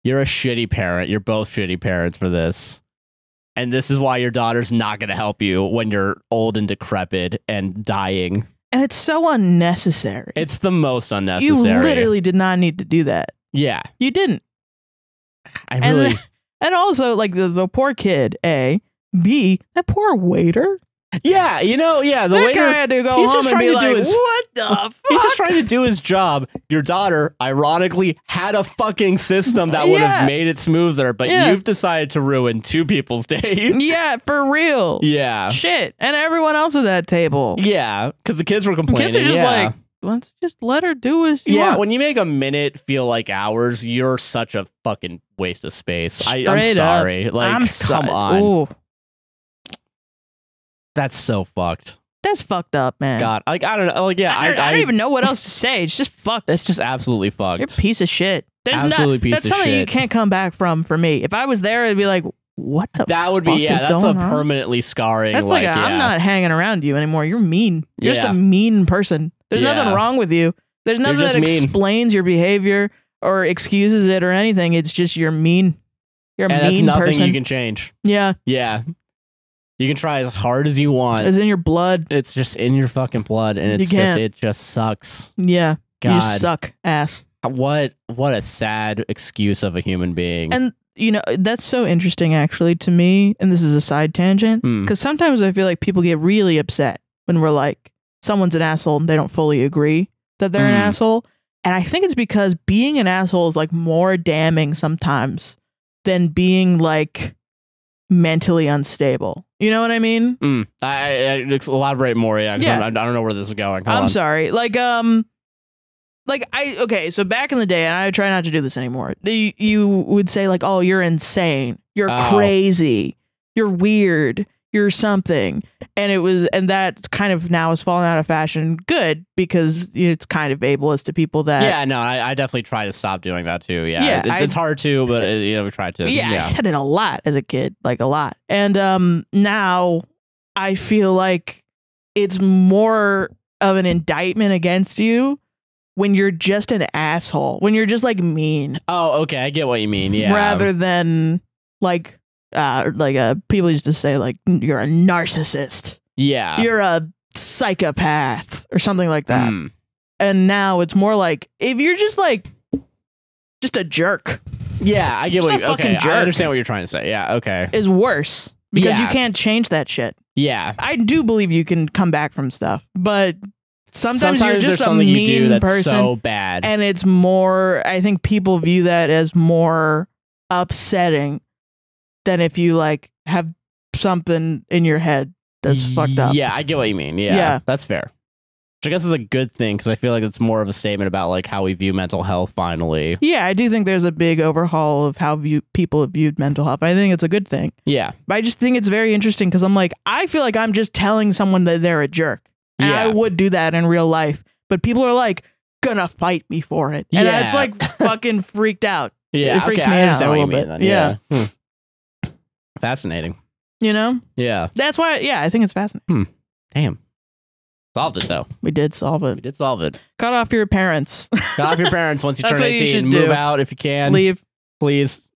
You're a shitty parent. You're both shitty parents for this. And this is why your daughter's not going to help you when you're old and decrepit and dying. And it's so unnecessary. It's the most unnecessary. You literally did not need to do that. Yeah. You didn't. And also, like, the poor kid, A. B, that poor waiter. Yeah, you know, yeah. The that waiter guy had to go home and be like, "What the fuck?" He's just trying to do his job. Your daughter, ironically, had a fucking system that would have made it smoother, but you've decided to ruin 2 people's days. Yeah, for real. Yeah. Shit, and everyone else at that table. Yeah, because the kids were complaining. The kids are just like, let's just let her do what she wants. When you make a minute feel like hours, you're such a fucking waste of space. I'm sorry. Like, come on. Ooh. That's so fucked. That's fucked up, man. God, like I don't know. Like, yeah, I don't even know what else to say. It's just fucked. That's just absolutely fucked. You're a piece of shit. That's something you can't come back from for me. If I was there, it'd be like, what the? That would be that's a permanently scarring. That's like I'm not hanging around you anymore. You're mean. You're just a mean person. There's nothing wrong with you. There's nothing that explains your behavior or excuses it or anything. It's just you're mean. You're a mean that's nothing person. You can change. Yeah. Yeah. You can try as hard as you want. It's in your blood. It's just in your fucking blood, and it just sucks. Yeah. God. You suck, ass. What a sad excuse of a human being. And you know, that's so interesting actually to me, and this is a side tangent, because sometimes I feel like people get really upset when we're like, someone's an asshole and they don't fully agree that they're an asshole. And I think it's because being an asshole is like more damning sometimes than being like mentally unstable. You know what I mean? I elaborate more, yeah. I don't know where this is going. I'm sorry. Okay, so back in the day, and I try not to do this anymore, you would say like, oh, you're insane, you're crazy, you're weird, you're something. And that kind of now has fallen out of fashion. Good, because it's kind of ableist to people that... Yeah, no, I definitely try to stop doing that too. Yeah, it's hard to, but we try to. Yeah, I said it a lot as a kid, like a lot. And now I feel like it's more of an indictment against you when you're just an asshole, when you're just like mean. Oh, okay, I get what you mean. Yeah, rather than like people used to say like you're a narcissist. Yeah, you're a psychopath or something like that. And now it's more like if you're just a jerk. Yeah, I get what you. Okay, I understand what you're trying to say. Yeah, okay, is worse because you can't change that shit. Yeah, I do believe you can come back from stuff, but sometimes you're just something a mean you do that's person, so bad, and it's more. I think people view that as more upsetting than if you like have something in your head that's fucked up. Yeah, I get what you mean. Yeah, that's fair. Which I guess is a good thing because I feel like it's more of a statement about like how we view mental health. Finally, yeah, I do think there's a big overhaul of how people have viewed mental health. I think it's a good thing. Yeah, but I just think it's very interesting because I'm like, I feel like I'm just telling someone that they're a jerk. And I would do that in real life, but people are like gonna fight me for it, and it's like fucking freaked out. Yeah, it freaks me out a little bit. Then. Yeah. Fascinating. You know? Yeah. That's why. Yeah, I think it's fascinating. Damn. Solved it though. We did solve it. We did solve it. Cut off your parents. Cut off your parents once you turn 18. You should move out if you can. Leave. Please.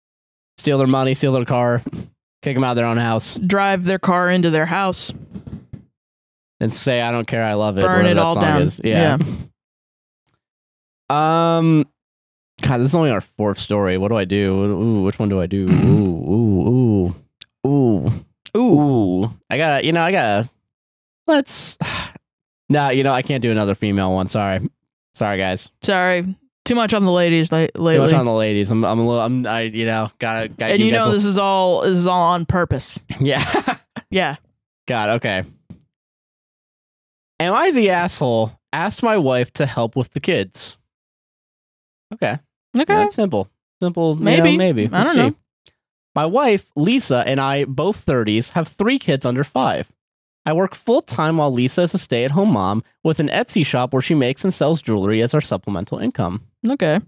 Steal their money. Steal their car. Kick them out of their own house. Drive their car into their house. And say, I don't care, I love it. Burn it all down. Yeah. God, this is only our 4th story. What do I do? Ooh, which one do I do? Ooh. I gotta, let's, no, I can't do another female one. Sorry, guys. Sorry. Too much on the ladies lately. Too much on the ladies. I'm a little, gotta. And this is all on purpose. Yeah. Yeah. God, okay. Am I the asshole? Asked my wife to help with the kids. Okay. That's simple. Maybe. Maybe. I don't know. My wife, Lisa, and I, both 30s, have 3 kids under 5. I work full-time while Lisa is a stay-at-home mom with an Etsy shop where she makes and sells jewelry as our supplemental income. Okay.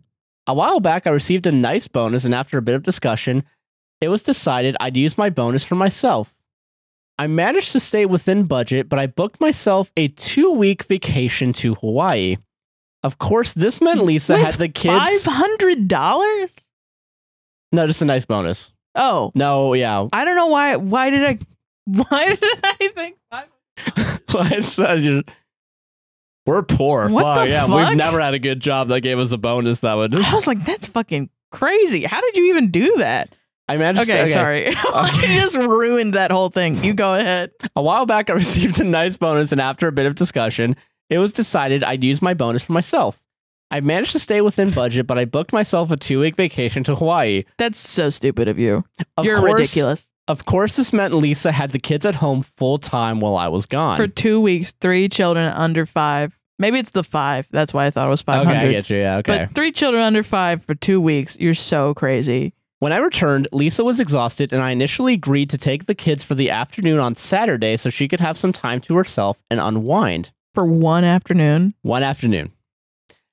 A while back, I received a nice bonus, and after a bit of discussion, it was decided I'd use my bonus for myself. I managed to stay within budget, but I booked myself a 2-week vacation to Hawaii. Of course, this meant Lisa had the kids... $500? No, just a nice bonus. Oh. No, yeah. I don't know why. Why did I think $500? We're poor. What the fuck? We've never had a good job that gave us a bonus that would... I was like, that's fucking crazy. How did you even do that? I managed okay, sorry. I just ruined that whole thing. You go ahead. A while back, I received a nice bonus, and after a bit of discussion, it was decided I'd use my bonus for myself. I managed to stay within budget, but I booked myself a 2-week vacation to Hawaii. That's so stupid of you. You're ridiculous. Of course, this meant Lisa had the kids at home full time while I was gone. For 2 weeks, 3 children under 5. Maybe it's the 5. That's why I thought it was 500. Okay, I get you. Yeah, okay. But 3 children under 5 for 2 weeks. You're so crazy. When I returned, Lisa was exhausted, and I initially agreed to take the kids for the afternoon on Saturday so she could have some time to herself and unwind. For one afternoon? One afternoon.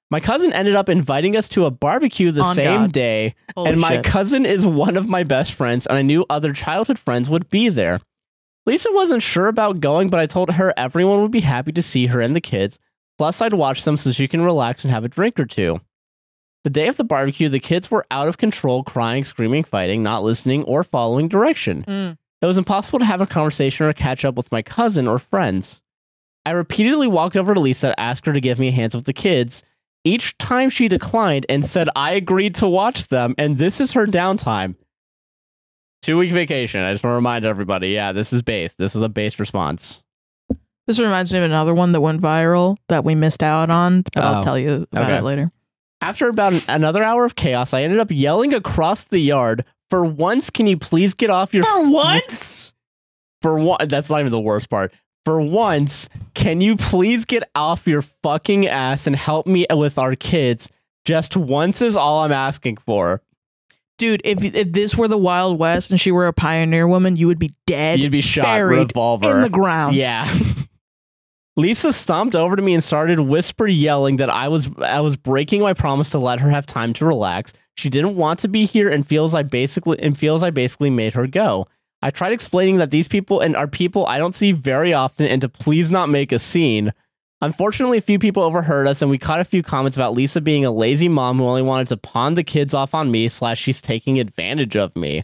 My cousin ended up inviting us to a barbecue the same day, and my cousin is one of my best friends, and I knew other childhood friends would be there. Lisa wasn't sure about going, but I told her everyone would be happy to see her and the kids, plus I'd watch them so she can relax and have a drink or two. The day of the barbecue, the kids were out of control, crying, screaming, fighting, not listening, or following direction. It was impossible to have a conversation or catch up with my cousin or friends. I repeatedly walked over to Lisa to ask her to give me a hand with the kids. Each time she declined and said I agreed to watch them, and this is her downtime. 2-week vacation. I just want to remind everybody, yeah, this is based. This is a based response. This reminds me of another one that went viral that we missed out on, but I'll tell you about it later. After about another hour of chaos, I ended up yelling across the yard, "For once, can you please get off your..." For once? For one, that's not even the worst part. For once, can you please get off your fucking ass and help me with our kids? Just once is all I'm asking for. Dude, if this were the Wild West and she were a pioneer woman, you would be dead. You'd be shot, buried revolver in the ground. Yeah. Lisa stomped over to me and started whisper yelling that I was breaking my promise to let her have time to relax. She didn't want to be here and feels I basically made her go. I tried explaining that these people are people I don't see very often and to please not make a scene. Unfortunately, a few people overheard us and we caught a few comments about Lisa being a lazy mom who only wanted to pawn the kids off on me / she's taking advantage of me.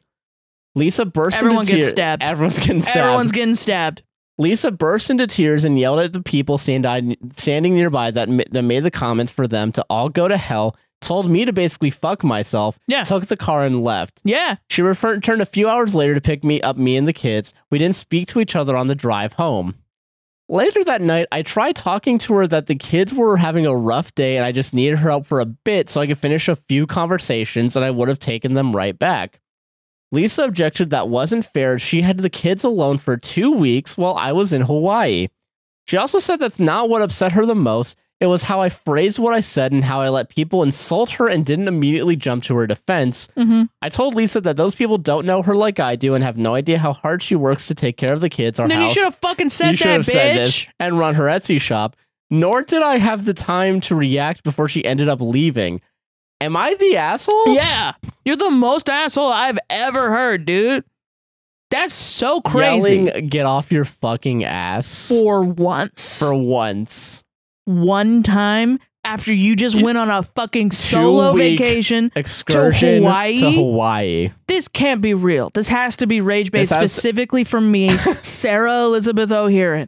Lisa burst into tears. Stabbed. Everyone's getting stabbed. Everyone's getting stabbed. Lisa burst into tears and yelled at the people standing nearby that made the comments for them to all go to hell, told me to basically fuck myself, took the car and left. Yeah. She returned a few hours later to pick me and the kids. We didn't speak to each other on the drive home. Later that night, I tried talking to her that the kids were having a rough day and I just needed her help for a bit so I could finish a few conversations and I would have taken them right back. Lisa objected that wasn't fair. She had the kids alone for 2 weeks while I was in Hawaii. She also said that's not what upset her the most. It was how I phrased what I said and how I let people insult her and didn't immediately jump to her defense. I told Lisa that those people don't know her like I do and have no idea how hard she works to take care of the kids. Then you should have fucking said that, bitch. And run her Etsy shop. Nor did I have the time to react before she ended up leaving. Am I the asshole? Yeah. You're the most asshole I've ever heard, dude. That's so crazy. Yelling, get off your fucking ass. For once. For once. One time after you just went on a fucking solo vacation excursion to Hawaii. This can't be real. This has to be rage-based specifically from me, Sarah Elizabeth O'Heron.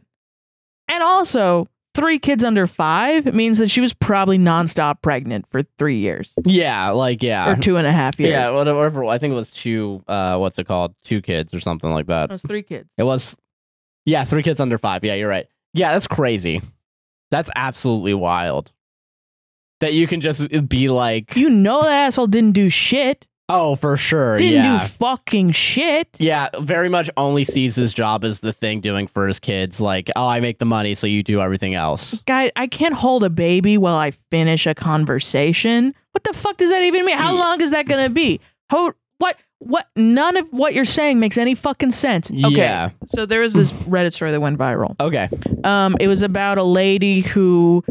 And also, 3 kids under 5 means that she was probably nonstop pregnant for 3 years. Yeah, like, yeah. Or 2.5 years. Yeah, whatever. I think it was 2, what's it called? 2 kids or something like that. It was 3 kids. It was, yeah, 3 kids under 5. Yeah, you're right. Yeah, that's crazy. That's absolutely wild. That you can just be like... You know that asshole didn't do shit. Oh, for sure. Didn't do fucking shit. Yeah, very much only sees his job as the thing doing for his kids. Like, oh, I make the money, so you do everything else. Guy, I can't hold a baby while I finish a conversation. What the fuck does that even mean? How long is that going to be? What? None of what you're saying makes any fucking sense. Okay. Yeah. So there was this Reddit story that went viral. Okay. It was about a lady who,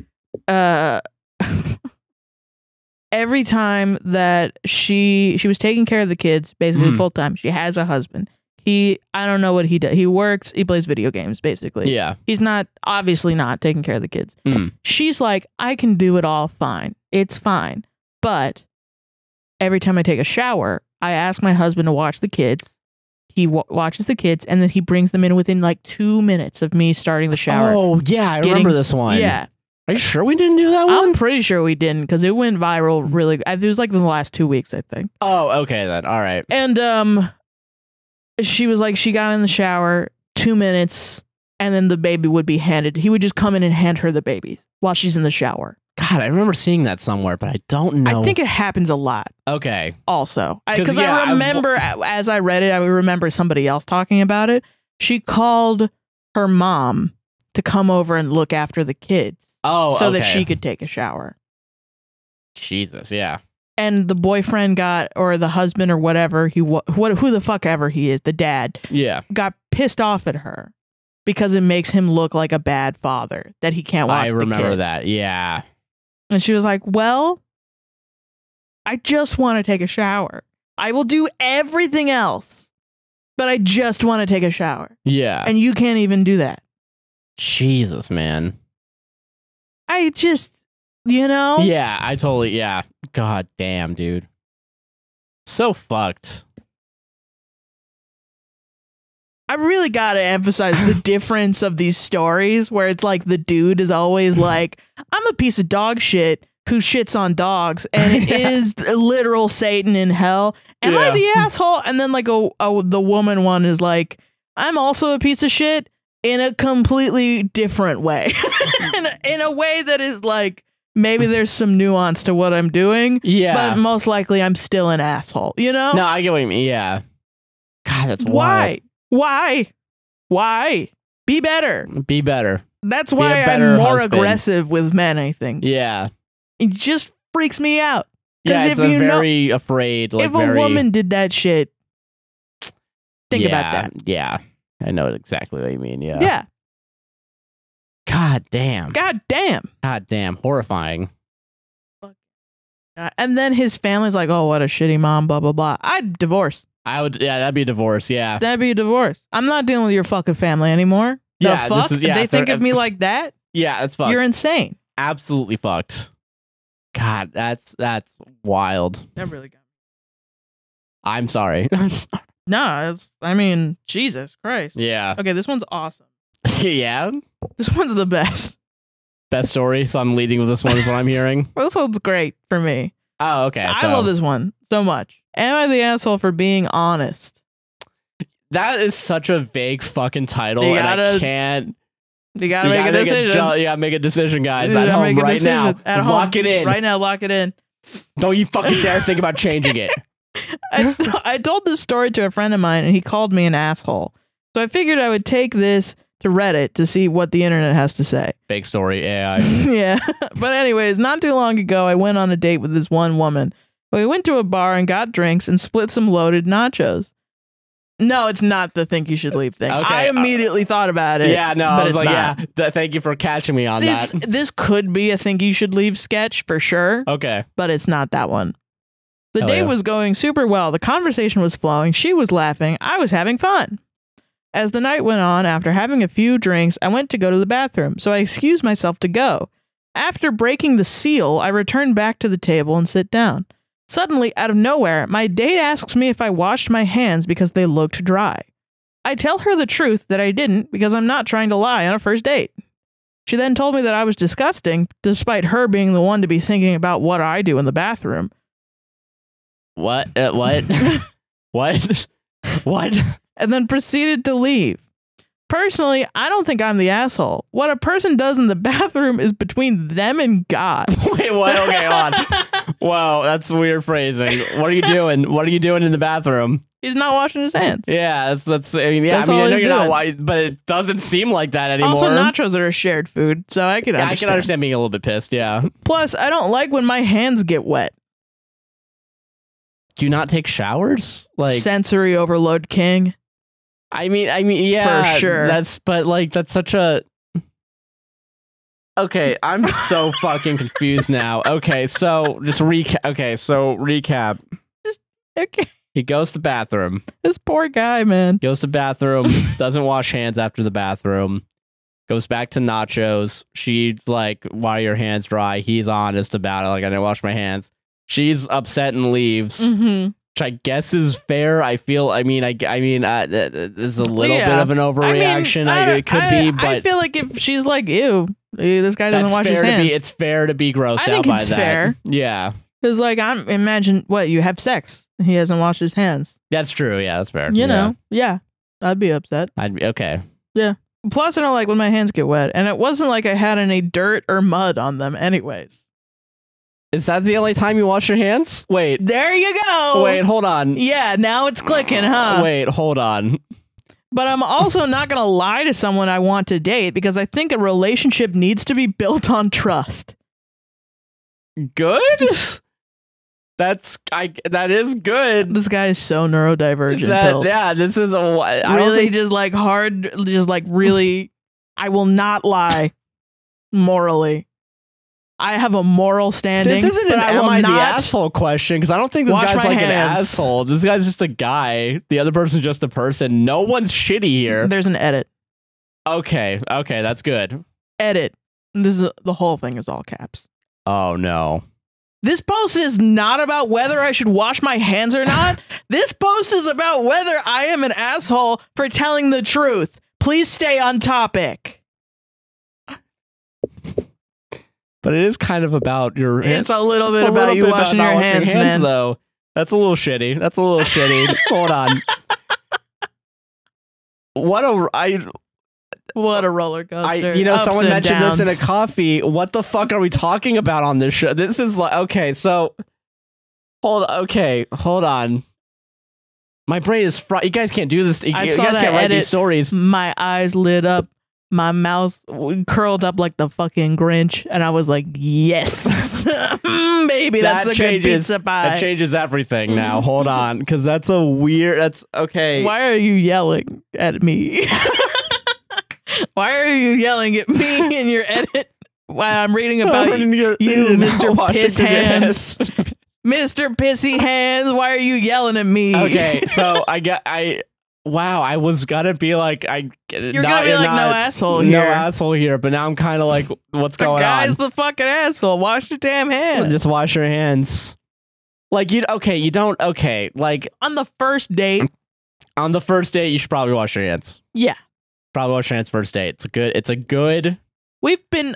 every time that she was taking care of the kids, basically full time, she has a husband. I don't know what he does. He works, he plays video games, basically. Yeah. He's obviously not taking care of the kids. She's like, I can do it all fine. It's fine. But every time I take a shower, I ask my husband to watch the kids. He watches the kids, and then he brings them in within like 2 minutes of me starting the shower. Oh, yeah, I remember this one. Yeah. Are you sure we didn't do that one? I'm pretty sure we didn't because it went viral really. It was like in the last 2 weeks, I think. Oh, okay then. All right. And she was like, she got in the shower 2 minutes, and then the baby would be handed. He would just come in and hand her the baby while she's in the shower. God, I remember seeing that somewhere, but I don't know. I think it happens a lot. Okay. Also, because I remember as I read it, I remember somebody else talking about it. She called her mom to come over and look after the kids. Oh, so that she could take a shower. Jesus, yeah. And the boyfriend or the husband or whatever, who the fuck ever he is, the dad, got pissed off at her because it makes him look like a bad father that he can't watch the kid. I remember that, yeah. And she was like, well, I just want to take a shower. I will do everything else, but I just want to take a shower. Yeah. And you can't even do that. Jesus, man. I just, Yeah, I totally, yeah. God damn, dude. So fucked. I really gotta emphasize the difference of these stories where it's like the dude is always like, I'm a piece of dog shit who shits on dogs and it is literal Satan in hell. Am I the asshole? And then like the woman one is like, I'm also a piece of shit in a completely different way. in a way that is like, maybe there's some nuance to what I'm doing. Yeah. But most likely I'm still an asshole, No, I get what you mean. Yeah. God, that's wild. Why? Be better. Be better. That's why I'm more aggressive with men, I think. Yeah. It just freaks me out. Yeah, it's very afraid. Like, if a woman did that shit, think about that. Yeah. I know exactly what you mean. Yeah. Yeah. God damn. God damn. God damn. Horrifying. And then his family's like, oh, what a shitty mom, blah, blah, blah. I'd divorce. I would, yeah, that'd be a divorce, yeah. That'd be a divorce. I'm not dealing with your fucking family anymore. Yeah, the fuck? They think of me like that? Yeah, that's fucked. You're insane. Absolutely fucked. God, that's wild. That really got me. I'm sorry. No, I mean, Jesus Christ. Yeah. Okay, this one's awesome. Yeah? This one's the best. Best story, so I'm leading with this one is what I'm hearing. This one's great for me. Oh, okay. I love this one so much. Am I the asshole for being honest? That is such a vague fucking title, and I can't... You gotta make a decision. You gotta make a decision, guys. At home right now. Lock it in. Right now, lock it in. Don't you fucking dare think about changing it. I told this story to a friend of mine, and he called me an asshole. So I figured I would take this to Reddit to see what the internet has to say. Fake story, AI. Yeah. But anyways, not too long ago, I went on a date with this one woman. We went to a bar and got drinks and split some loaded nachos. No, it's not the think you should leave thing. Okay. I immediately thought about it. Yeah, no, I was like, yeah, thank you for catching me on that. This could be a think you should leave sketch for sure. Okay. But it's not that one. The date was going super well. The conversation was flowing. She was laughing. I was having fun. As the night went on, after having a few drinks, I went to go to the bathroom, so I excused myself to go. After breaking the seal, I returned back to the table and sit down. Suddenly, out of nowhere, my date asks me if I washed my hands because they looked dry. I tell her the truth that I didn't because I'm not trying to lie on a first date. She then told me that I was disgusting, despite her being the one to be thinking about what I do in the bathroom. What? What? What? What? And then proceeded to leave. Personally, I don't think I'm the asshole. What a person does in the bathroom is between them and God. Wait, what? Okay, on. Wow, that's weird phrasing. What are you doing? What are you doing in the bathroom? He's not washing his hands. Yeah, that's I mean, yeah, I know you're not white, but it doesn't seem like that anymore. Also, nachos are a shared food, so I can understand. I can understand being a little bit pissed, yeah. Plus, I don't like when my hands get wet. Do you not take showers? Like sensory overload king. I mean, yeah, for sure. That's such a. Okay, I'm so fucking confused now. Okay, so just recap. Okay, so recap. Okay. He goes to the bathroom. This poor guy, man. Goes to the bathroom. Doesn't wash hands after the bathroom. Goes back to nachos. She's like, "Why are your hands dry?" He's honest about it. Like, I didn't wash my hands. She's upset and leaves. Mm-hmm. which I guess is fair. I mean, there's a little bit of an overreaction. It could be, but I feel like if she's like, ew, this guy doesn't wash his hands. It's fair to be grossed out by that. I think it's fair. Yeah. Because, like, imagine what, you have sex. He hasn't washed his hands. That's true. Yeah, that's fair. You know, yeah. I'd be upset. I'd be, okay. Yeah. Plus, I don't like when my hands get wet. And it wasn't like I had any dirt or mud on them anyways. Is that the only time you wash your hands? Wait. There you go. Wait, hold on. Yeah, now it's clicking, huh? Wait, hold on. But I'm also not going to lie to someone I want to date because I think a relationship needs to be built on trust. Good? That is good. This guy is so neurodivergent. Yeah, this is just like hard, just like really, I will not lie morally. I have a moral standing. This isn't an am I the asshole question, because I don't think this guy's like an asshole. This guy's just a guy. The other person's just a person. No one's shitty here. There's an edit. Okay, that's good. Edit. This is the whole thing is all caps. Oh no. This post is not about whether I should wash my hands or not. This post is about whether I am an asshole for telling the truth. Please stay on topic. But it is kind of about your... It's a little bit about you washing your hands, man. Though. That's a little shitty. Hold on. What a roller coaster. Someone mentioned this in a coffee. What the fuck are we talking about on this show? This is like, okay, so hold on. My brain is fried. You guys can't do this. You guys can't write these stories. My eyes lit up. My mouth curled up like the fucking Grinch, and I was like, yes, baby, that's a good pizza pie. That changes everything now. Hold on, because that's okay. Why are you yelling at me? Why are you yelling at me in your edit while I'm reading about you, Mr. Piss Hands? Mr. Pissy Hands, why are you yelling at me? Okay, so wow, I was gonna be like, you're gonna be like, no asshole here. No asshole here, but now I'm kind of like, what's going on? The guy's the fucking asshole. Wash your damn hands. Just wash your hands. Like, like, on the first date. On the first date, you should probably wash your hands. Yeah. Probably wash your hands first date. It's a good. We've been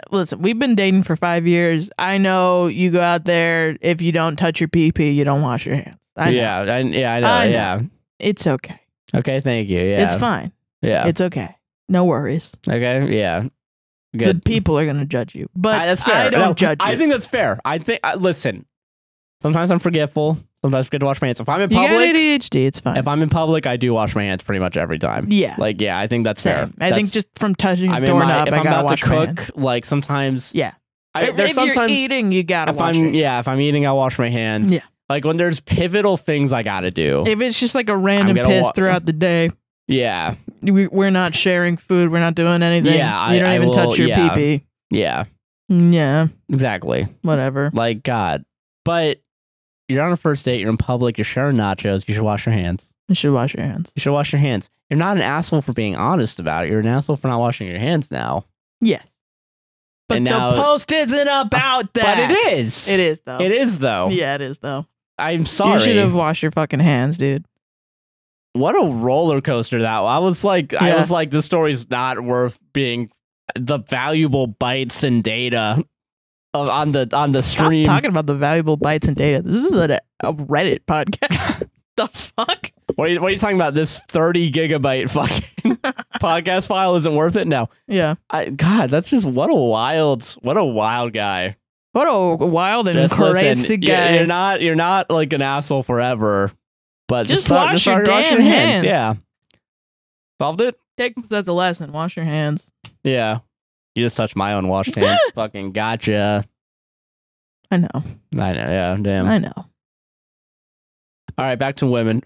dating for 5 years. I know you go out there, if you don't touch your pee-pee, you don't wash your hands. I know. I know. Yeah. It's okay. Okay, thank you. Yeah. It's fine. Yeah. It's okay. No worries. Okay, yeah. Good. The people are going to judge you, but that's fair. I don't judge you. I think that's fair. Listen, sometimes I'm forgetful. Sometimes I forget to wash my hands. If I'm in public, you got ADHD, it's fine. If I'm in public, I do wash my hands pretty much every time. Yeah. Like, yeah, I think that's fair. I think just from touching the doorknob, if I'm about to cook, like sometimes. Yeah. If you're eating, you got to wash your hands. Yeah, if I'm eating, I'll wash my hands. Yeah. Like when there's pivotal things I got to do. If it's just like a random piss throughout the day. Yeah. We're not sharing food. We're not doing anything. Yeah. You don't even touch your pee-pee. Yeah. Yeah. Exactly. Whatever. Like, God. But you're on a first date. You're in public. You're sharing nachos. You should wash your hands. You should wash your hands. You should wash your hands. You're not an asshole for being honest about it. You're an asshole for not washing your hands now. Yes. But the post isn't about that. But it is. It is, though. It is, though. Yeah, it is, though. I'm sorry. You should have washed your fucking hands, dude. What a roller coaster that was. I was like, this story's not worth being the valuable bytes and data on the stream. Stop talking about the valuable bytes and data. This is a Reddit podcast. The fuck? What are you talking about? This 30 gigabyte fucking podcast file isn't worth it? No. Yeah. God, that's just what a wild guy. What a wild and crazy guy. You're not like an asshole forever, but just wash your damn hands. Yeah. Solved it? That's a lesson. Wash your hands. Yeah. You just touched my own washed hands. Fucking gotcha. I know. Yeah, damn. I know. All right, back to women.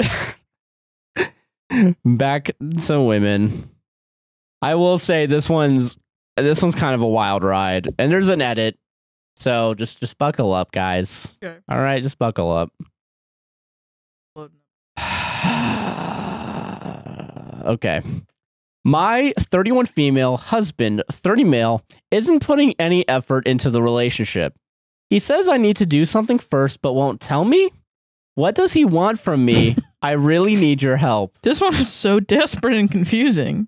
Back to women. I will say this one's kind of a wild ride, and there's an edit. So just buckle up, guys. Okay. All right, just buckle up. Okay. My 31 female husband, 30 male, isn't putting any effort into the relationship. He says I need to do something first, but won't tell me. What does he want from me? I really need your help. This one is so desperate and confusing.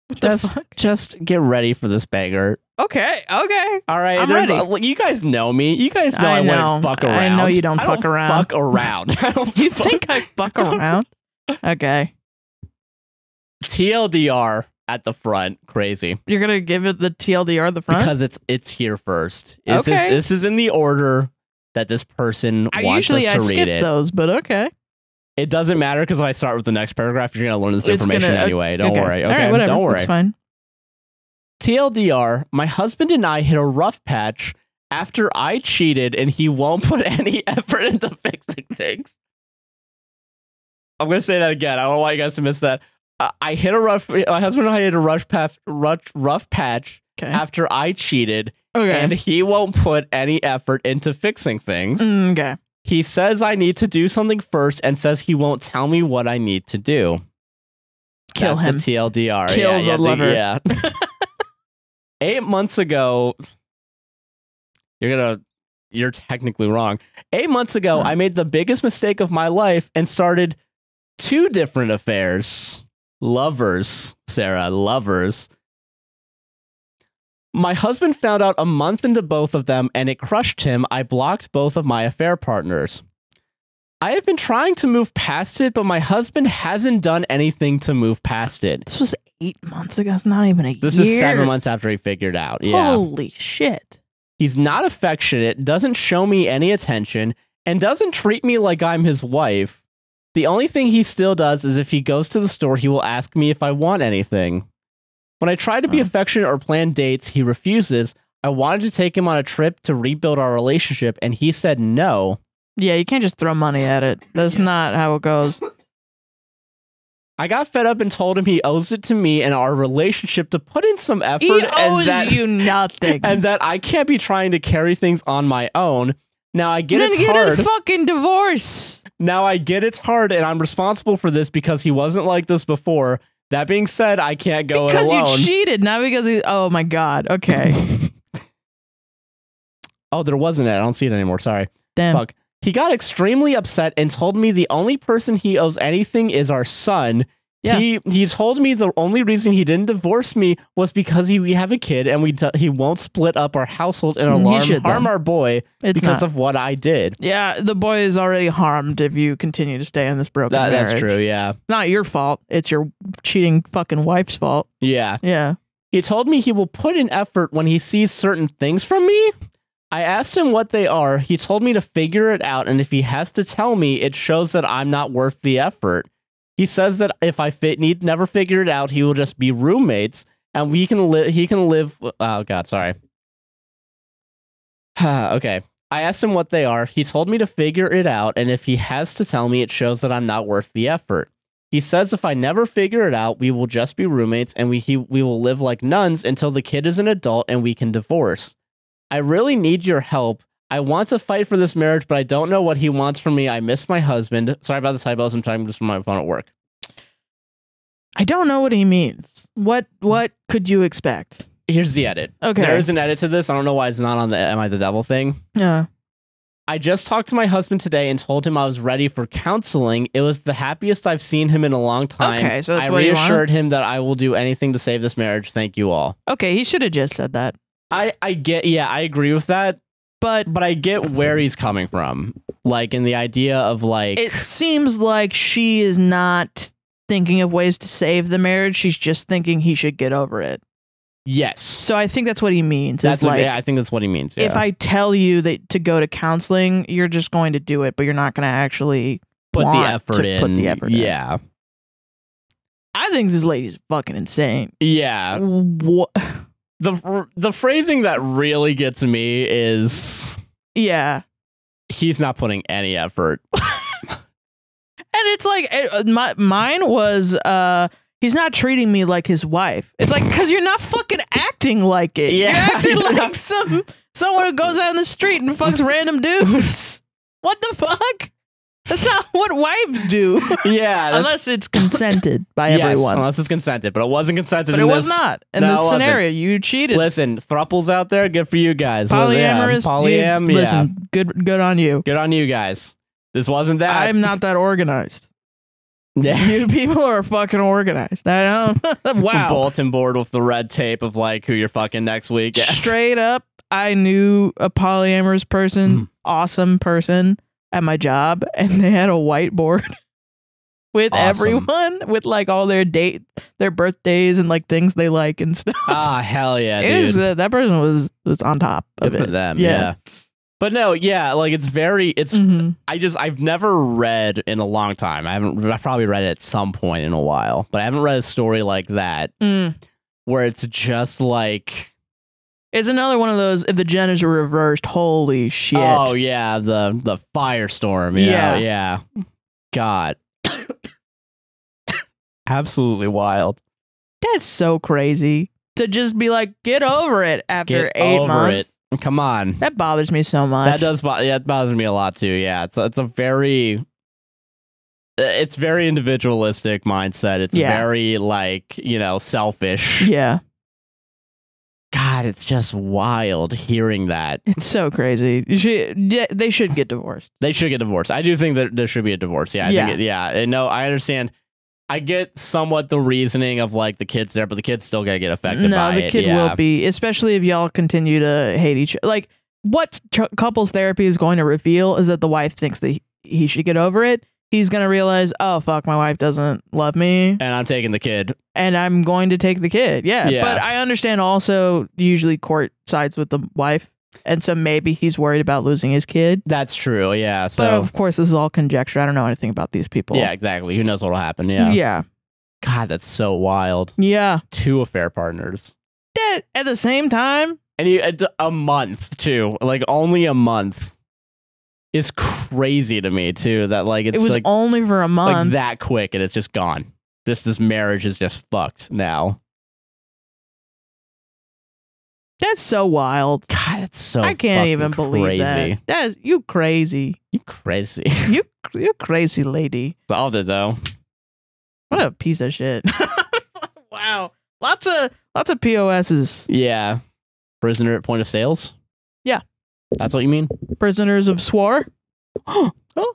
What the fuck? Just get ready for this banger. Okay. All right. I'm ready. You guys know me. You guys know I wouldn't fuck around. I know you don't fuck around. Fuck around. You think I fuck around? Okay. TLDR at the front. Crazy. You're gonna give it the TLDR at the front because it's here first. This is in the order that this person wants us to read it. I skip those, but okay. It doesn't matter because if I start with the next paragraph, you're gonna learn this information anyway. Don't worry. Okay, all right, whatever. Don't worry. It's fine. TLDR, my husband and I hit a rough patch after I cheated and he won't put any effort into fixing things. I'm going to say that again. I don't want you guys to miss that. My husband and I hit a rough patch after I cheated and he won't put any effort into fixing things. Okay. He says I need to do something first and says he won't tell me what I need to do. Kill him. That's the TLDR. Kill the lover. Yeah. 8 months ago, you're technically wrong. 8 months ago, I made the biggest mistake of my life and started 2 different affairs. Lovers, Sarah, lovers. My husband found out a month into both of them and it crushed him. I blocked both of my affair partners. I have been trying to move past it, but my husband hasn't done anything to move past it. This was 8 months ago. It's not even a year. This is 7 months after he figured out. Yeah. Holy shit. He's not affectionate, doesn't show me any attention, and doesn't treat me like I'm his wife. The only thing he still does is if he goes to the store, he will ask me if I want anything. When I try to be affectionate or plan dates, he refuses. I wanted to take him on a trip to rebuild our relationship, and he said no. Yeah, you can't just throw money at it. That's not how it goes. I got fed up and told him he owes it to me and our relationship to put in some effort. He owes you nothing. And that I can't be trying to carry things on my own. Now I get it's hard. Then get a fucking divorce. Now I get it's hard and I'm responsible for this because he wasn't like this before. That being said, I can't go it alone. Because you cheated, not because he... Oh my God. Okay. Oh, there wasn't it. I don't see it anymore. Sorry. Damn. Fuck. He got extremely upset and told me the only person he owes anything is our son. Yeah. He told me the only reason he didn't divorce me was because we have a kid and he won't split up our household and harm our boy because of what I did. Yeah, the boy is already harmed if you continue to stay in this broken marriage. That's true, yeah. Not your fault. It's your cheating fucking wife's fault. Yeah. Yeah. He told me he will put in effort when he sees certain things from me. I asked him what they are. He told me to figure it out, and if he has to tell me, it shows that I'm not worth the effort. He says that if I never figure it out, he will just be roommates, and he can live. Oh God, sorry. Okay. I asked him what they are. He told me to figure it out, and if he has to tell me, it shows that I'm not worth the effort. He says if I never figure it out, we will just be roommates, and we will live like nuns until the kid is an adult and we can divorce. I really need your help. I want to fight for this marriage, but I don't know what he wants from me. I miss my husband. Sorry about the typos. I'm talking just from my phone at work. I don't know what he means. What could you expect? Here's the edit. Okay. There is an edit to this. I don't know why it's not on the Am I the Devil thing. Yeah. I just talked to my husband today and told him I was ready for counseling. It was the happiest I've seen him in a long time. Okay, so that's I what you reassured him that I will do anything to save this marriage. Thank you all. Okay, he should have just said that. I get, yeah, I agree with that. But I get where he's coming from. Like, in the idea of, like... It seems like she is not thinking of ways to save the marriage. She's just thinking he should get over it. Yes. So I think that's what he means. Yeah, I think that's what he means, yeah. If I tell you that to go to counseling, you're just going to do it, but you're not going to actually put the effort in. Yeah. I think this lady's fucking insane. Yeah. What... The phrasing that really gets me is... Yeah. He's not putting any effort. And it's like, mine was, he's not treating me like his wife. It's like, because you're not fucking acting like it. Yeah. You're acting like someone who goes out in the street and fucks random dudes. What the fuck? That's not what wives do. Yeah. Unless it's consented by everyone. Unless it's consented. But it wasn't consented but in it this. was not. In this scenario, you cheated. Listen, throuples out there, good for you guys. Polyamorous. Listen, good on you. Good on you guys. This wasn't that. I'm not that organized. Yeah. You people are fucking organized. I know. Wow. Bulletin board with the red tape of like who you're fucking next week. Yes. Straight up, I knew a polyamorous person, awesome person at my job, and they had a whiteboard with everyone, with like all their their birthdays and like things they like and stuff. Ah, hell yeah, dude. That person was on top of Good it. for them, yeah. But no, yeah, like I've never read in a long time. I've probably read it at some point in a while, but I haven't read a story like that where it's just like, it's another one of those, if the genders were reversed, holy shit. Oh yeah, the firestorm, yeah. God. Absolutely wild. That's so crazy. To just be like, get over it after 8 months. Come on. That bothers me so much. That bothers me a lot too. Yeah, it's a very individualistic mindset. It's very like, selfish. Yeah. God, it's just wild hearing that. It's so crazy. They should get divorced. They should get divorced. I do think that there should be a divorce. Yeah, I think and no, I understand. I get somewhat the reasoning of like the kids there, but the kids still gotta get affected by it. No, the kid will be, especially if y'all continue to hate each other. Like, what couples therapy is going to reveal is that the wife thinks that he should get over it. He's gonna realize, oh fuck, my wife doesn't love me, and I'm taking the kid, and I'm going to take the kid. Yeah. But I understand also usually court sides with the wife. And so maybe he's worried about losing his kid. That's true, yeah. So, but of course, this is all conjecture. I don't know anything about these people. Yeah, exactly. Who knows what'll happen? Yeah. Yeah. God, that's so wild. Yeah. 2 affair partners. At the same time? And a month, too. Like, only a month is crazy to me, too. That, like, it was like, only for a month. Like, that quick, and it's just gone. This marriage is just fucked now. That's so wild. God, it's so I can't even believe crazy. That's you crazy. You crazy. you crazy lady. Solved it though. What a piece of shit. Wow. Lots of POSs. Yeah. Prisoner at point of sales? Yeah. That's what you mean? Prisoners of swore?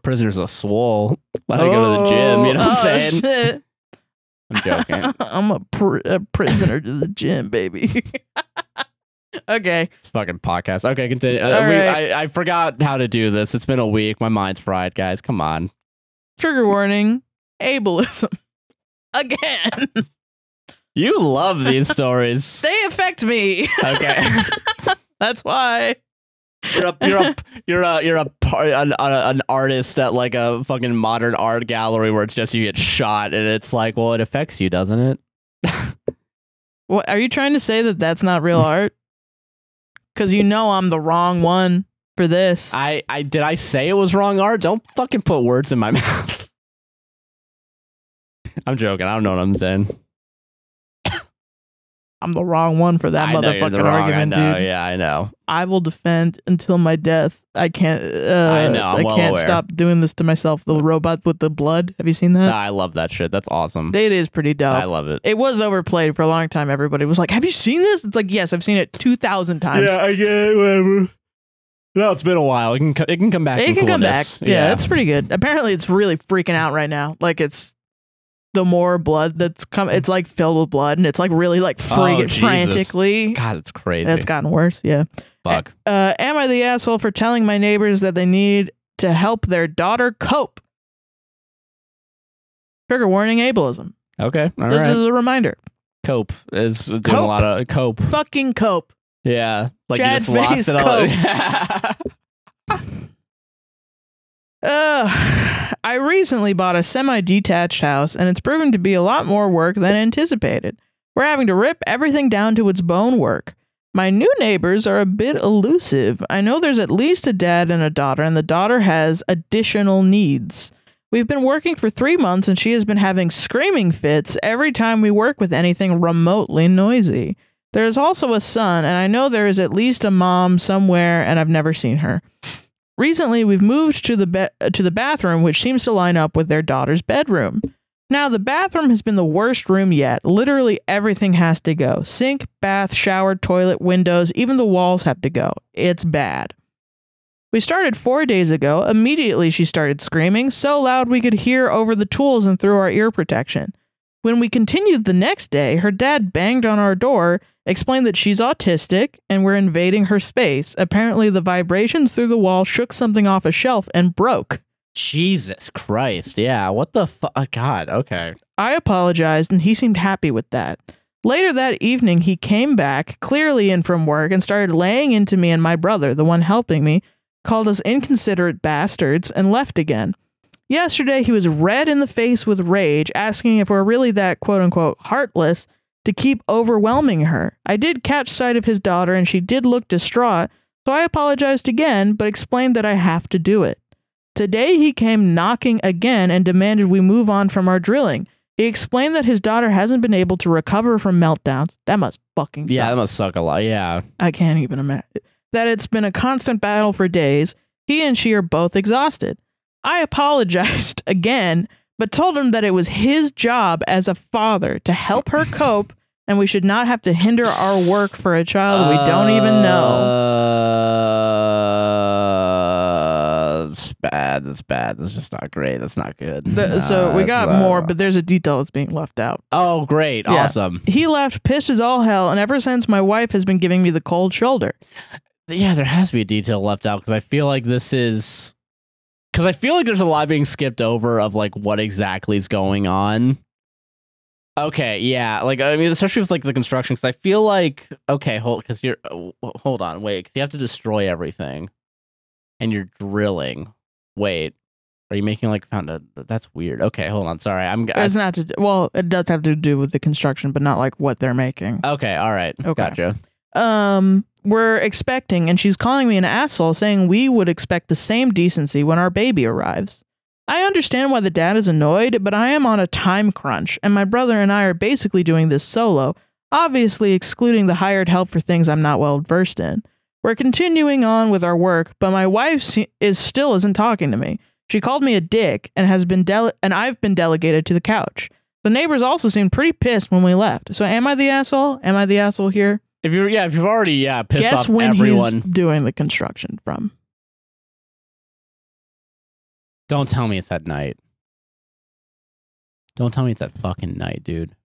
Prisoners of swole. Why don't I go to the gym? You know what I'm saying? Shit. I'm joking. I'm a prisoner to the gym, baby. Okay. It's fucking podcast. Okay, continue. Right. I forgot how to do this. It's been a week. My mind's fried, guys. Come on. Trigger warning. Ableism. Again. You love these stories. They affect me. Okay. That's why. You're an artist at like a fucking modern art gallery where it's just you get shot and it's like, well, it affects you, doesn't it? What are you trying to say that that's not real art? Because I'm the wrong one for this. Did I say it was wrong art? Don't fucking put words in my mouth. I'm joking. I don't know what I'm saying. I'm the wrong one for that motherfucking argument, dude. Yeah, I know. I will defend until my death. I can't. I know. I can't stop doing this to myself. The robot with the blood. Have you seen that? I love that shit. That's awesome. It is pretty dope. I love it. It was overplayed for a long time. Everybody was like, "Have you seen this?" It's like, yes, I've seen it 2,000 times. Yeah, I get it. Whatever. No, it's been a while. It can come back. It can come back. Yeah, it's pretty good. Apparently, it's really freaking out right now. Like it's. The more blood that's come, it's like filled with blood, and it's like really like frantically. God, it's crazy. It's gotten worse. Yeah. Fuck. Am I the asshole for telling my neighbors that they need to help their daughter cope? Trigger warning: ableism. Okay. This is a reminder. Cope is doing a lot of cope. Fucking cope. Yeah. Like Chad you just lost it all. I recently bought a semi-detached house, and it's proven to be a lot more work than anticipated. We're having to rip everything down to its bone work. My new neighbors are a bit elusive. I know there's at least a dad and a daughter, and the daughter has additional needs. We've been working for 3 months, and she has been having screaming fits every time we work with anything remotely noisy. There is also a son, and I know there is at least a mom somewhere, and I've never seen her. Recently, we've moved to the bathroom, which seems to line up with their daughter's bedroom. Now, the bathroom has been the worst room yet. Literally everything has to go. Sink, bath, shower, toilet, windows, even the walls have to go. It's bad. We started 4 days ago. Immediately she started screaming so loud we could hear over the tools and through our ear protection. When we continued the next day, her dad banged on our door, explained that she's autistic and we're invading her space. Apparently the vibrations through the wall shook something off a shelf and broke. Jesus Christ. Yeah, what the fuck? God, okay. I apologized and he seemed happy with that. Later that evening, he came back, clearly in from work, and started laying into me and my brother, the one helping me, called us inconsiderate bastards, and left again. Yesterday, he was red in the face with rage, asking if we're really that quote-unquote heartless to keep overwhelming her. I did catch sight of his daughter, and she did look distraught, so I apologized again, but explained that I have to do it. Today, he came knocking again and demanded we move on from our drilling. He explained that his daughter hasn't been able to recover from meltdowns. That must fucking suck. Yeah, that must suck a lot, yeah. I can't even imagine. That it's been a constant battle for days. He and she are both exhausted. I apologized again, but told him that it was his job as a father to help her cope, and we should not have to hinder our work for a child we don't even know. That's bad. That's bad. That's just not great. That's not good. So we got more, but there's a detail that's being left out. Oh, great. Yeah. Awesome. He left pissed as all hell, and ever since my wife has been giving me the cold shoulder. Yeah, there has to be a detail left out because I feel like this is... Because I feel like there's a lot being skipped over of like what exactly is going on. Okay, yeah, like I mean, especially with like the construction, because I feel like hold on, wait, because you have to destroy everything, and you're drilling. Wait, are you making like that's weird. Okay, hold on, sorry, It's not to. Well, it does have to do with the construction, but not like what they're making. Okay, all right, okay. Gotcha. We're expecting, and she's calling me an asshole, saying we would expect the same decency when our baby arrives. I understand why the dad is annoyed, but I am on a time crunch, and my brother and I are basically doing this solo, obviously excluding the hired help for things I'm not well versed in. We're continuing on with our work, but my wife still isn't talking to me. She called me a dick and I've been delegated to the couch. The neighbors also seemed pretty pissed when we left. So am I the asshole? Am I the asshole here? If you've already pissed Guess off when everyone. He's doing the construction from. Don't tell me it's at night. Don't tell me it's at fucking night, dude.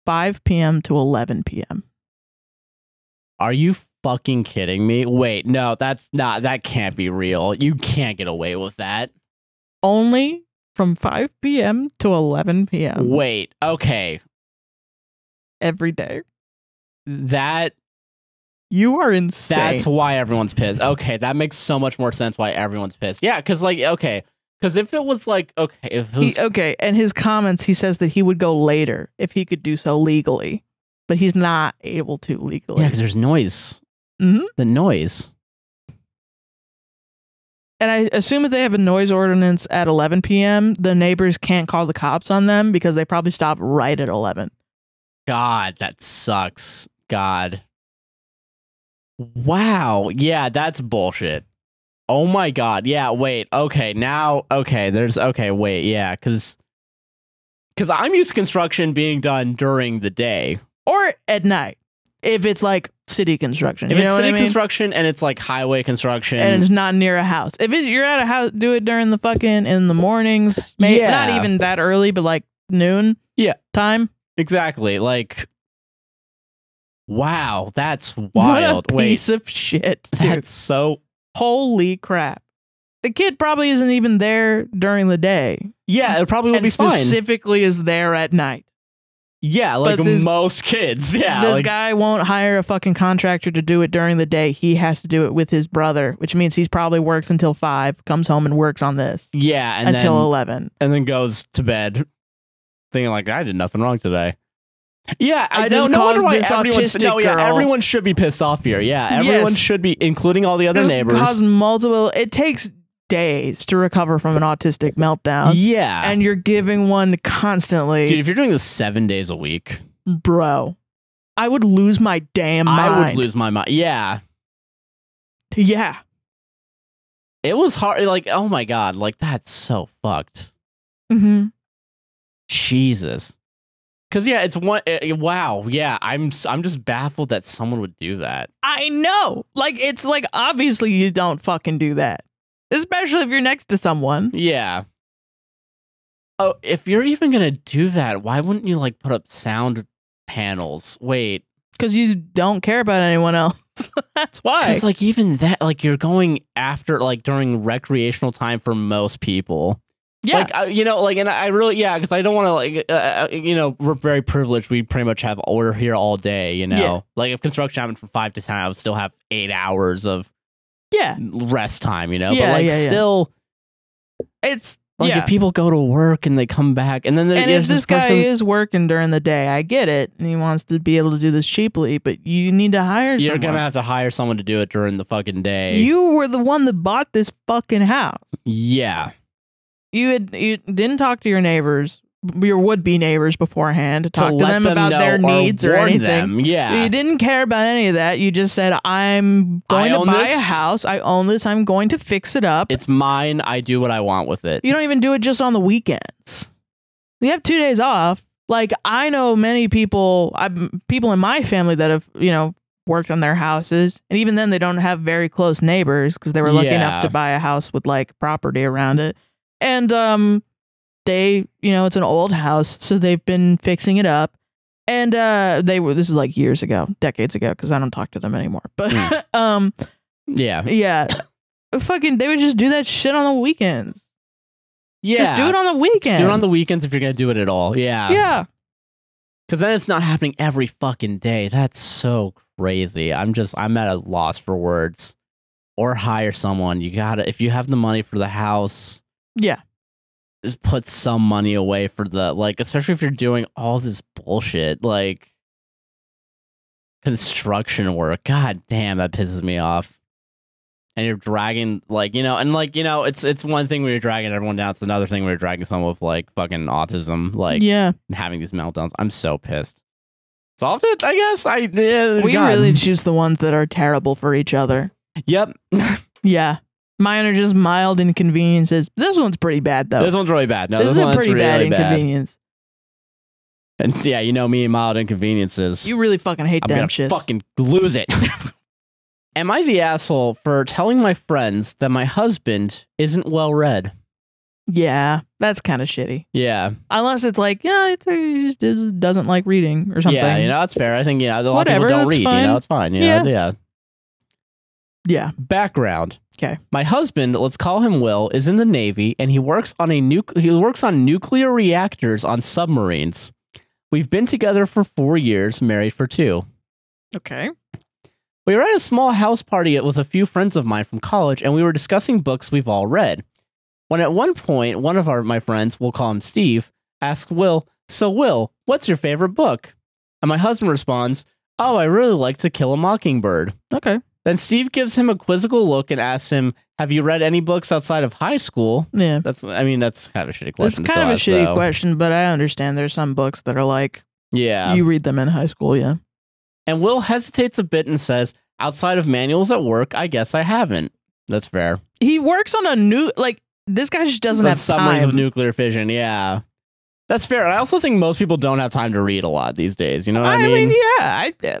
5 p.m. to 11 p.m. Are you fucking kidding me? Wait, no, that can't be real. You can't get away with that. Only from 5 p.m. to 11 p.m. Wait, okay. Every day. You are insane. That's why everyone's pissed. Okay, that makes so much more sense why everyone's pissed. Yeah, because like, okay. Because if it was like, okay. If it was... and his comments, he says that he would go later if he could do so legally. But he's not able to legally. Yeah, because there's noise. Mm-hmm. The noise. And I assume if they have a noise ordinance at 11 p.m., the neighbors can't call the cops on them because they probably stop right at 11. God, that sucks. God. Wow. Yeah, that's bullshit. Oh my God. Yeah, wait. Okay, now, wait, yeah, because I'm used to construction being done during the day. Or at night, if it's like city construction. If it's city construction and it's like highway construction. And it's not near a house. If you're at a house, do it during in the mornings. Maybe not even that early, but like noon time. Exactly. Like, wow, that's wild. What a piece of shit, dude. That's so... Holy crap. The kid probably isn't even there during the day. Yeah, it probably would be fine. Specifically is there at night. Yeah, like most kids. Yeah. This guy won't hire a fucking contractor to do it during the day. He has to do it with his brother, which means he's probably works until 5, comes home and works on this. Yeah. Until 11. And then goes to bed thinking like, I did nothing wrong today. Yeah, I don't know why everyone should be pissed off here. Yeah, everyone should be, including all the other neighbors. It takes days to recover from an autistic meltdown. Yeah. And you're giving one constantly. Dude, if you're doing this 7 days a week. Bro, I would lose my damn mind. I would lose my mind. Yeah. Yeah. It was hard. Like, oh my God. Like, that's so fucked. Mm-hmm. Jesus. Because, yeah, it's one... wow, yeah, I'm just baffled that someone would do that. I know! Like, it's like, obviously you don't fucking do that. especially if you're next to someone. Yeah. Oh, if you're even gonna do that, why wouldn't you like put up sound panels? Wait, because you don't care about anyone else. That's why. Because like even that, like you're going after like during recreational time for most people. Yeah, like you know, like, and I really, yeah, because I don't want to like, you know, we're very privileged. We pretty much have order here all day. You know, like if construction happened from 5 to 10, I would still have 8 hours of rest time. You know, but like still, it's. Like if people go to work and they come back and then if this guy is working during the day, I get it, and he wants to be able to do this cheaply, but you need to hire someone. You're gonna have to hire someone to do it during the fucking day. You were the one that bought this fucking house. Yeah. You didn't talk to your neighbors, your would-be neighbors beforehand to talk to them about their needs or anything. Them. Yeah. You didn't care about any of that. You just said, I'm going to buy a house. I own this. I'm going to fix it up. It's mine. I do what I want with it. You don't even do it just on the weekends. We have 2 days off. Like, I know many people, people in my family that have, you know, worked on their houses. And even then, they don't have very close neighbors because they were lucky enough to buy a house with, like, property around it. And, they, you know, it's an old house, so they've been fixing it up. And this is like years ago, decades ago, because I don't talk to them anymore. But yeah. Fucking they would just do that shit on the weekends. Yeah. Just do it on the weekends. Just do it on the weekends if you're gonna do it at all. Yeah. Yeah. Because then it's not happening every fucking day. That's so crazy. I'm at a loss for words. Or hire someone. You gotta, if you have the money for the house. Yeah. Just put some money away for the, like, especially if you're doing all this bullshit, like construction work. God damn, that pisses me off. And you're dragging, like, you know, and like, you know, it's one thing when you're dragging everyone down. It's another thing when you're dragging someone with like fucking autism, like, and having these meltdowns. I'm so pissed. Solved it, I guess. We really choose the ones that are terrible for each other. Yep. Yeah. Mine are just mild inconveniences. This one's pretty bad, though. This one's really bad. No, this is a pretty bad inconvenience. And yeah, you know me and mild inconveniences. You really fucking hate them shits. I'm gonna fucking lose it. Am I the asshole for telling my friends that my husband isn't well read? Yeah, that's kind of shitty. Yeah. Unless it's like, he just doesn't like reading or something. Yeah, you know, that's fair. I think, a lot of people don't read, fine. You know, it's fine. You know, Yeah. Background. Okay. My husband, let's call him Will, is in the Navy and he works on nuclear reactors on submarines. We've been together for 4 years, married for 2. Okay. We were at a small house party with a few friends of mine from college and we were discussing books we've all read. When at one point, one of my friends, we'll call him Steve, asked Will, "So Will, what's your favorite book?" And my husband responds, "Oh, I really like To Kill a Mockingbird." Okay. Then Steve gives him a quizzical look and asks him, "Have you read any books outside of high school?" Yeah. That's kind of a shitty question. It's kind of a shitty question, but I understand there's some books that are like, you read them in high school, yeah. And Will hesitates a bit and says, "Outside of manuals at work, I guess I haven't." That's fair. He works on this guy just doesn't have submarines time. With nuclear fission, yeah. That's fair. I also think most people don't have time to read a lot these days. You know what I mean?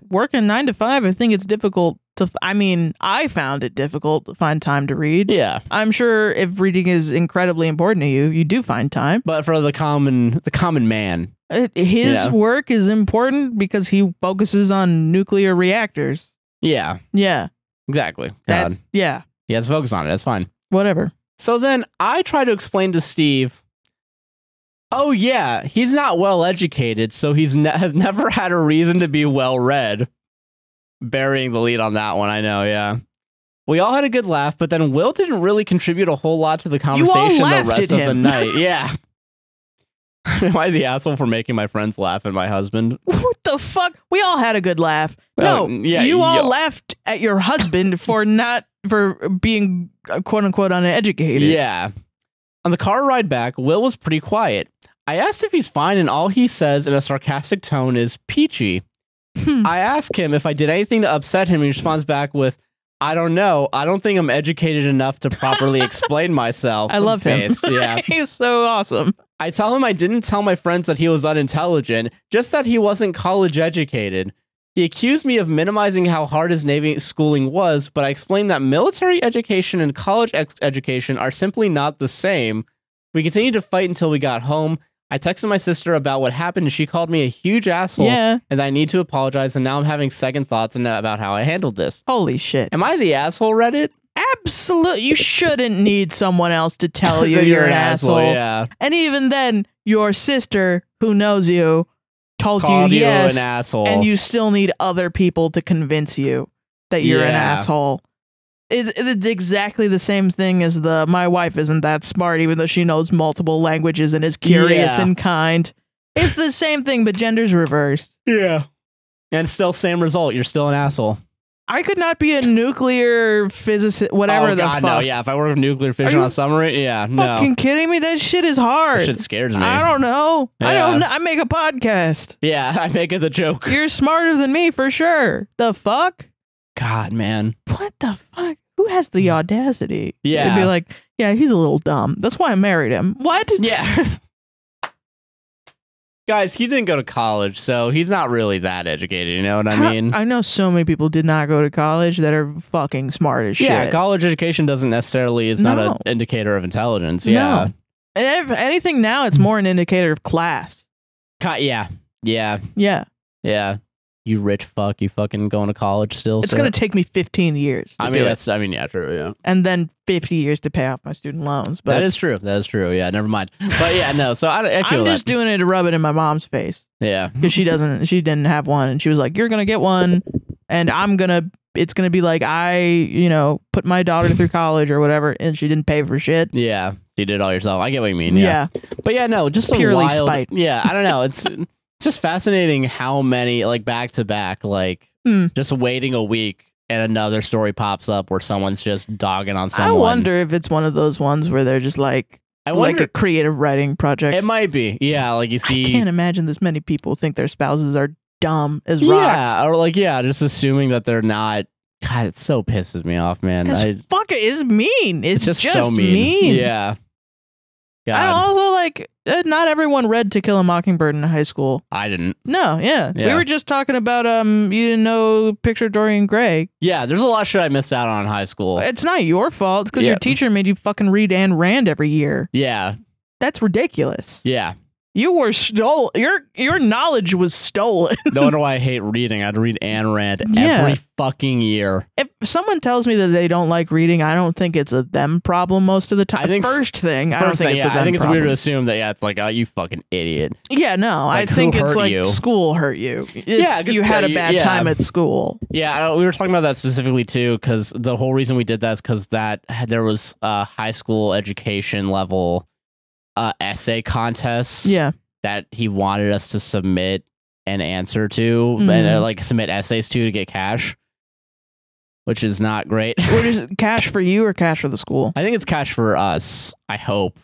Working 9 to 5, I think it's difficult I found it difficult to find time to read. Yeah. I'm sure if reading is incredibly important to you, you do find time. But for the common man, his work is important because he focuses on nuclear reactors. Yeah. Yeah. Exactly. He has to focus on it. That's fine. Whatever. So then I try to explain to Steve, oh yeah, he's not well educated, so he's has never had a reason to be well read. Burying the lead on that one, I know, yeah. We all had a good laugh, but then Will didn't really contribute a whole lot to the conversation the rest of the night. Yeah. Am I the asshole for making my friends laugh and my husband? What the fuck? We all had a good laugh. You all laughed at your husband for being quote unquote uneducated. Yeah. On the car ride back, Will was pretty quiet. I asked if he's fine, and all he says in a sarcastic tone is peachy. I ask him if I did anything to upset him, and he responds back with, "I don't know. I don't think I'm educated enough to properly explain myself." I love him. Yeah. He's so awesome. I tell him I didn't tell my friends that he was unintelligent, just that he wasn't college educated. He accused me of minimizing how hard his Navy schooling was, but I explained that military education and college education are simply not the same. We continued to fight until we got home. I texted my sister about what happened, and she called me a huge asshole, and I need to apologize, and now I'm having second thoughts about how I handled this. Holy shit. Am I the asshole, Reddit? Absolutely. You shouldn't need someone else to tell you you're an asshole. Yeah. And even then, your sister, who knows you, told Called you yes, an asshole. and you still need other people to convince you that you're an asshole. It's exactly the same thing as my wife isn't that smart, even though she knows multiple languages and is curious and kind. It's the same thing, but gender's reversed. Yeah. And still same result. You're still an asshole. I could not be a nuclear physicist, whatever the fuck. No, yeah. If I work with nuclear fission on a submarine, no. Fucking kidding me? That shit is hard. That shit scares me. I don't know. Yeah. I don't know. I make a podcast. Yeah, I make it the joke. You're smarter than me for sure. The fuck? God, man. What the fuck? Who has the audacity? Yeah. To be like, yeah, he's a little dumb. That's why I married him. What? Yeah. Guys, he didn't go to college, so he's not really that educated, you know what I mean? I know so many people did not go to college that are fucking smart as shit. Yeah, college education doesn't necessarily is not an indicator of intelligence. Yeah. No. And if anything now, it's more an indicator of class. Yeah. Yeah. Yeah. Yeah. You rich fuck, you fucking going to college still? It's going to take me 15 years. Yeah, true, yeah. And then 50 years to pay off my student loans. But that is true. That is true. Yeah, never mind. But yeah, no. So I feel I'm just doing it to rub it in my mom's face. Yeah. Because she didn't have one. And she was like, you're going to get one. And it's going to be like, put my daughter through college or whatever. And she didn't pay for shit. Yeah. You did it all yourself. I get what you mean. Yeah. But yeah, no, just purely a wild, spite. Yeah. I don't know. It's just fascinating how many, like, back to back, like, just waiting a week and another story pops up where someone's just dogging on someone. I wonder if it's one of those ones where they're just like a creative writing project. It might be. Yeah, like you see. I can't imagine this many people think their spouses are dumb as rocks. Yeah, or just assuming that they're not. God, it so pisses me off, man. Fuck it is mean. It's just so mean. Yeah. God. I also not everyone read To Kill a Mockingbird in high school. I didn't. No, yeah. We were just talking about you didn't know Picture of Dorian Gray. Yeah, there's a lot of shit I missed out on in high school. It's not your fault. It's because your teacher made you fucking read Ayn Rand every year. Yeah. That's ridiculous. Yeah. You were stolen. Your knowledge was stolen. No wonder why I hate reading. I'd read Ayn Rand every fucking year. If someone tells me that they don't like reading, I don't think it's a them problem most of the time. I think I don't think it's a them I think it's problem. weird to assume that it's like, oh, you fucking idiot. Yeah, no, I think it's like school hurt you. You had a bad time at school. Yeah, we were talking about that specifically too, because the whole reason we did that is because there was a high school education level essay contests that he wanted us to submit an answer to and submit essays to get cash, which is not great. What is cash for you or cash for the school? I think it's cash for us. I hope.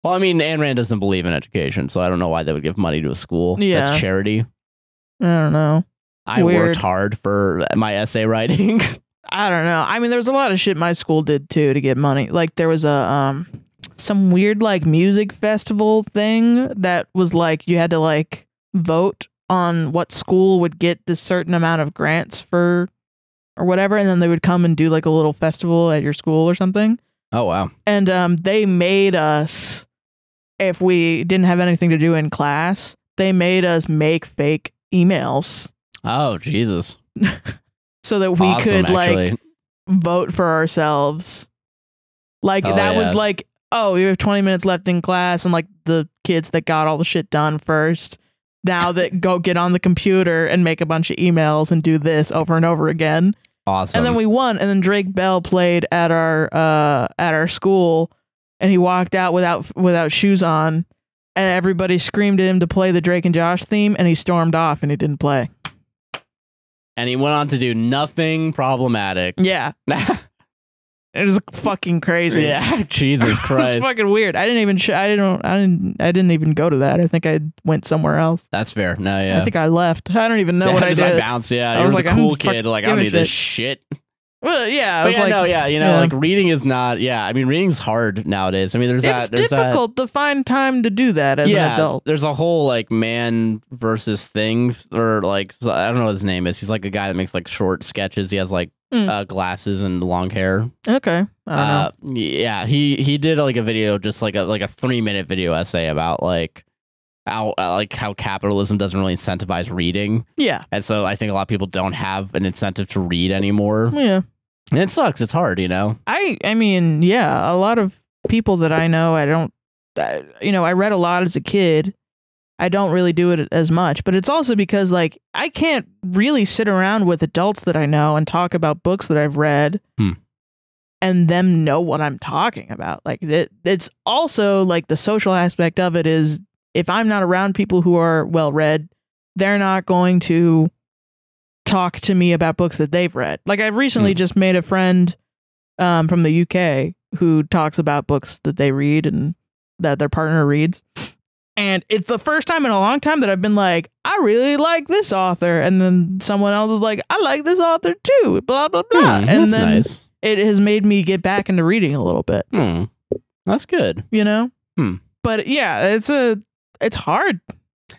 Well, I mean, Ayn Rand doesn't believe in education, so I don't know why they would give money to a school. Yeah. That's charity. I don't know. I worked hard for my essay writing. I don't know. I mean, there's a lot of shit my school did too to get money. Like there was a some weird music festival thing that was you had to vote on what school would get this certain amount of grants for or whatever, and then they would come and do a little festival at your school or something. Oh wow. And they made us, if we didn't have anything to do in class, they made us make fake emails. Oh Jesus. So that we could vote for ourselves. That was oh, you have 20 minutes left in class, and the kids that got all the shit done first, now that go get on the computer and make a bunch of emails and do this over and over again. Awesome. And then we won, and then Drake Bell played at our school, and he walked out without shoes on, and everybody screamed at him to play the Drake and Josh theme, and he stormed off and he didn't play. And he went on to do nothing problematic. Yeah. It was fucking crazy. Yeah, Jesus Christ. It's fucking weird. I didn't even go to that. I think I went somewhere else. That's fair. No, yeah. I think I left. I don't even know what I did. I bounced. Yeah, I was a cool kid. I don't need this shit. Well, yeah, I was like, like reading is not. Yeah, I mean, reading's hard nowadays. I mean, there's difficult to find time to do that as an adult. There's a whole like man versus thing, or like I don't know what his name is. He's like a guy that makes like short sketches. He has like glasses and long hair. Okay, I don't know. Yeah, he did like a video, just like a 3-minute video essay about like how capitalism doesn't really incentivize reading. Yeah, and so I think a lot of people don't have an incentive to read anymore. Yeah. And it sucks. It's hard, you know? I mean, yeah, a lot of people that I know, I read a lot as a kid. I don't really do it as much, but it's also because, like, I can't really sit around with adults that I know and talk about books that I've read and them know what I'm talking about. Like, it's also, like, the social aspect of it is if I'm not around people who are well-read, they're not going to talk to me about books that they've read. Like I've recently just made a friend from the UK who talks about books that they read and that their partner reads. And it's the first time in a long time that I've been like, I really like this author. And then someone else is like, I like this author too, blah, blah, blah. And then nice. It has made me get back into reading a little bit. That's good. You know? But yeah, it's hard.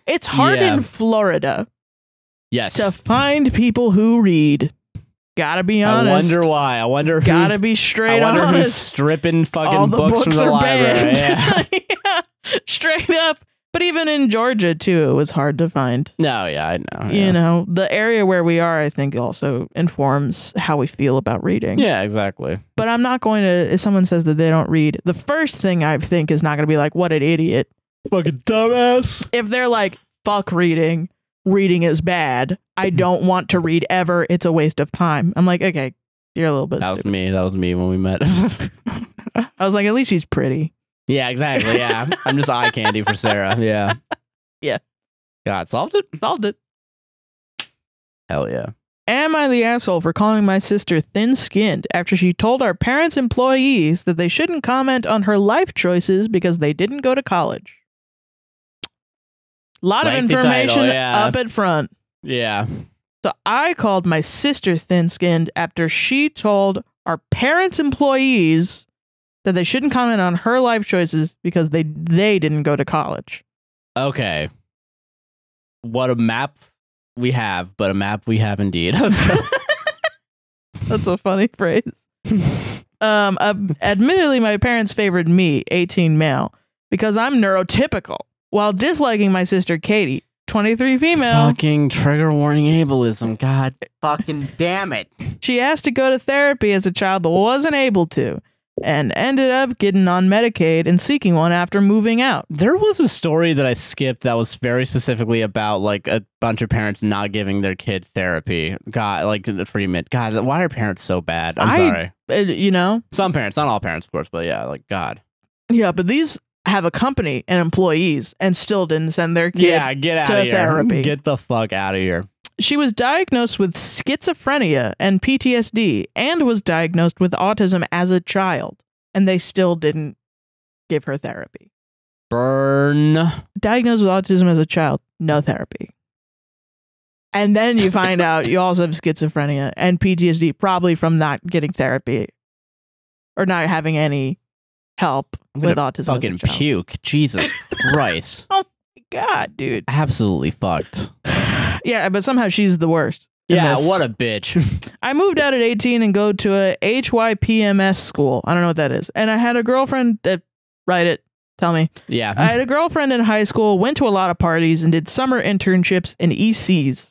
It's hard in Florida. Yes. To find people who read. Gotta be honest. I wonder why. I wonder who's... Gotta be straight honest. I wonder who's stripping fucking books from the library. Yeah. Yeah. Straight up. But even in Georgia, too, it was hard to find. No, yeah, I know. Yeah. You know, the area where we are, I think, also informs how we feel about reading. Yeah, exactly. But I'm not going to... If someone says that they don't read, the first thing I think is not going to be like, what an idiot. Fucking dumbass. If they're like, fuck reading. Reading is bad. I don't want to read ever. It's a waste of time. I'm like, okay, you're a little bit stupid. That was me when we met. I was like, at least she's pretty. Yeah, exactly. Yeah. I'm just eye candy for Sarah. Yeah. Yeah. God, solved it? Solved it. Hell yeah. Am I the asshole for calling my sister thin-skinned after she told our parents' employees that they shouldn't comment on her life choices because they didn't go to college? Lot of information up at front. Yeah. So I called my sister thin-skinned after she told our parents' employees that they shouldn't comment on her life choices because they didn't go to college. Okay. What a map we have, but a map we have indeed. Let's go. That's a funny phrase. Admittedly, my parents favored me, 18 male, because I'm neurotypical, while disliking my sister Katie, 23 female. Fucking trigger warning ableism. God fucking damn it. She asked to go to therapy as a child, but wasn't able to, and ended up getting on Medicaid and seeking one after moving out. There was a story that I skipped that was very specifically about like a bunch of parents not giving their kid therapy. God, like the treatment. God, why are parents so bad? I'm sorry. You know? Some parents, not all parents, of course, but yeah, like God. Yeah, but these have a company and employees and still didn't send their kid get out to of here. Therapy. Get the fuck out of here. She was diagnosed with schizophrenia and PTSD and was diagnosed with autism as a child, and they still didn't give her therapy. Burn. Diagnosed with autism as a child, no therapy. And then you find out you also have schizophrenia and PTSD, probably from not getting therapy or not having any help with autism. Fucking puke. Jesus Christ. Oh my God, dude. Absolutely fucked. Yeah, but somehow she's the worst. Yeah, what a bitch. I moved out at 18 and go to a HYPMS school. I don't know what that is. And I had a girlfriend that, write it, tell me. Yeah. I had a girlfriend in high school, went to a lot of parties, and did summer internships in ECs.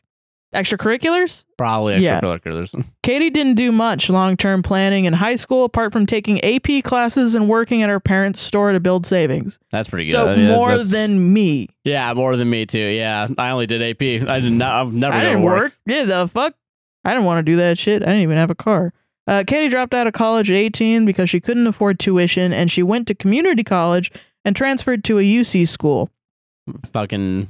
Extracurriculars? Probably extracurriculars. Yeah. Katie didn't do much long-term planning in high school apart from taking AP classes and working at her parents' store to build savings. That's pretty good. So more than me. Yeah, more than me too. Yeah, I only did AP. I did not. I've never. I didn't work. Yeah, the fuck. I didn't want to do that shit. I didn't even have a car. Katie dropped out of college at 18 because she couldn't afford tuition, and she went to community college and transferred to a UC school. Fucking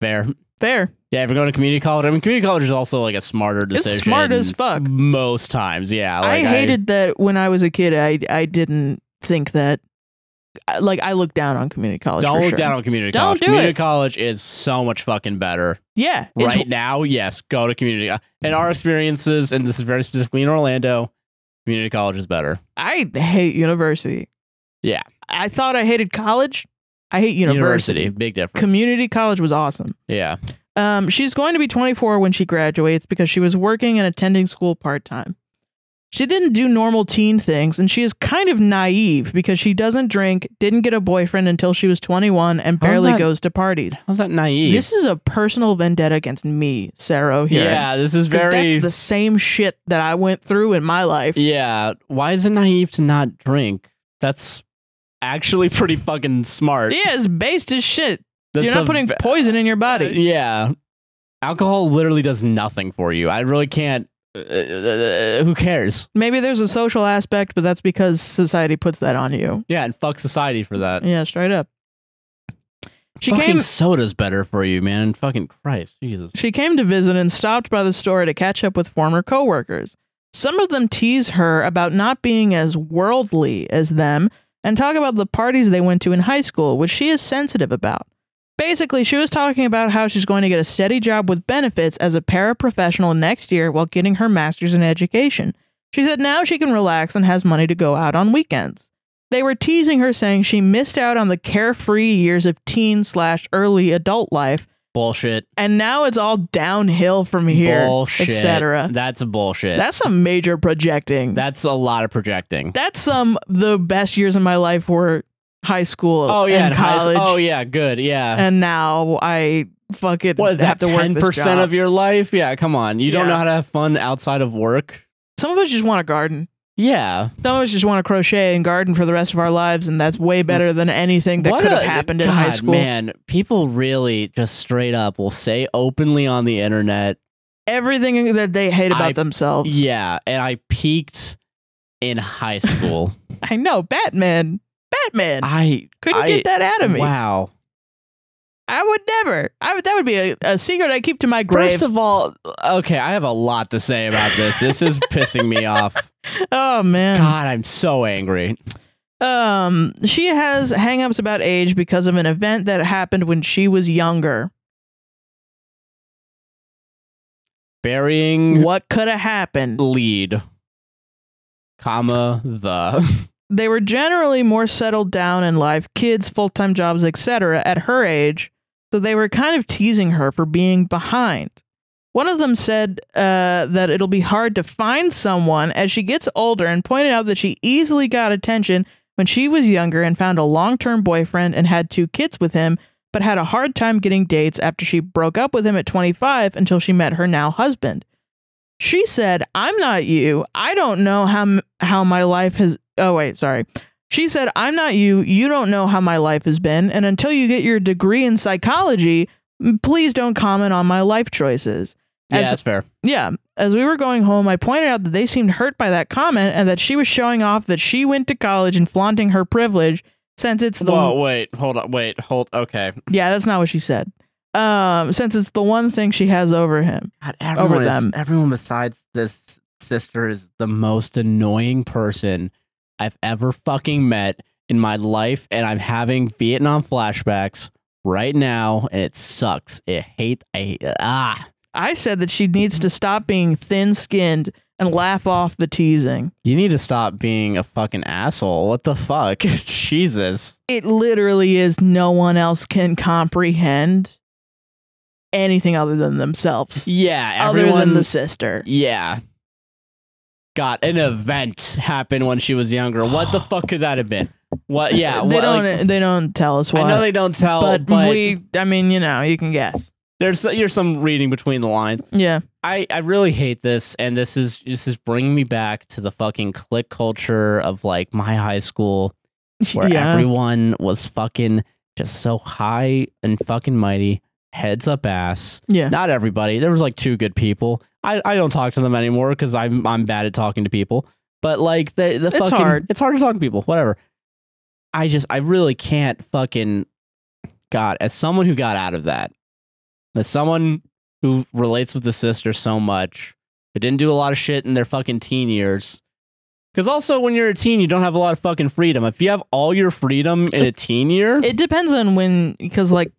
fair. Fair. Yeah, if you're going to community college, I mean, community college is also like a smarter decision. It's smart as fuck. Most times, yeah. Like I hated that when I was a kid. I didn't think that like I look down on community college. Don't look down on community college. Don't do community it. college is so much fucking better. Yeah. Right now, yes, go to community. In our experiences, and this is very specifically in Orlando, community college is better. I hate university. Yeah. I thought I hated college. I hate university. Big difference. Community college was awesome. Yeah. She's going to be 24 when she graduates because she was working and attending school part-time. She didn't do normal teen things, and she is kind of naive because she doesn't drink, didn't get a boyfriend until she was 21, and barely goes to parties. How's that naive? This is a personal vendetta against me, Sarah, here. Yeah, this is very... That's the same shit that I went through in my life. Yeah, why is it naive to not drink? That's actually pretty fucking smart. Yeah, it's based as shit. You're not putting poison in your body. Yeah. Alcohol literally does nothing for you. I really can't... who cares? Maybe there's a social aspect, but that's because society puts that on you. Yeah, and fuck society for that. Yeah, straight up. Fucking soda's better for you, man. Fucking Christ, Jesus. She came to visit and stopped by the store to catch up with former coworkers. Some of them tease her about not being as worldly as them and talk about the parties they went to in high school, which she is sensitive about. Basically, she was talking about how she's going to get a steady job with benefits as a paraprofessional next year while getting her master's in education. She said now she can relax and has money to go out on weekends. They were teasing her, saying she missed out on the carefree years of teen/early adult life. Bullshit. And now it's all downhill from here, etc. That's bullshit. That's some major projecting. That's a lot of projecting. That's the best years of my life were high school and college. Oh, yeah, good, yeah. And now I fucking what is have that, to work 10% of your life? Yeah, come on. You don't know how to have fun outside of work? Some of us just want to garden. Yeah. Some of us just want to crochet and garden for the rest of our lives, and that's way better than anything that could have happened in high school. Man, people really just straight up will say openly on the internet everything that they hate about themselves. Yeah, and I peaked in high school. I know, Batman. I couldn't get that out of me. Wow. I would never. That would be a secret I keep to my grave. First of all, okay, I have a lot to say about this. This is pissing me off. Oh, man. God, I'm so angry. She has hangups about age because of an event that happened when she was younger. Burying what could have happened? Lead, comma, the... They were generally more settled down in life, kids, full-time jobs, etc. at her age, so they were kind of teasing her for being behind. One of them said that it'll be hard to find someone as she gets older and pointed out that she easily got attention when she was younger and found a long-term boyfriend and had 2 kids with him, but had a hard time getting dates after she broke up with him at 25 until she met her now husband. She said, "I'm not you. I don't know how my life has..." Oh, wait, sorry. She said, "I'm not you. You don't know how my life has been. And until you get your degree in psychology, please don't comment on my life choices." Yeah, that's fair. Yeah. As we were going home, I pointed out that they seemed hurt by that comment and that she was showing off that she went to college and flaunting her privilege since it's the... Whoa, hold, okay. Yeah, that's not what she said. Since it's the one thing she has over him. God, everyone besides this sister is the most annoying person I've ever fucking met in my life, and I'm having Vietnam flashbacks right now, and it sucks. I said that she needs to stop being thin-skinned and laugh off the teasing. You need to stop being a fucking asshole. What the fuck? Jesus. It literally is no one else can comprehend anything other than themselves. Yeah, other than the sister. Yeah. God, an event happened when she was younger. What the fuck could that have been? What? Yeah, they don't tell us what. I know they don't tell, but I mean, you know, you can guess. You're some reading between the lines. Yeah. I really hate this, and this is bringing me back to the fucking clique culture of like my high school, where everyone was fucking just so high and fucking mighty, heads up ass. Yeah. Not everybody. There was like 2 good people. I don't talk to them anymore because I'm bad at talking to people. But like it's hard to talk to people. Whatever. I really can't fucking... God, as someone who got out of that, as someone who relates with the sister so much, who didn't do a lot of shit in their fucking teen years, Because also when you're a teen, you don't have a lot of fucking freedom. If you have all your freedom in a teen year, it depends on when. Because like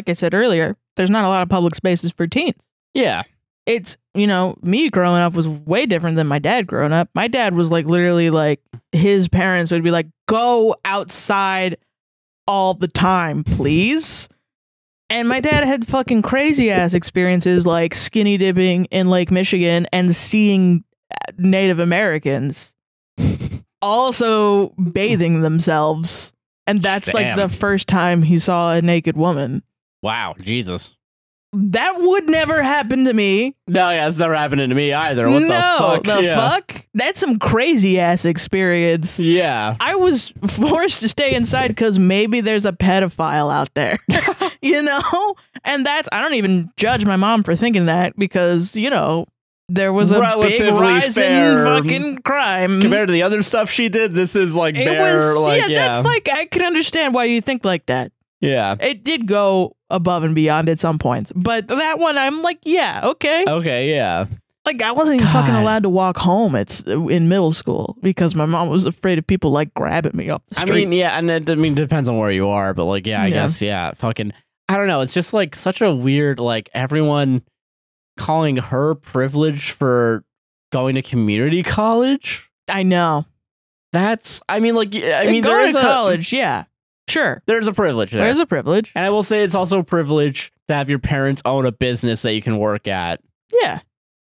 I said earlier, there's not a lot of public spaces for teens. Yeah. It's, me growing up was way different than my dad growing up. My dad was like literally like his parents would be like, go outside all the time, please. And my dad had fucking crazy ass experiences like skinny dipping in Lake Michigan and seeing Native Americans also bathing themselves. And that's like the first time he saw a naked woman. Wow, Jesus. That would never happen to me. No, yeah, it's never happening to me either. What the fuck? Fuck? That's some crazy ass experience. Yeah. I was forced to stay inside because maybe there's a pedophile out there. And I don't even judge my mom for thinking that because, there was a big rise in fucking crime. Compared to the other stuff she did, this is like that's like, I can understand why you think like that. Yeah. It did go above and beyond at some points. But that one, I'm like, yeah, okay. Okay, yeah. Like, I wasn't even fucking allowed to walk home in middle school because my mom was afraid of people, like, grabbing me off the street. I mean, yeah, and it depends on where you are. But, like, yeah, I guess, yeah, fucking, I don't know. It's just, like, such a weird, like, everyone calling her privileged for going to community college. I know. That's, I mean, like, going to college, yeah. Sure. There's a privilege there. There's a privilege. And I will say it's also a privilege to have your parents own a business that you can work at. Yeah.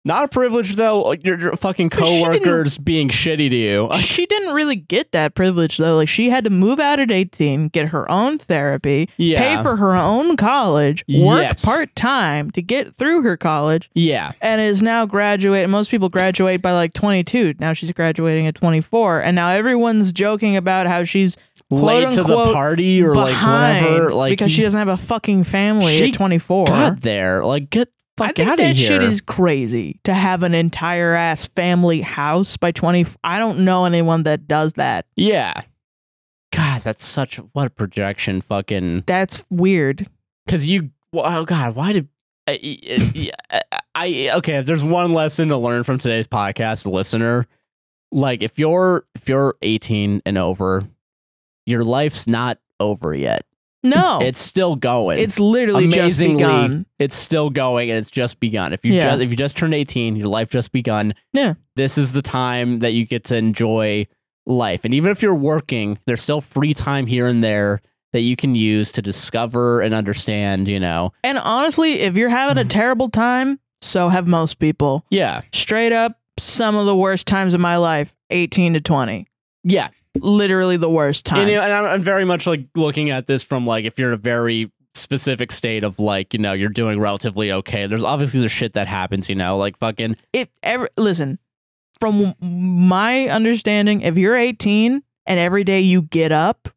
Not a privilege, though, your fucking coworkers being shitty to you. She didn't really get that privilege, though. Like, she had to move out at 18, get her own therapy, pay for her own college, work part-time to get through her college. Yeah. And is now graduating. Most people graduate by, like, 22. Now she's graduating at 24. And now everyone's joking about how she's late to the party or like whatever, like because she doesn't have a fucking family at 24. Got there, like get fuck out of here. I think that shit is crazy to have an entire ass family house by 20. I don't know anyone that does that. Yeah, God, that's what a projection. Fucking, that's weird. Because oh God, why did I? Okay, if there's one lesson to learn from today's podcast, listener, like if you're 18 and over. Your life's not over yet. No. It's still going. It's literally just begun. It's still going and it's just begun. If you just turned 18, your life just begun. Yeah. This is the time that you get to enjoy life. And even if you're working, there's still free time here and there that you can use to discover and understand, And honestly, if you're having a terrible time, so have most people. Yeah. Straight up, some of the worst times of my life, 18 to 20. Yeah. Literally the worst time. And I'm very much like looking at this from like if you're in a very specific state of like, you're doing relatively okay. There's obviously the shit that happens, like fucking. Listen, from my understanding, if you're 18 and every day you get up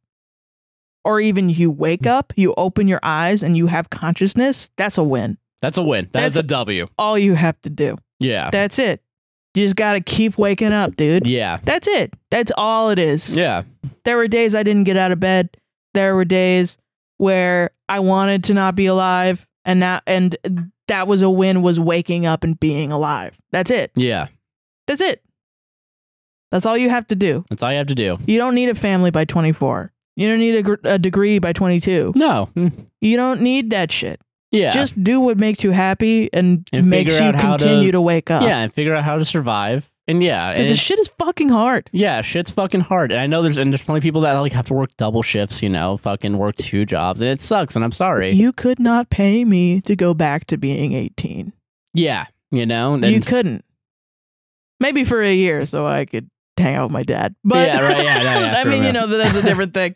or even you wake up, you open your eyes and you have consciousness, that's a win. That's a win. That's a W. All you have to do. Yeah. That's it. You just got to keep waking up, dude. Yeah. That's it. That's all it is. Yeah. There were days I didn't get out of bed. There were days where I wanted to not be alive. And that was a win, was waking up and being alive. That's it. Yeah. That's it. That's all you have to do. That's all you have to do. You don't need a family by 24. You don't need a degree by 22. No. You don't need that shit. Yeah. Just do what makes you happy and makes you continue to wake up. Yeah, and figure out how to survive. And yeah. Because the shit is fucking hard. Yeah, shit's fucking hard. And I know there's plenty of people that like have to work double shifts, fucking work 2 jobs. And it sucks, and I'm sorry. You could not pay me to go back to being 18. Yeah, You couldn't. Maybe for a year so I could hang out with my dad. But yeah, right, yeah. I mean, that's a different thing.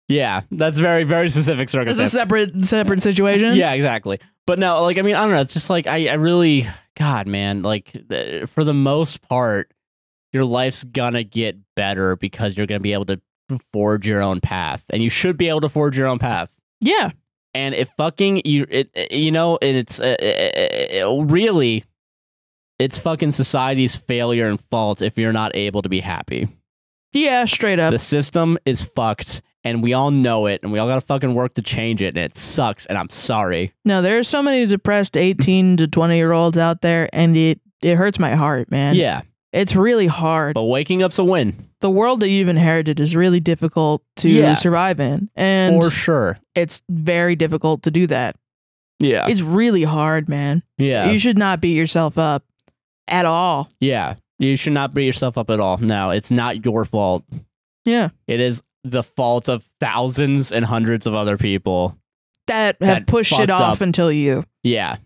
Yeah, that's very, very specific circumstance. It's a separate situation. Yeah, exactly. But no, like, I mean, I don't know. It's just like, I really, God, man, like, for the most part, your life's gonna get better because you're gonna be able to forge your own path. And you should be able to forge your own path. Yeah. And if fucking, it's really, it's fucking society's failure and fault if you're not able to be happy. Yeah, straight up. The system is fucked. And we all know it, and we all gotta fucking work to change it, and it sucks, and I'm sorry. No, there are so many depressed 18 to 20-year-olds out there, and it hurts my heart, man. Yeah. It's really hard. But waking up's a win. The world that you've inherited is really difficult to survive in. And for sure. It's very difficult to do that. Yeah. It's really hard, man. Yeah. You should not beat yourself up at all. Yeah. You should not beat yourself up at all. No, it's not your fault. Yeah. It is the fault of thousands and hundreds of other people that have pushed it off until you. Yeah.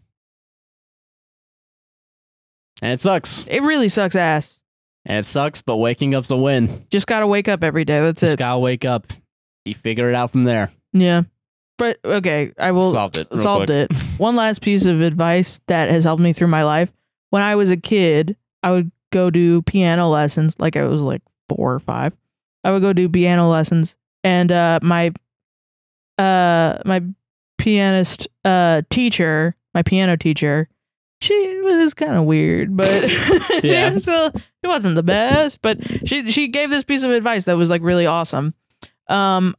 And it sucks. It really sucks ass. And it sucks, but waking up's a win. Just gotta wake up every day. That's it. Just gotta wake up. You figure it out from there. Yeah. But okay, I will solved it. One last piece of advice that has helped me through my life. When I was a kid, I would go do piano lessons. Like I was like 4 or 5. I would go do piano lessons, and my pianist teacher, my piano teacher, she was kind of weird, but yeah, so it wasn't the best. But she gave this piece of advice that was like really awesome. I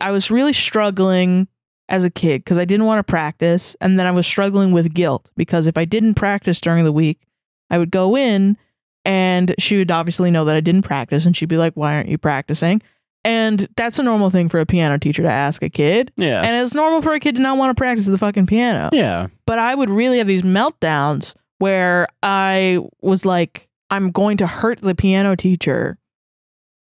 was really struggling as a kid because I didn't want to practice, and then I was struggling with guilt because if I didn't practice during the week, I would go in and she would obviously know that I didn't practice, and she'd be like, "Why aren't you practicing?" And that's a normal thing for a piano teacher to ask a kid. Yeah. And it's normal for a kid to not want to practice the fucking piano. Yeah. But I would really have these meltdowns where I was like, I'm going to hurt the piano teacher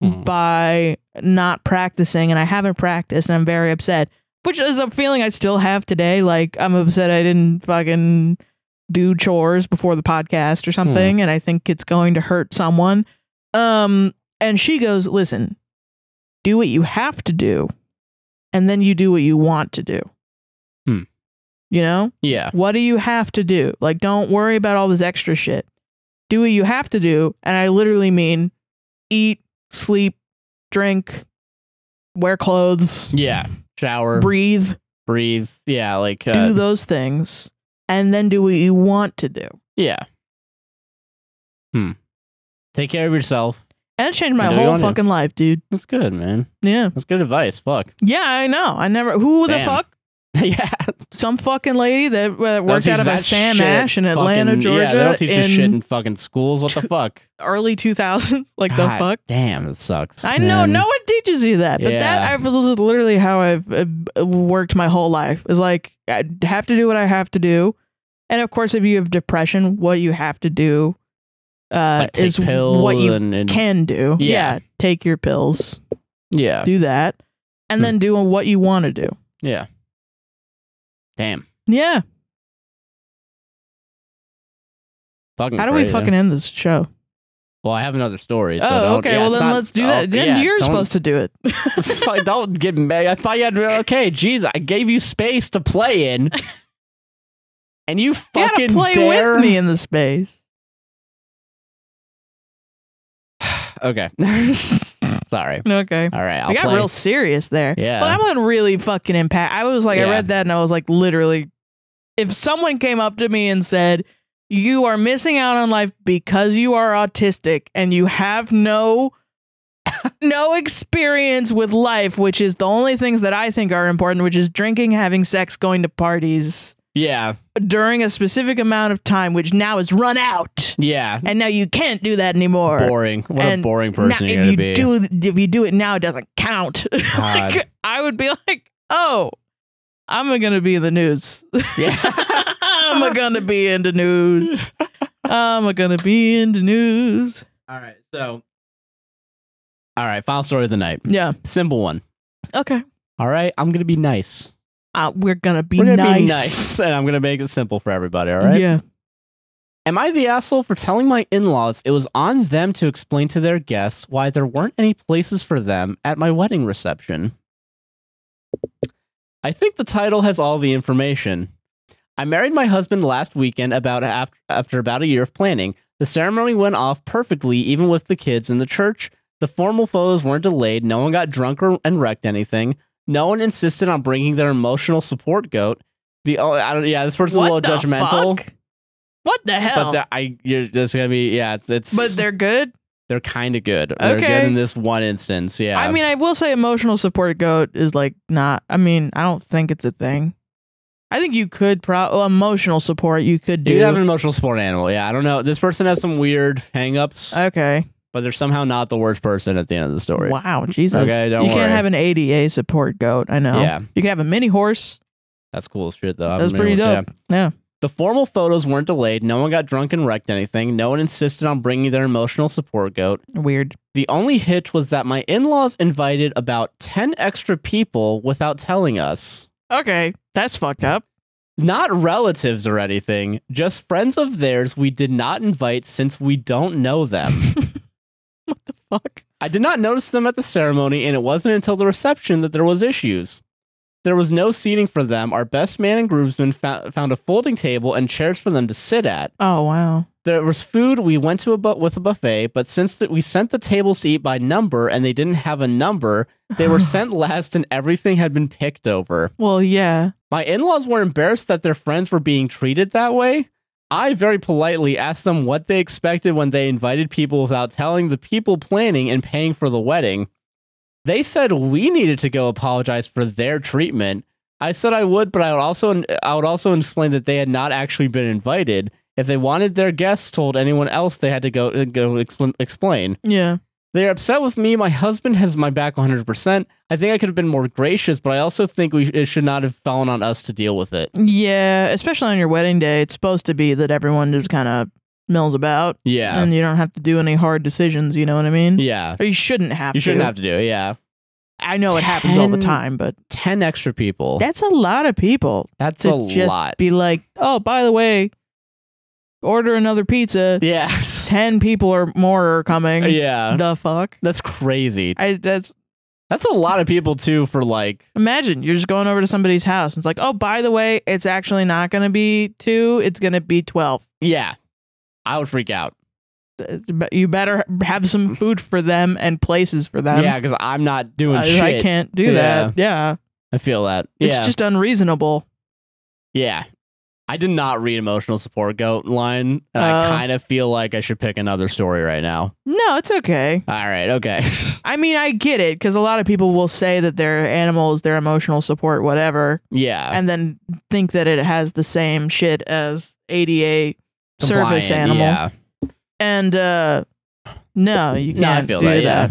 by not practicing, and I haven't practiced, and I'm very upset, which is a feeling I still have today. Like, I'm upset I didn't fucking do chores before the podcast or something, and I think it's going to hurt someone. And she goes, listen, do what you have to do, and then you do what you want to do. You know? Yeah. What do you have to do? Like, don't worry about all this extra shit. Do what you have to do, and I literally mean eat, sleep, drink, wear clothes. Yeah. Shower. Breathe. Yeah, like... do those things, and then do what you want to do. Yeah. Take care of yourself. And it changed my whole fucking life, dude. That's good, man. Yeah. That's good advice. Fuck. Yeah, I know. Who the fuck? Yeah. Some fucking lady that worked out of a Sam Ash in Atlanta, Georgia. Yeah, they don't teach this shit in fucking schools. What the fuck? Early 2000s? Like, God, the fuck? Damn, it sucks. I know. No one teaches you that. But that is literally how I've worked my whole life. Is like, I have to do what I have to do. And of course, if you have depression, what you have to do like is what you can do. Yeah. Take your pills. Yeah. Do that. And then do what you want to do. Yeah. Damn. Yeah. Fucking How do we fucking end this show? Well, I have another story. So okay. Well, then let's do that. Then you're supposed to do it. Don't get mad. I thought you had... Okay, jeez. I gave you space to play in. And you fucking play with me in the space. Okay. Sorry. Okay. All right. I got real serious there. Yeah. Well, that one really fucking impact. I was like, I read that and I was like, literally, if someone came up to me and said, you are missing out on life because you are autistic and you have no experience with life, which is the only things that I think are important, which is drinking, having sex, going to parties. Yeah. During a specific amount of time, which now is run out. Yeah. And now you can't do that anymore. Boring. What a boring person you're going to be. If you do it now, it doesn't count. Like, I would be like, oh, I'm going to be in the news. Yeah. I'm going to be in the news. I'm going to be in the news. All right. So, all right. Final story of the night. Yeah. Simple one. Okay. All right. I'm going to be nice. We're gonna be nice. And I'm gonna make it simple for everybody, all right? Yeah. Am I the asshole for telling my in-laws it was on them to explain to their guests why there weren't any places for them at my wedding reception? I think the title has all the information. I married my husband last weekend after about a year of planning. The ceremony went off perfectly, even with the kids in the church. The formal photos weren't delayed. No one got drunk and wrecked anything. No one insisted on bringing their emotional support goat. This person's a little judgmental. Fuck? What the hell? But there's gonna be it's. But they're good. They're kind of good. Okay. They're good in this one instance. Yeah. I mean, I will say emotional support goat is like not. I mean, I don't think it's a thing. I think you could emotional support. You could do. You have an emotional support animal. Yeah, I don't know. This person has some weird hangups. Okay. But they're somehow not the worst person at the end of the story. Wow, Jesus. Okay, don't worry. You can't have an ADA support goat. I know. Yeah. You can have a mini horse. That's cool as shit, though. That's pretty dope. Yeah. The formal photos weren't delayed. No one got drunk and wrecked anything. No one insisted on bringing their emotional support goat. Weird. The only hitch was that my in-laws invited about 10 extra people without telling us. Okay, that's fucked up. Not relatives or anything, just friends of theirs we did not invite since we don't know them. What the fuck? I did not notice them at the ceremony, and it wasn't until the reception that there was issues. There was no seating for them. Our best man and groomsmen found a folding table and chairs for them to sit at. Oh, wow. There was food. We went to with a buffet, but since we sent the tables to eat by number and they didn't have a number, they were sent last and everything had been picked over. Well, yeah. My in-laws were embarrassed that their friends were being treated that way. I very politely asked them what they expected when they invited people without telling the people planning and paying for the wedding. They said we needed to go apologize for their treatment. I said I would, but I would also explain that they had not actually been invited. If they wanted their guests told anyone else, they had to go explain. Yeah. They're upset with me. My husband has my back 100%. I think I could have been more gracious, but I also think it should not have fallen on us to deal with it. Yeah, especially on your wedding day. It's supposed to be that everyone just kind of mills about. Yeah. And you don't have to do any hard decisions, you know what I mean? Yeah. Or you shouldn't have to. You shouldn't have to do it, yeah. I know it happens all the time, but 10 extra people. That's a lot of people. That's a lot. Be like, oh, by the way, order another pizza. Yeah. 10 people or more are coming. Yeah. The fuck? That's crazy. That's a lot of people too for like. Imagine you're just going over to somebody's house and it's like, oh, by the way, it's actually not going to be 2. It's going to be 12. Yeah. I would freak out. You better have some food for them and places for them. Yeah, because I'm not doing shit. I can't do that. Yeah. I feel that. It's just unreasonable. Yeah. I did not read emotional support goat line, and I kind of feel like I should pick another story right now. No, it's okay. All right, okay. I mean, I get it, because a lot of people will say that their animals, their emotional support, whatever. Yeah. And then think that it has the same shit as ADA service animals. Yeah. And no, you can't I feel do that. Yeah.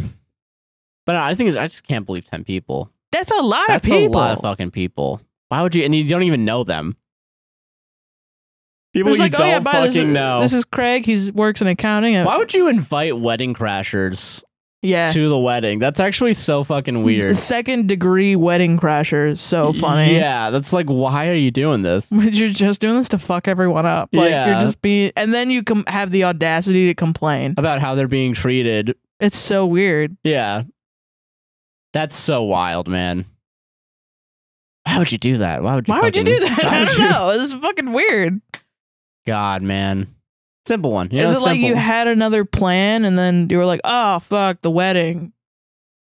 But I think I just can't believe 10 people. That's a lot of people. That's a lot of fucking people. Why would you? And you don't even know them. People you don't fucking know. This is Craig. He works in accounting. Why would you invite wedding crashers? Yeah. To the wedding. That's actually so fucking weird. The 2nd degree wedding crasher is so funny. Yeah, that's like, why are you doing this? You're just doing this to fuck everyone up. Like, yeah. You're just being, and then you have the audacity to complain about how they're being treated. It's so weird. Yeah. That's so wild, man. Why would you do that? Why would you do that? I don't know. This is fucking weird. God, man. Simple one. Is it like you had another plan and then you were like, oh, fuck, the wedding.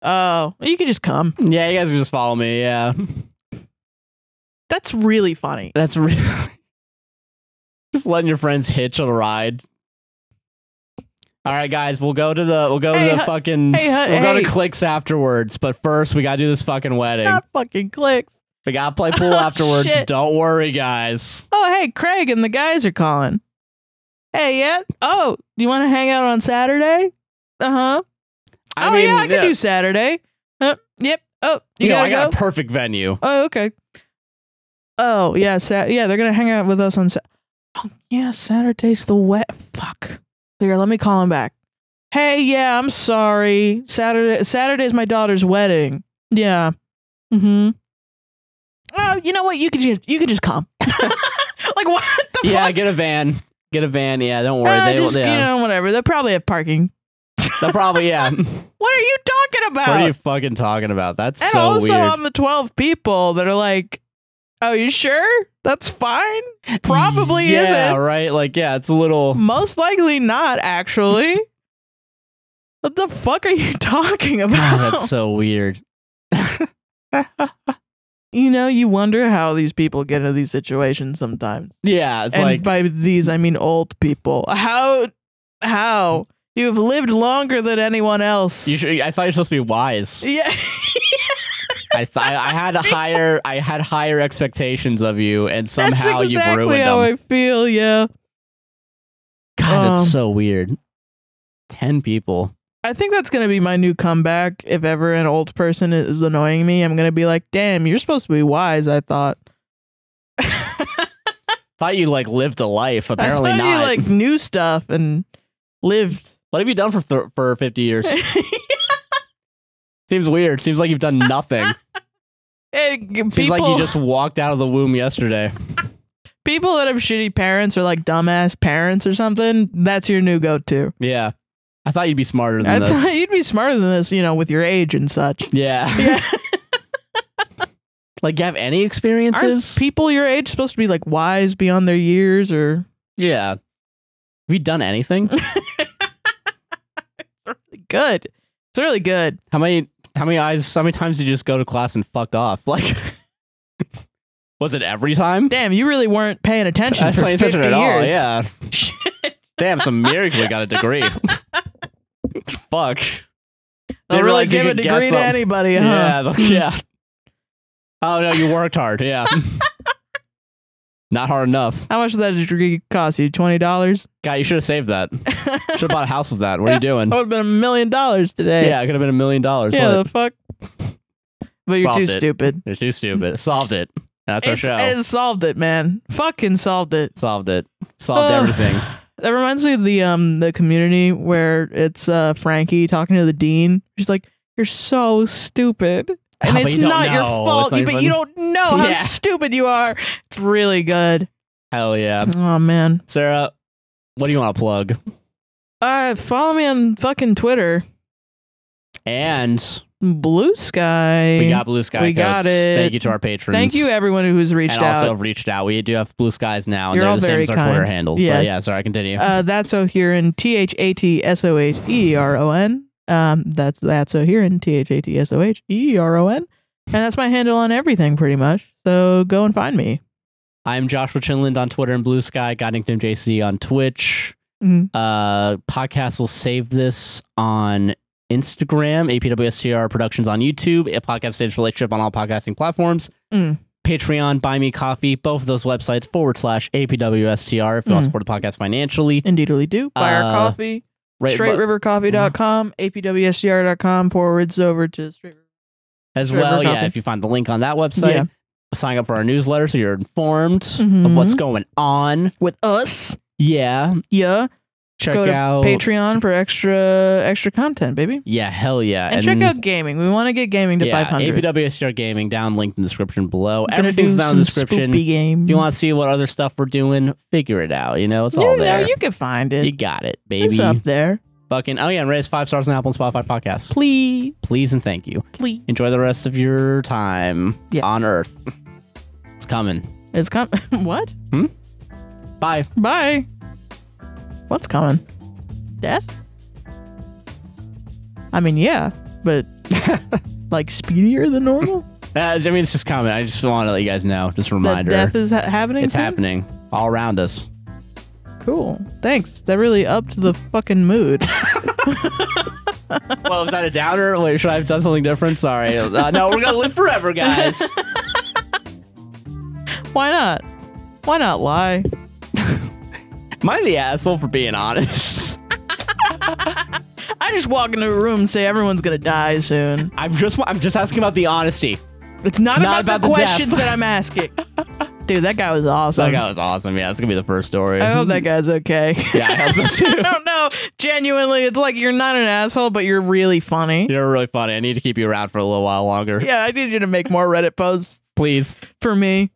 Oh, you could just come. Yeah, you guys can just follow me. Yeah. That's really funny. That's really... just letting your friends hitch on a ride. All right, guys, we'll go to clicks afterwards, but first we gotta do this fucking wedding. Not fucking clicks. We gotta play pool afterwards. Shit. Don't worry, guys. Oh, hey, Craig and the guys are calling. Hey, yeah. Oh, you want to hang out on Saturday? Uh-huh. I mean, I could do Saturday. Yep. Oh, I got a perfect venue. Oh, okay. Oh, yeah, they're gonna hang out with us on Oh, yeah, Saturday's the fuck. Here, let me call him back. Hey, yeah, I'm sorry. Saturday's my daughter's wedding. Yeah. Mm-hmm. Oh, you know what? You could just come. Like, what the fuck? Yeah, get a van. Get a van. Yeah, don't worry. Whatever. They'll probably have parking. They'll probably, yeah. What are you talking about? What are you fucking talking about? That's and so also weird. on the 12 people that are like, oh, you sure? That's fine? Probably isn't. Yeah, right? Like, yeah, it's a little... Most likely not, actually. What the fuck are you talking about? God, that's so weird. You know, you wonder how these people get into these situations sometimes. Yeah, it's and like... by these, I mean old people. How? You've lived longer than anyone else. I thought you were supposed to be wise. Yeah. I had higher expectations of you, and somehow you've ruined them. That's exactly how I feel. Yeah. God, that's so weird. 10 people. I think that's gonna be my new comeback. If ever an old person is annoying me, I'm gonna be like, "Damn, you're supposed to be wise." I thought. Thought you like lived a life. Apparently not. You like knew stuff and lived. What have you done for 50 years? Seems weird. Seems like you've done nothing. Seems like you just walked out of the womb yesterday. People that have shitty parents or like dumbass parents or something, that's your new go-to. Yeah. I thought you'd be smarter than this. I thought you'd be smarter than this, you know, with your age and such. Yeah. Yeah. Like, you have any experiences? Aren't people your age supposed to be like wise beyond their years or? Yeah. Have you done anything? It's really good. It's really good. How many times did you just go to class and fucked off? Like, was it every time? Damn, you really weren't paying attention for 50 years. All, yeah. Shit. Damn, it's a miracle you got a degree. Fuck. They'll really give a degree to anybody, huh? Yeah, yeah. Oh, no, you worked hard. Yeah. Not hard enough. How much did that degree cost you? $20? God, you should have saved that. Should have bought a house with that. What are you doing? That would have been $1 million today. Yeah, it could have been $1 million. Yeah, the fuck? But you're too stupid. You're too stupid. Solved it. That's our show. It solved it, man. Fucking solved it. Solved it. Solved everything. That reminds me of the Community where it's Frankie talking to the dean. She's like, "You're so stupid." And it's not your fault, but you don't know how stupid you are. It's really good. Hell yeah. Oh, man. Sarah, what do you want to plug? Follow me on fucking Twitter. And Blue Sky. We got Blue Sky. We got it. Thank you to our patrons. Thank you, everyone who's reached out. And also reached out. We do have Blue Skies now. And You're they're all the same as our Twitter handles. Yes. But yeah, sorry, continue. That's O'Hearon, THATSOHERON. That's O'Hearon, THATSOHERON. And that's my handle on everything, pretty much. So go and find me. I'm Joshua Chinland on Twitter and Blue Sky. Got nicknamed JC on Twitch. Podcast will save this on Instagram. APWSTR Productions on YouTube. A podcast saves relationship on all podcasting platforms. Patreon, Buy Me Coffee. Both of those websites /APWSTR if you want to support the podcast financially. Indeedly do. Buy our coffee. StraightRiverCoffee.com, APWSTR.com / over to Straight River. As well, yeah, if you find the link on that website, sign up for our newsletter so you're informed of what's going on with us. Yeah. Yeah. Check out Patreon for extra content, baby. Yeah, hell yeah. And check out gaming. We want to get gaming to 500. APWSTR Gaming, down linked in the description below. Everything's down in the description. Games. If you want to see what other stuff we're doing, figure it out. You know, it's all there. You can find it. You got it, baby. It's up there. Fucking, oh yeah, and rate us 5 stars on Apple and Spotify podcasts. Please. Please and thank you. Please. Enjoy the rest of your time on Earth. It's coming. It's coming. What? Bye. Bye. What's coming? Death? I mean, yeah, but like speedier than normal? I mean, it's just coming. I just want to let you guys know. Just a reminder. That death is happening? It's happening all around us. Cool. Thanks. That really upped the fucking mood. Well, was that a downer? Wait, should I have done something different? Sorry. No, we're going to live forever, guys. Why not? Why not lie? Am I the asshole for being honest? I just walk into a room and say everyone's gonna die soon. I'm just asking about the honesty. It's not about the questions that I'm asking. Dude, that guy was awesome. That guy was awesome. Yeah, that's gonna be the first story. I hope that guy's okay. Yeah, I hope so too. I don't know. Genuinely, it's like you're not an asshole, but you're really funny. You're really funny. I need to keep you around for a little while longer. Yeah, I need you to make more Reddit posts. Please. For me.